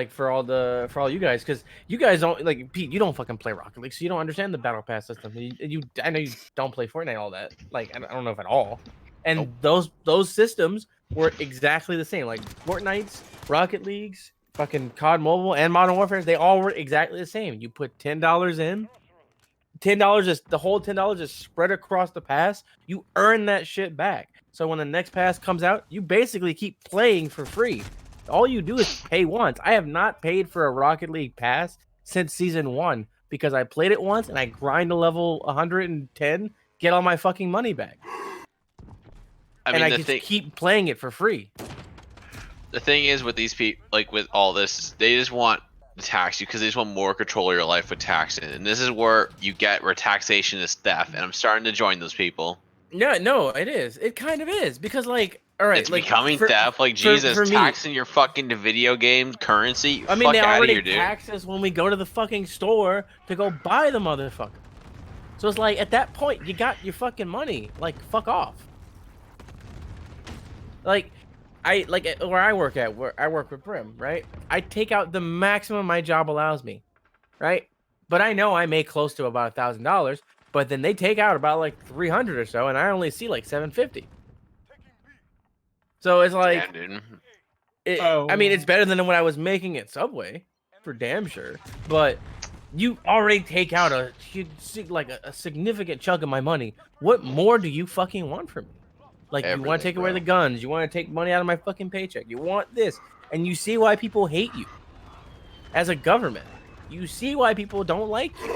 for all you guys, because you guys don't like Pete. You don't fucking play Rocket League, so you don't understand the battle pass system. I know you don't play Fortnite all that. Like I don't know if at all. And those systems were exactly the same. Like Fortnite's, Rocket League's, fucking COD Mobile, and Modern Warfare. They all were exactly the same. You put $10 in. $10 is the whole $10 is spread across the pass. You earn that shit back. So when the next pass comes out, you basically keep playing for free. All you do is pay once. I have not paid for a Rocket League pass since season 1 because I played it once and I grind to level 110, get all my fucking money back. I And mean, I just keep playing it for free. the thing is with these people, like with all this, they just want to tax you because they just want more control of your life with taxing. And this is where taxation is theft. And I'm starting to join those people. Yeah, no, it is. It kind of is because, like, all right, It's like becoming for- theft. Like, for Jesus, me- taxing your fucking video game currency. I mean, Fuck they out of already here, dude. tax us when we go to the fucking store to go buy the motherfucker. So it's like, at that point, you got your fucking money. Like, fuck off. Like, where I work with Brim, right? I take out the maximum my job allows me, right? But I know I make close to about $1,000. But then they take out about like 300 or so, and I only see like 750. So it's like, Yeah, dude. I mean, it's better than what I was making at Subway, for damn sure. But you already take out a significant chunk of my money. What more do you fucking want from me? Like, you want to Everything, take away bro. the guns, you want to take money out of my fucking paycheck, you want this, and you see why people hate you as a government. You see why people don't like you.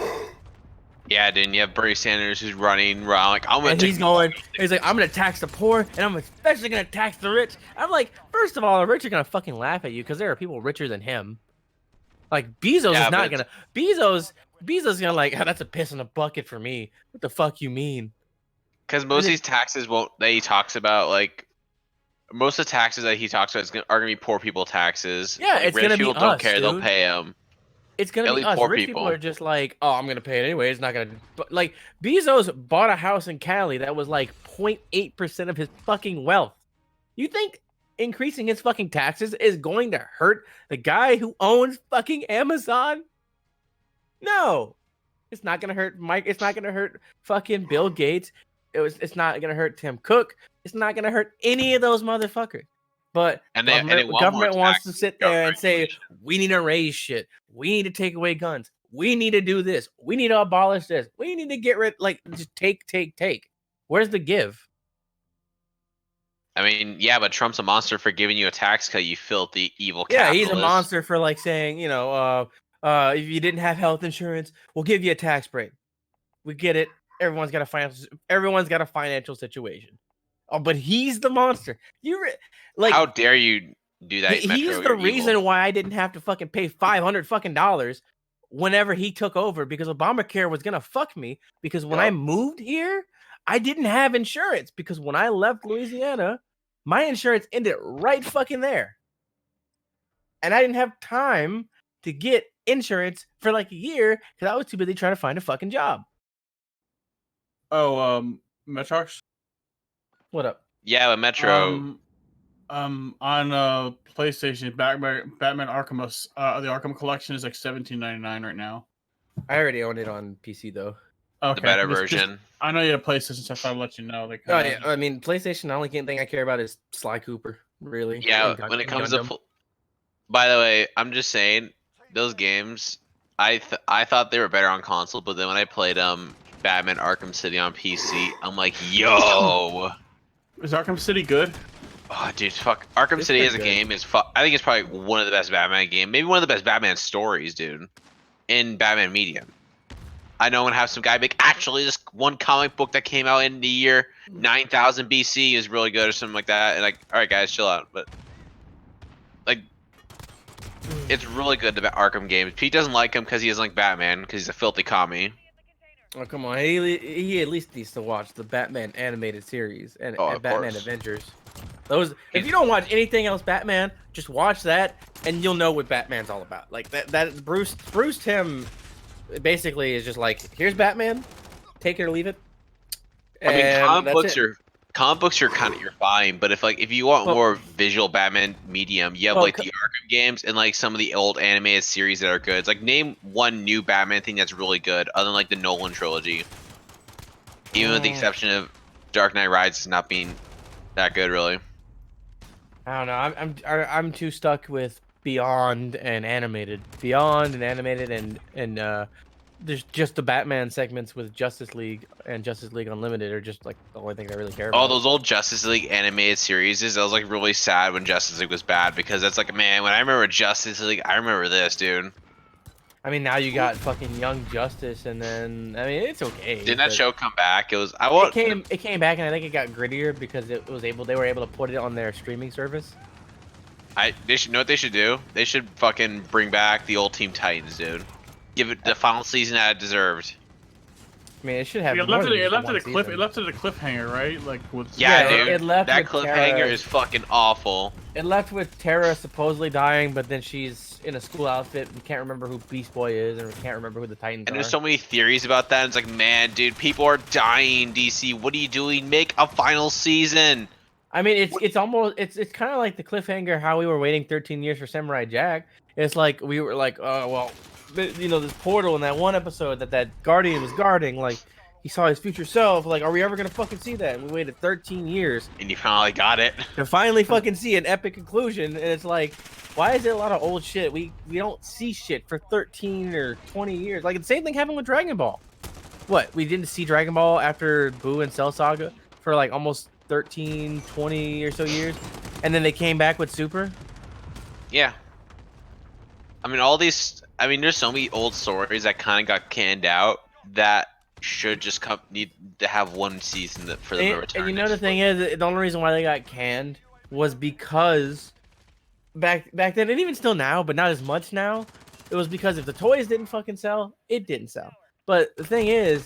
Yeah, dude. And you have Bernie Sanders who's running around like, I'm gonna. And he's like, I'm gonna tax the poor, and I'm especially gonna tax the rich. I'm like, first of all, the rich are gonna fucking laugh at you because there are people richer than him. Like Bezos Yeah, is not but- gonna. Bezos gonna like, oh, that's a piss in a bucket for me. What the fuck you mean? Because most of these taxes that he talks about, like, most of the taxes that he talks about are gonna be poor people taxes. Yeah, Like, it's rich gonna be people don't us, care; they'll dude. pay them. It's gonna At be least us. poor Rich people people. are just like, oh, I'm gonna pay it anyway. It's not gonna. But like Bezos bought a house in Cali that was like 0.8% of his fucking wealth. You think increasing his fucking taxes is going to hurt the guy who owns fucking Amazon? No, it's not gonna hurt Mike. It's not gonna hurt fucking Bill Gates. It's not gonna hurt Tim Cook. It's not gonna hurt any of those motherfuckers. But And they want more government wants to taxes. sit there and say, Government. we need to raise shit. We need to take away guns. We need to do this. We need to abolish this. We need to get rid, like, just take. Where's the give? I mean, yeah, but Trump's a monster for giving you a tax cut. You filthy, evil Yeah, he's a capitalist. monster for like saying, if you didn't have health insurance, we'll give you a tax break. We get it. Everyone's got a financial situation. Oh, but he's the monster. How dare you do that? He's Metro, the you're reason evil. why I didn't have to fucking pay $500 fucking dollars whenever he took over, because Obamacare was gonna fuck me. Because when I Yup. moved here, I didn't have insurance, because when I left Louisiana, my insurance ended right fucking there, and I didn't have time to get insurance for like a year because I was too busy trying to find a fucking job. Oh, Metrox. What up? Yeah, but Metro. On PlayStation, Batman Arkham, the Arkham Collection is like $17.99 right now. I already own it on PC though. Okay, the better just- version. I know you have PlayStation, so I thought I'd let you know. They Oh kinda- yeah, I mean PlayStation. The only thing I care about is Sly Cooper. Really? Yeah, And when it and comes to. Gundam. By the way, I'm just saying, those games, I thought they were better on console, but then when I played Batman Arkham City on PC, I'm like, yo. Is Arkham City good? Oh, dude, fuck. Arkham It's City pretty as a good. game is I think it's probably one of the best Batman games. Maybe one of the best Batman stories, dude. In Batman media. I know I'm gonna have some guy be like, actually, this one comic book that came out in the year 9000 BC is really good or something like that. And like, alright guys, chill out. But like, it's really good, the Arkham games. Pete doesn't like him because he doesn't like Batman, because he's a filthy commie. Oh come on, he at least needs to watch the Batman animated series and, Oh, and of Batman course. Adventures. Those, if you don't watch anything else Batman, just watch that and you'll know what Batman's all about. Like that Bruce Timm basically is just like, here's Batman, take it or leave it. I mean, And that's it. comic books are kind of you're fine, but if you want Well- more visual Batman medium, you have Well, like the Arkham games and like some of the old animated series that are good. It's like name one new Batman thing that's really good, other than like the Nolan trilogy. Even with the exception of Dark Knight Rises not being that good, really. I don't know. I'm too stuck with Beyond and animated, and there's just the Batman segments with Justice League and Justice League Unlimited are just like the only thing I really care about. All those old Justice League animated series, I was like really sad when Justice League was bad because that's like, man, when I remember Justice League, I remember this, dude. I mean, now you got fucking Young Justice, and then I mean, it's okay. Didn't that but show come back? It was I want It came back, and I think it got grittier because they were able to put it on their streaming service. they should know what they should do. They should fucking bring back the old Teen Titans, dude. Give it the final season that it deserved. I mean, it should have. It more left than it just left one it a cliff. season. It left it a cliffhanger, right? Like with Yeah, Yeah, dude. it left That with cliffhanger Tara. is fucking awful. It left with Tara supposedly dying, but then she's in a school outfit. We can't remember who Beast Boy is, and we can't remember who the Titans And are. there's so many theories about that. It's like, man, dude, people are dying. DC, what are you doing? Make a final season. I mean, it's almost it's kind of like the cliffhanger how we were waiting 13 years for Samurai Jack. It's like we were like, oh well, you know, this portal in that one episode that Guardian was guarding, like he saw his future self. Like, are we ever gonna fucking see that? And we waited 13 years And you finally got it. to finally fucking see an epic conclusion. And it's like, why is it a lot of old shit? We don't see shit for 13 or 20 years. Like the same thing happened with Dragon Ball. What, we didn't see Dragon Ball after Buu and Cell Saga for like almost 13, 20 or so years, and then they came back with Super. Yeah. I mean, all these. I mean, there's so many old stories that kind of got canned out that should just need to have one season for them to return. And you know the thing is, the only reason why they got canned was because back then, and even still now, but not as much now. It was because if the toys didn't fucking sell, it didn't sell. But the thing is,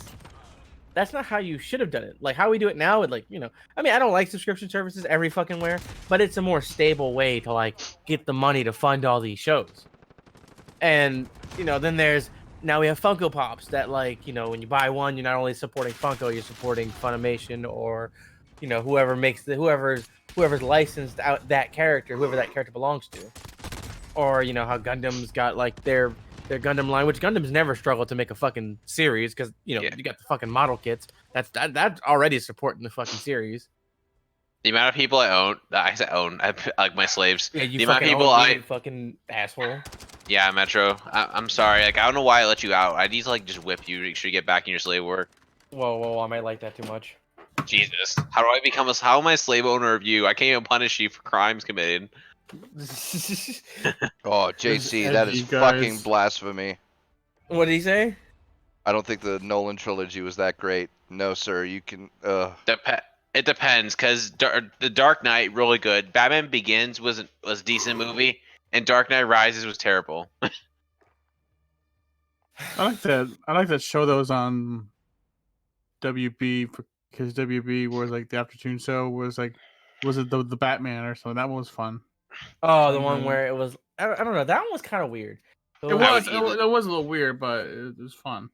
that's not how you should have done it. Like how we do it now, with like, you know, I mean, I don't like subscription services every fucking where, but it's a more stable way to like get the money to fund all these shows. And you know, then now we have Funko Pops that, like, you know, when you buy one, you're not only supporting Funko, you're supporting Funimation or, you know, whoever's licensed out that character, whoever that character belongs to. Or, you know, how Gundam's got like their Gundam line, which Gundam's never struggled to make a fucking series because, you know, Yeah. you got the fucking model kits. That's already supporting the fucking series. The amount of people I own, I like my slaves. Yeah, you The amount of fucking people own me, you fucking asshole. Yeah, Metro. I'm sorry. Like, I don't know why I let you out. I need to like just whip you to make sure you get back in your slave work. Whoa, I might like that too much. Jesus. How do I become how am I slave owner of you? I can't even punish you for crimes committed. Oh, JC, As that is you guys- fucking blasphemy. What did he say? I don't think the Nolan trilogy was that great. No, sir. You can. It depends, cause the Dark Knight really good. Batman Begins was a decent movie, and Dark Knight Rises was terrible. I like that. I like that show that was on WB because WB was like the afternoon show was it the Batman or something? That one was fun. Oh, the one where it was. I don't know. That one was kind of weird. It was a little weird, but it was fun.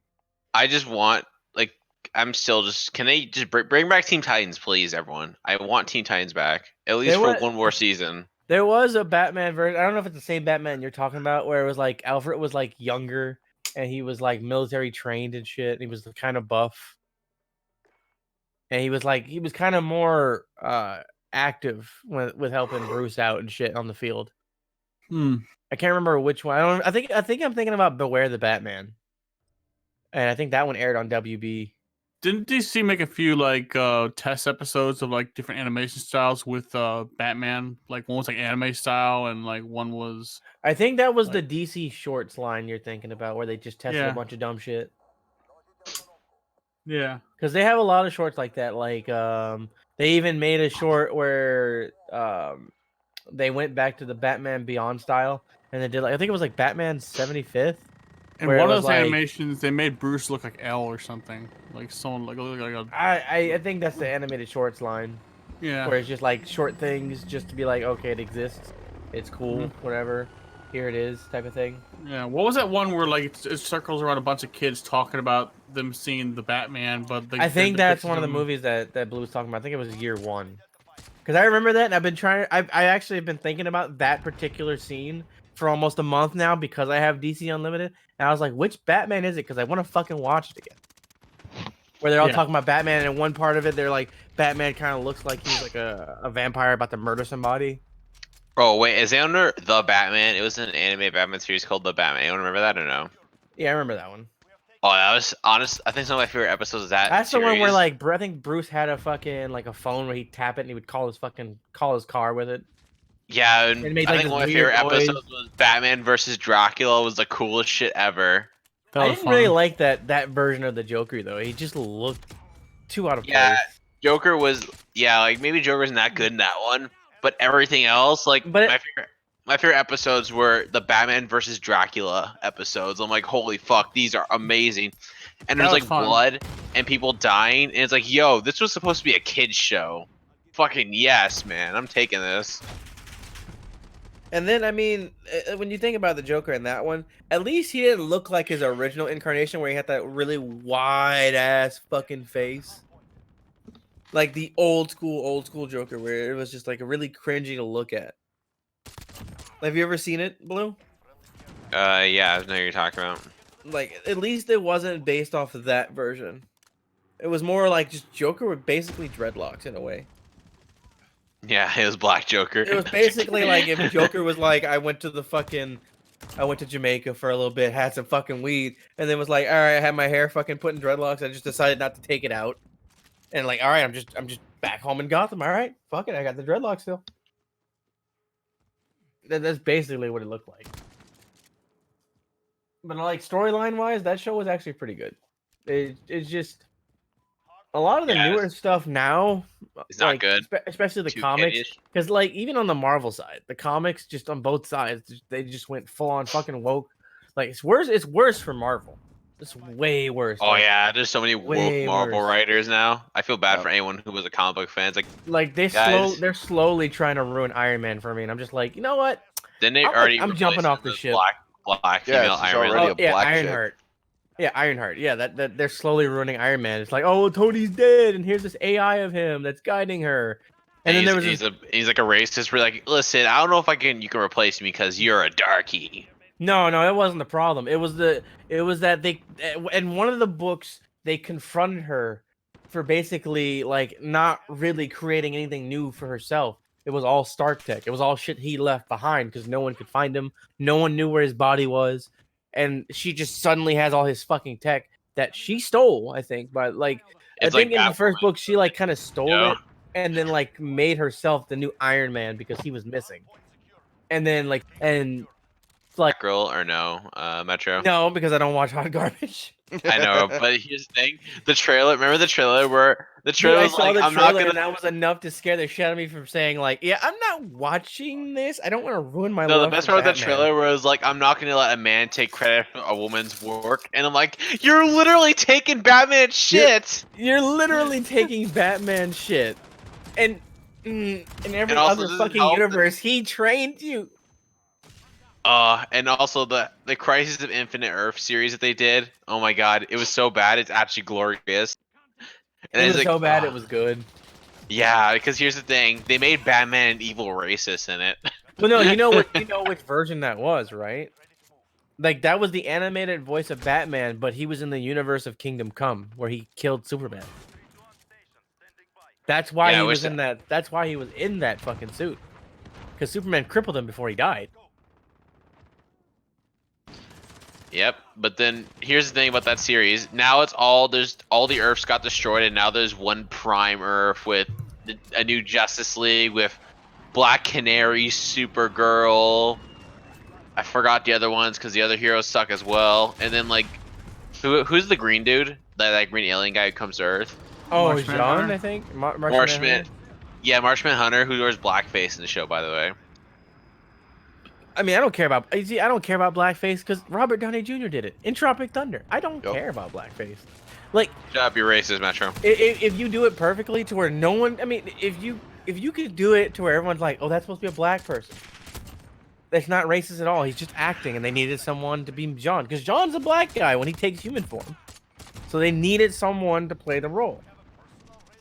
I just want like I'm still just can they just bring back Teen Titans, please, everyone? I want Teen Titans back at least for one more season. There was a Batman version. I don't know if it's the same Batman you're talking about, where it was like Alfred was like younger and he was like military trained and shit. And he was kind of buff, and he was kind of more active with helping Bruce out and shit on the field. I can't remember which one. I think I'm thinking about Beware the Batman, and I think that one aired on WB. Didn't DC make a few like test episodes of like different animation styles with Batman? Like one was like anime style, and like one was. I think that was the DC Shorts line you're thinking about, where they just tested a bunch of dumb shit. Yeah, because they have a lot of shorts like that. Like they even made a short where they went back to the Batman Beyond style, and they did like I think it was like Batman 75th, In Where it one of was those like- animations, they made Bruce look like L or something, like someone like a I think that's the animated shorts line, yeah. where it's just like short things, just to be like, okay, it exists, it's cool, Mm-hmm. whatever. Here it is, type of thing. Yeah, what was that one where like it circles around a bunch of kids talking about them seeing the Batman, but I think that's one of the movies that Blue was talking about. I think it was Year One, because I remember that, and I've been trying. I actually have been thinking about that particular scene for almost a month now because I have DC Unlimited, and I was like, which Batman is it? Because I want to fucking watch it again. Where they're all Yeah. talking about Batman, and in one part of it, they're like, Batman kind of looks like he's like a vampire about to murder somebody. Oh wait, is it under The Batman? It was an anime Batman series called The Batman. Anyone remember that or no? Yeah, I remember that one. Oh, that was honest. I think some of my favorite episodes of that. That's the one where series. like I think Bruce had a fucking like a phone where he'd tap it and he would call his car with it. Yeah, and It made, I like, think this one of my weird favorite noise. episodes was Batman versus Dracula. Was the coolest shit ever. That I was didn't really fun. like that version of the Joker though. He just looked too out of Yeah. place. Joker was like maybe Joker wasn't that good in that one, but everything else like But my favorite episodes were the Batman versus Dracula episodes. I'm like, holy fuck, these are amazing. And That there's was like fun. blood and people dying, and it's like, yo, this was supposed to be a kids show. Fucking yes, man, I'm taking this. And then, I mean, when you think about the Joker in that one, at least he didn't look like his original incarnation where he had that really wide ass fucking face. Like the old school Joker where it was just like really cringy to look at. Have you ever seen it, Blue? Yeah, I know what you're talking about. Like, at least it wasn't based off of that version. It was more like just Joker with basically dreadlocks in a way. Yeah, it was Black Joker. It was basically like if Joker was like, I went to Jamaica for a little bit, had some fucking weed, and then was like, all right, I had my hair fucking put in dreadlocks. I just decided not to take it out, and like, all right, I'm just back home in Gotham. All right, fuck it, I got the dreadlocks still. That's basically what it looked like. But like storyline wise, that show was actually pretty good. It's just a lot of the Yeah, newer stuff now. It's not good. Especially the Too comics. kiddie-ish. Because, like, even on the Marvel side, the comics just on both sides, they just went full on fucking woke. Like, it's worse. It's worse for Marvel. It's way worse. Oh like, yeah, there's so many way woke Marvel worse. writers now. I feel bad Yep. for anyone who was a comic book fan. It's like, like Guys. they're slowly trying to ruin Iron Man for me, and I'm just like, you know what? didn't they I'm like- already? I'm replace jumping him off the with ship. Black Yeah, female it's Iron Man. already a yeah, black chick. Ironheart. Yeah, Ironheart. Yeah, that they're slowly ruining Iron Man. It's like, oh, Tony's dead, and here's this AI of him that's guiding her. And then there was this, he's like a racist. We're like, listen, I don't know if you can replace me because you're a darkie. no, it wasn't the problem. It was that they in one of the books they confronted her for basically like not really creating anything new for herself. It was all Stark tech. It was all shit he left behind because no one could find him. No one knew where his body was, and she just suddenly has all his fucking tech that she stole. I think, but like It's I think like in the first Batwoman. book she like kind of stole Yeah. it and then like made herself the new Iron Man because he was missing, and then like and like Girl or no, Metro. no because I don't watch hot garbage. I know, but here's the thing: the trailer. Remember the trailer where the Dude, trailer I was saw like, the "I'm trailer not gonna." and that was enough to scare the shit out of me from saying like, yeah, I'm not watching this. I don't want to ruin my No, the love best for part of the Batman." trailer was like, "I'm not gonna let a man take credit for a woman's work," and I'm like, "You're literally taking Batman's shit." You're literally taking Batman shit, and in every And also other doesn't fucking help that- universe, he trained you. And also the Crisis of Infinite Earth series that they did. Oh my god, it was so bad. It's actually glorious. And It it's was like, so bad, ugh. it was good. Yeah, because here's the thing: they made Batman an evil racist in it. But no, you know which version that was, right? Like that was the animated voice of Batman, but he was in the universe of Kingdom Come, where he killed Superman. That's why Yeah, I he wish was in that. That's why he was in that fucking suit, because Superman crippled him before he died. Yep, but then here's the thing about that series. Now it's all the Earths got destroyed, and now there's one Prime Earth with a new Justice League with Black Canary, Supergirl. I forgot the other ones because the other heroes suck as well. And then like, who's the green dude? That green alien guy who comes to Earth? Oh, Marshman Jean, Hunter? I think. Marshman. Yeah, Marshman Hunter, who wears blackface in the show, by the way. I mean, I don't care about. You see, I don't care about blackface because Robert Downey Jr. did it in Tropic Thunder. I don't Yep. care about blackface. Like, Shut up, you racist, Metro. if you do it perfectly to where no one, I mean, if you could do it to where everyone's like, oh, that's supposed to be a black person. That's not racist at all. He's just acting, and they needed someone to be John because John's a black guy when he takes human form. So they needed someone to play the role,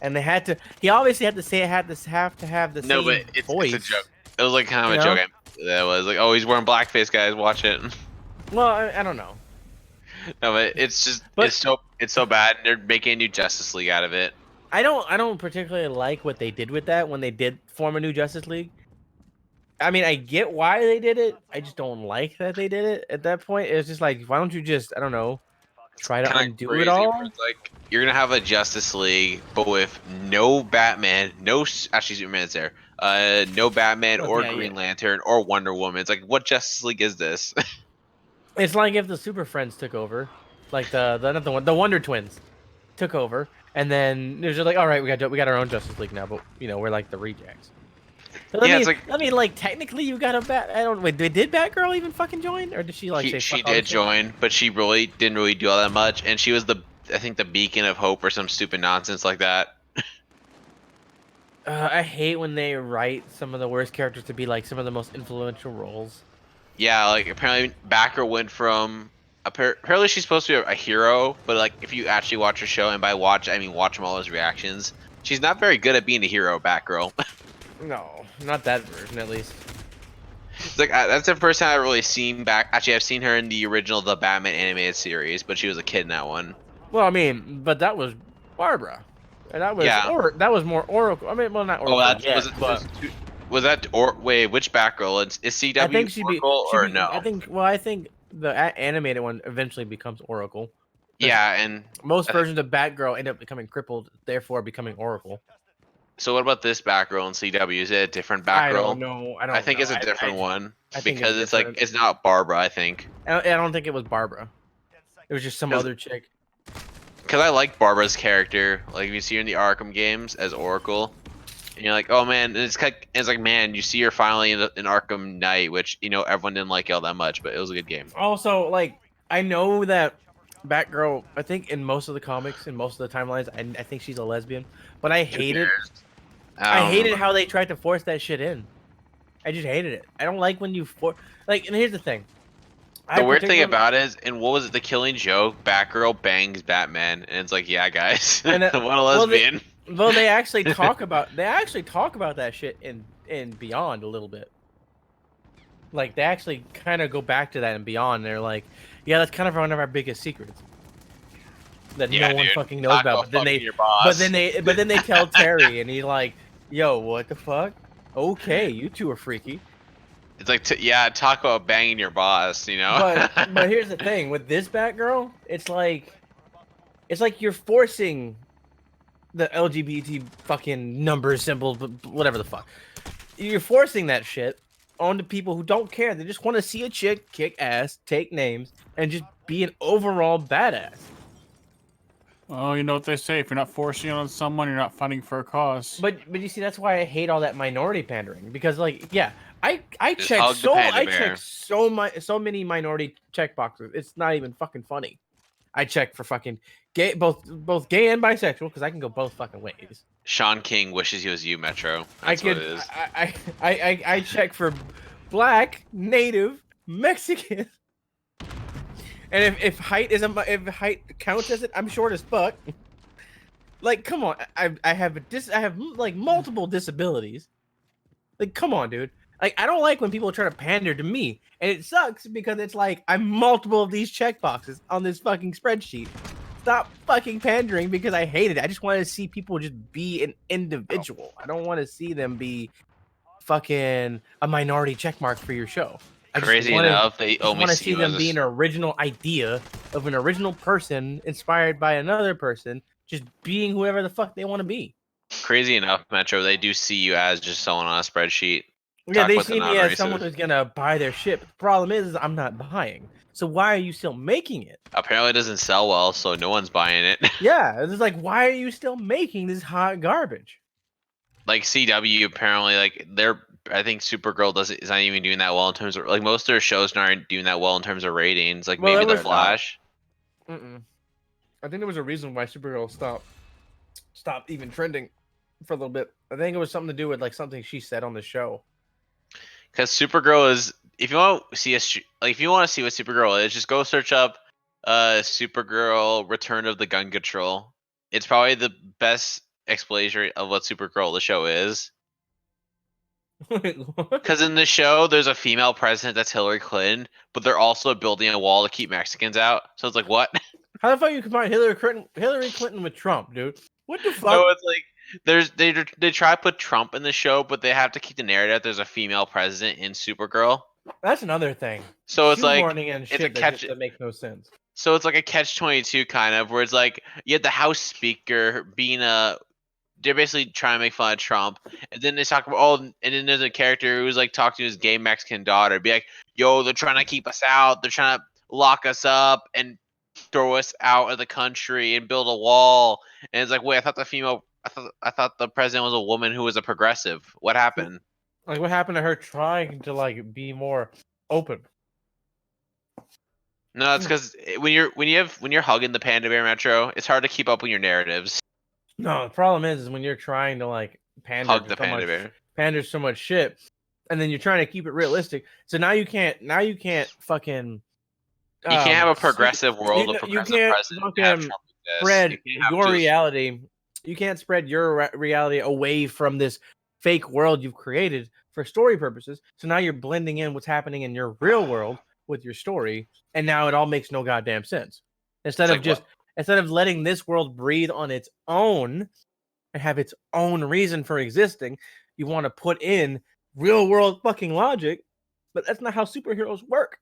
and they had to. He obviously had to say it have to have the No, same but voice. it's a joke. It was like kind of You a know? joke. That was like, oh, he's wearing blackface, guys. Watch it. Well, I don't know. No, but it's just But- it's so bad. They're making a new Justice League out of it. I don't particularly like what they did with that when they did form a new Justice League. I mean, I get why they did it. I just don't like that they did it. At that point, it's just like, why don't you just, I don't know, try to Kinda undo crazy, it all? where it's like you're gonna have a Justice League, but with no Batman, actually Superman's there. No Batman Well, or yeah, Green yeah. Lantern or Wonder Woman. It's like, what Justice League is this? It's like if the Super Friends took over, like the Wonder Twins took over, and then it was just like, all right, we got our own Justice League now, but you know we're like the rejects. But Yeah, I it's mean, like- I mean, like technically you got a bat. I don't wait. Did Batgirl even fucking join, or did she like say she fuck all did this shit? join, but she really didn't really do all that much, and she was I think the beacon of hope or some stupid nonsense like that. I hate when they write some of the worst characters to be like some of the most influential roles. Yeah, like apparently Backer went from apparently she's supposed to be a hero, but like if you actually watch her show, and by watch I mean watch Muller's reactions, she's not very good at being a hero, Batgirl. No, not that version at least. It's like that's the first time I've really seen Actually, I've seen her in the original The Batman animated series, but she was a kid in that one. Well, I mean, but that was Barbara, and that was Yeah. that was more Oracle. I mean, well, not Oracle. Oh, that yet, was it. but Was that or wait? Which Batgirl? Is CW I think she'd be, Oracle or be- no? I think the animated one eventually becomes Oracle. Yeah, and Most versions of Batgirl end up becoming crippled, therefore becoming Oracle. so what about this Batgirl in CW? Is it a different I Batgirl? don't know. I don't. I think know. it's a different one I think because it's it's like different. it's not Barbara. I think I don't think it was Barbara. It was just some Does- other chick. because I like Barbara's character. Like if you see her in the Arkham games as Oracle, and you're like, oh man, and it's like man, you see her finally in Arkham Knight, which you know everyone didn't like it all that much, but it was a good game. Also, like, I know that Batgirl, I think in most of the comics, in most of the timelines, I think she's a lesbian, but I hated I hated how they tried to force that shit in. I just hated it. I don't like when you like, and here's the thing. The weird thing about it is, and what was it? The Killing Joke, Batgirl bangs Batman, and it's like, yeah, guys, And, what a well, lesbian. well, they actually talk about that shit in Beyond a little bit. Like they actually kind of go back to that in Beyond. They're like, yeah, that's kind of one of our biggest secrets that Yeah, no one dude. fucking knows Talk about. about fucking your boss. But then they tell Terry, and he's like, yo, what the fuck? Okay, you two are freaky. It's like, talk about banging your boss, you know? But here's the thing with this Batgirl, it's like you're forcing the LGBT fucking number symbol, whatever the fuck. You're forcing that shit onto people who don't care. They just want to see a chick kick ass, take names, and just be an overall badass. Oh, you know what they say: if you're not forcing it on someone, you're not fighting for a cause. But you see, that's why I hate all that minority pandering, because like, yeah, I Just check hug the panda bear. check so many minority check boxes. It's not even fucking funny. I check for fucking gay, both gay and bisexual, because I can go both fucking ways. Sean King wishes he was you, Metro. That's what it is. I check for black, native, Mexican. And if height if height counts as it, I'm short as fuck. Like, come on, I have like multiple disabilities. Like, come on, dude. Like, I don't like when people try to pander to me, and it sucks because it's like I'm multiple of these checkboxes on this fucking spreadsheet. Stop fucking pandering because I hate it. I just want to see people just be an individual. I don't want to see them be fucking a minority checkmark for your show. I just Crazy wanna- enough, they I only want to see see you them as be an original idea of an original person inspired by another person, just being whoever the fuck they want to be. Crazy enough, Metro, they do see you as just someone on a spreadsheet. Yeah, Talk they about the see me as someone non-racist. who's gonna buy their shit. But the problem is I'm not buying. So why are you still making it? Apparently, it doesn't sell well, so no one's buying it. Yeah, it's like, why are you still making this hot garbage? Like CW, apparently, like their I think Supergirl is not even doing that well in terms of like most of their shows aren't doing that well in terms of ratings. Like Well, maybe there The was- Flash. Mm-mm. I think there was a reason why Supergirl stopped even trending for a little bit. I think it was something to do with like something she said on the show. Because Supergirl is, if you want to see if you want to see what Supergirl is, just go search up, Supergirl Return of the Gun Control. It's probably the best explanation of what Supergirl the show is. Wait, what? Because in the show, there's a female president that's Hillary Clinton, but they're also building a wall to keep Mexicans out. So it's like, what? How the fuck you combine Hillary Clinton with Trump, dude? What the fuck? No, it's like they try to put Trump in the show, but they have to keep the narrative. There's a female president in Supergirl, That's another thing. so it's like Shoehorning and it's a shit catch. that makes no sense. So it's like a catch-22 kind of, where it's like you have the House Speaker being they're basically trying to make fun of Trump, and then they talk about and then there's a character who's like talking to his gay Mexican daughter, be like, "Yo, they're trying to keep us out. They're trying to lock us up and throw us out of the country and build a wall." And it's like, wait, I thought the president was a woman who was a progressive. What happened? Like, what happened to her trying to like be more open? No, it's because when you're hugging the Panda Bear Metro, it's hard to keep up with your narratives. No, the problem is when you're trying to like Hug the Panda Bear. pander so much shit, and then you're trying to keep it realistic. So now you can't fucking. You can't have a um, progressive world with you progressive can't president. and have fucking Trump exist. spread You can't have your just- reality. You can't spread your reality away from this fake world you've created for story purposes. So now you're blending in what's happening in your real world with your story, and now it all makes no goddamn sense. Instead It's of like instead of letting this world breathe on its own and have its own reason for existing, you want to put in real world fucking logic, but that's not how superheroes work.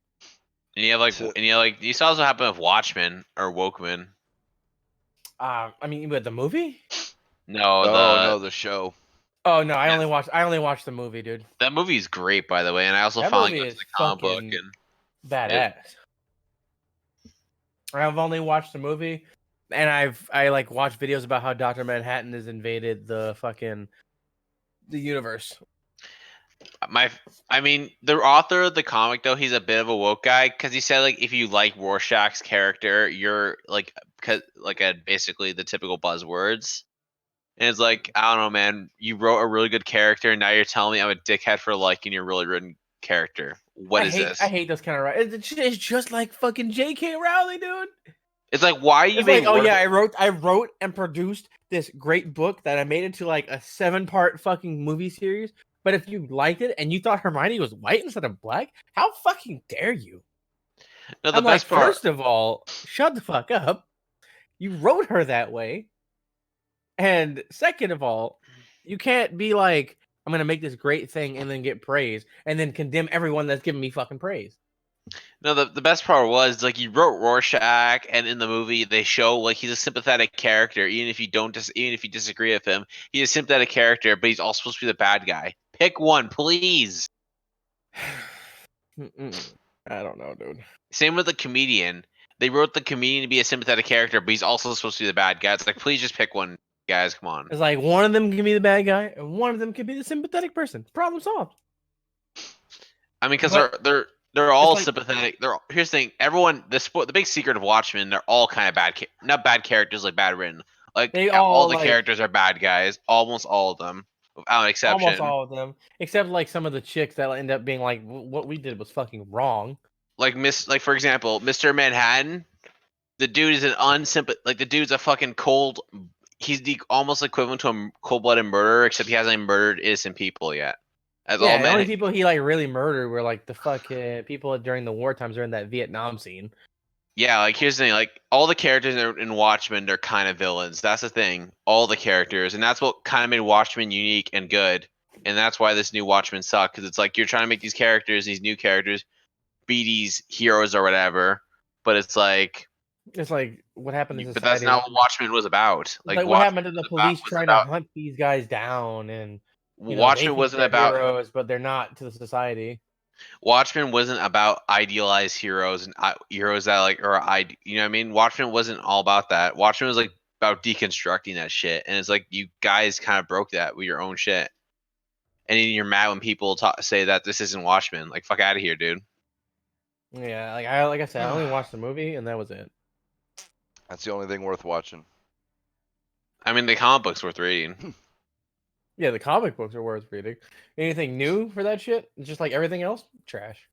And you have like you saw what happened with Watchmen or Wokeman. I mean, with the movie? No, the show. Oh no, I Yeah. only watched the movie, dude. that movie's great, by the way. And I also That finally movie got is to the comic book. fucking And Badass. I've only watched the movie, and I like watched videos about how Dr. Manhattan has invaded the universe. I mean, the author of the comic though, he's a bit of a woke guy because he said like if you like Rorschach's character, you're like basically the typical buzzwords. And it's like, I don't know, man. You wrote a really good character, and now you're telling me I'm a dickhead for liking your really written character. What is this? I hate those kind of it's just like fucking J.K. Rowling, dude. It's like, why are you It's like, being? oh yeah, I wrote and produced this great book that I made into like a 7-part fucking movie series. But if you liked it and you thought Hermione was white instead of black, how fucking dare you? No, the I'm like, best part. first of all, shut the fuck up. You wrote her that way. And second of all, you can't be like, I'm gonna make this great thing and then get praise and then condemn everyone that's giving me fucking praise. No, the best part was like you wrote Rorschach, and in the movie they show like he's a sympathetic character, even if you disagree with him, he's a sympathetic character, but he's also supposed to be the bad guy. Pick one, please. I don't know, dude. Same with the comedian. They wrote the comedian to be a sympathetic character, but he's also supposed to be the bad guy. It's like, please just pick one, guys. Come on. It's like one of them can be the bad guy and one of them can be the sympathetic person. Problem solved. I mean, because But- they're all like- sympathetic. Here's the thing: everyone, the big secret of Watchmen, they're all kind of not bad characters, like bad written. Like They all all, the like- characters are bad guys, almost all of them, without an exception. Almost all of them, except like some of the chicks that end up being like, what we did was fucking wrong. Like for example, Mr. Manhattan, the dude is the dude's a fucking cold. He's the almost equivalent to a cold-blooded murderer, except he hasn't murdered innocent people yet. As all Yeah, the only men, people he like really murdered were like the fucking people during the war times during that Vietnam scene. yeah. Like here's the thing: like all the characters in Watchmen, they're kind of villains. That's the thing. All the characters, and that's what kind of made Watchmen unique and good. And that's why this new Watchmen sucked, because it's like you're trying to make these characters, these new characters, be these heroes or whatever. But it's like, It's like what happened to but society. that's not what Watchmen was about. Like what Watchmen happened to the was about- police was trying about- to hunt these guys down and you know, they Watchmen think wasn't they're about heroes, but they're not to the society. Watchmen wasn't about idealized heroes and heroes that like you know what I mean. Watchmen wasn't all about that. Watchmen was like about deconstructing that shit, and it's like you guys kind of broke that with your own shit. and then you're mad when people say that this isn't Watchmen. Like, fuck out of here, dude. Yeah, like I said, I only watched the movie and that was it. That's the only thing worth watching. I mean, the comic book's worth reading. Yeah, the comic books are worth reading. Anything new for that shit? Just like everything else, trash.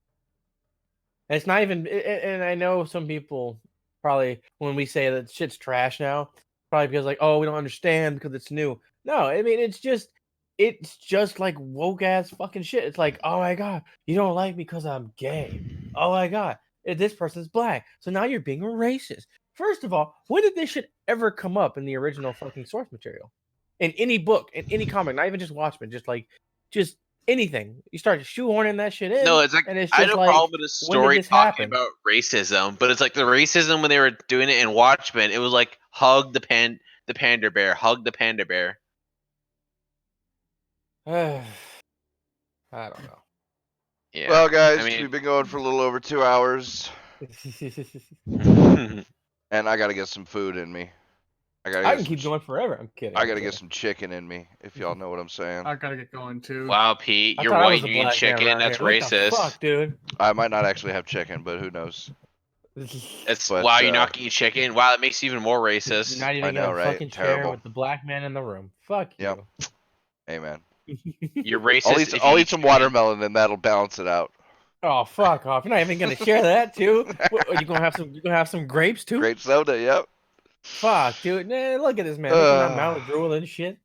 And it's not even. And I know some people probably when we say that shit's trash now, probably because like, oh, we don't understand because it's new. No, I mean it's just like woke ass fucking shit. It's like, oh my god, you don't like me because I'm gay. Oh my god, this person's black, so now you're being racist. First of all, when did this shit ever come up in the original fucking source material? In any book, in any comic, not even just Watchmen, just anything. You start shoehorning that shit in. No, it's like and it's I just had a like, problem with the when did story this talking happen? about racism, but it's like the racism when they were doing it in Watchmen, it was like hug the panda bear, hug the panda bear. I don't know. Yeah. Well, guys, I mean, we've been going for a little over 2 hours, yeah, and I gotta get some food in me. I gotta I get can some keep going forever. I'm kidding. I I'm gotta get kidding. some chicken in me, if y'all know what I'm saying. I gotta get going too. wow, Pete, I you're thought I was white a and you eat black man chicken. around That's here. What the racist. fuck, dude? I might not actually have chicken, but who knows? It's But, wow, you're not gonna eat chicken. Wow, that makes you even more You're racist. not even I know, gonna right? fucking share Terrible. with the black man in the room. Fuck Yep. you. Amen. You're racist. if you I'll eat some chicken. watermelon, and that'll balance it out. Oh fuck off! You're not even gonna share that too. What, are you gonna have some? You gonna have some grapes too? Grape soda, yep. Fuck, dude. Nah, look at this man making that mouth drool and shit.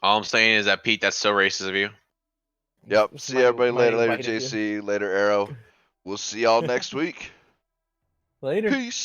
All I'm saying is that Pete, that's so racist of you. Yep. See everybody later. Later, invited you. JC. Later, Arrow. We'll see y'all next week. Later. Peace.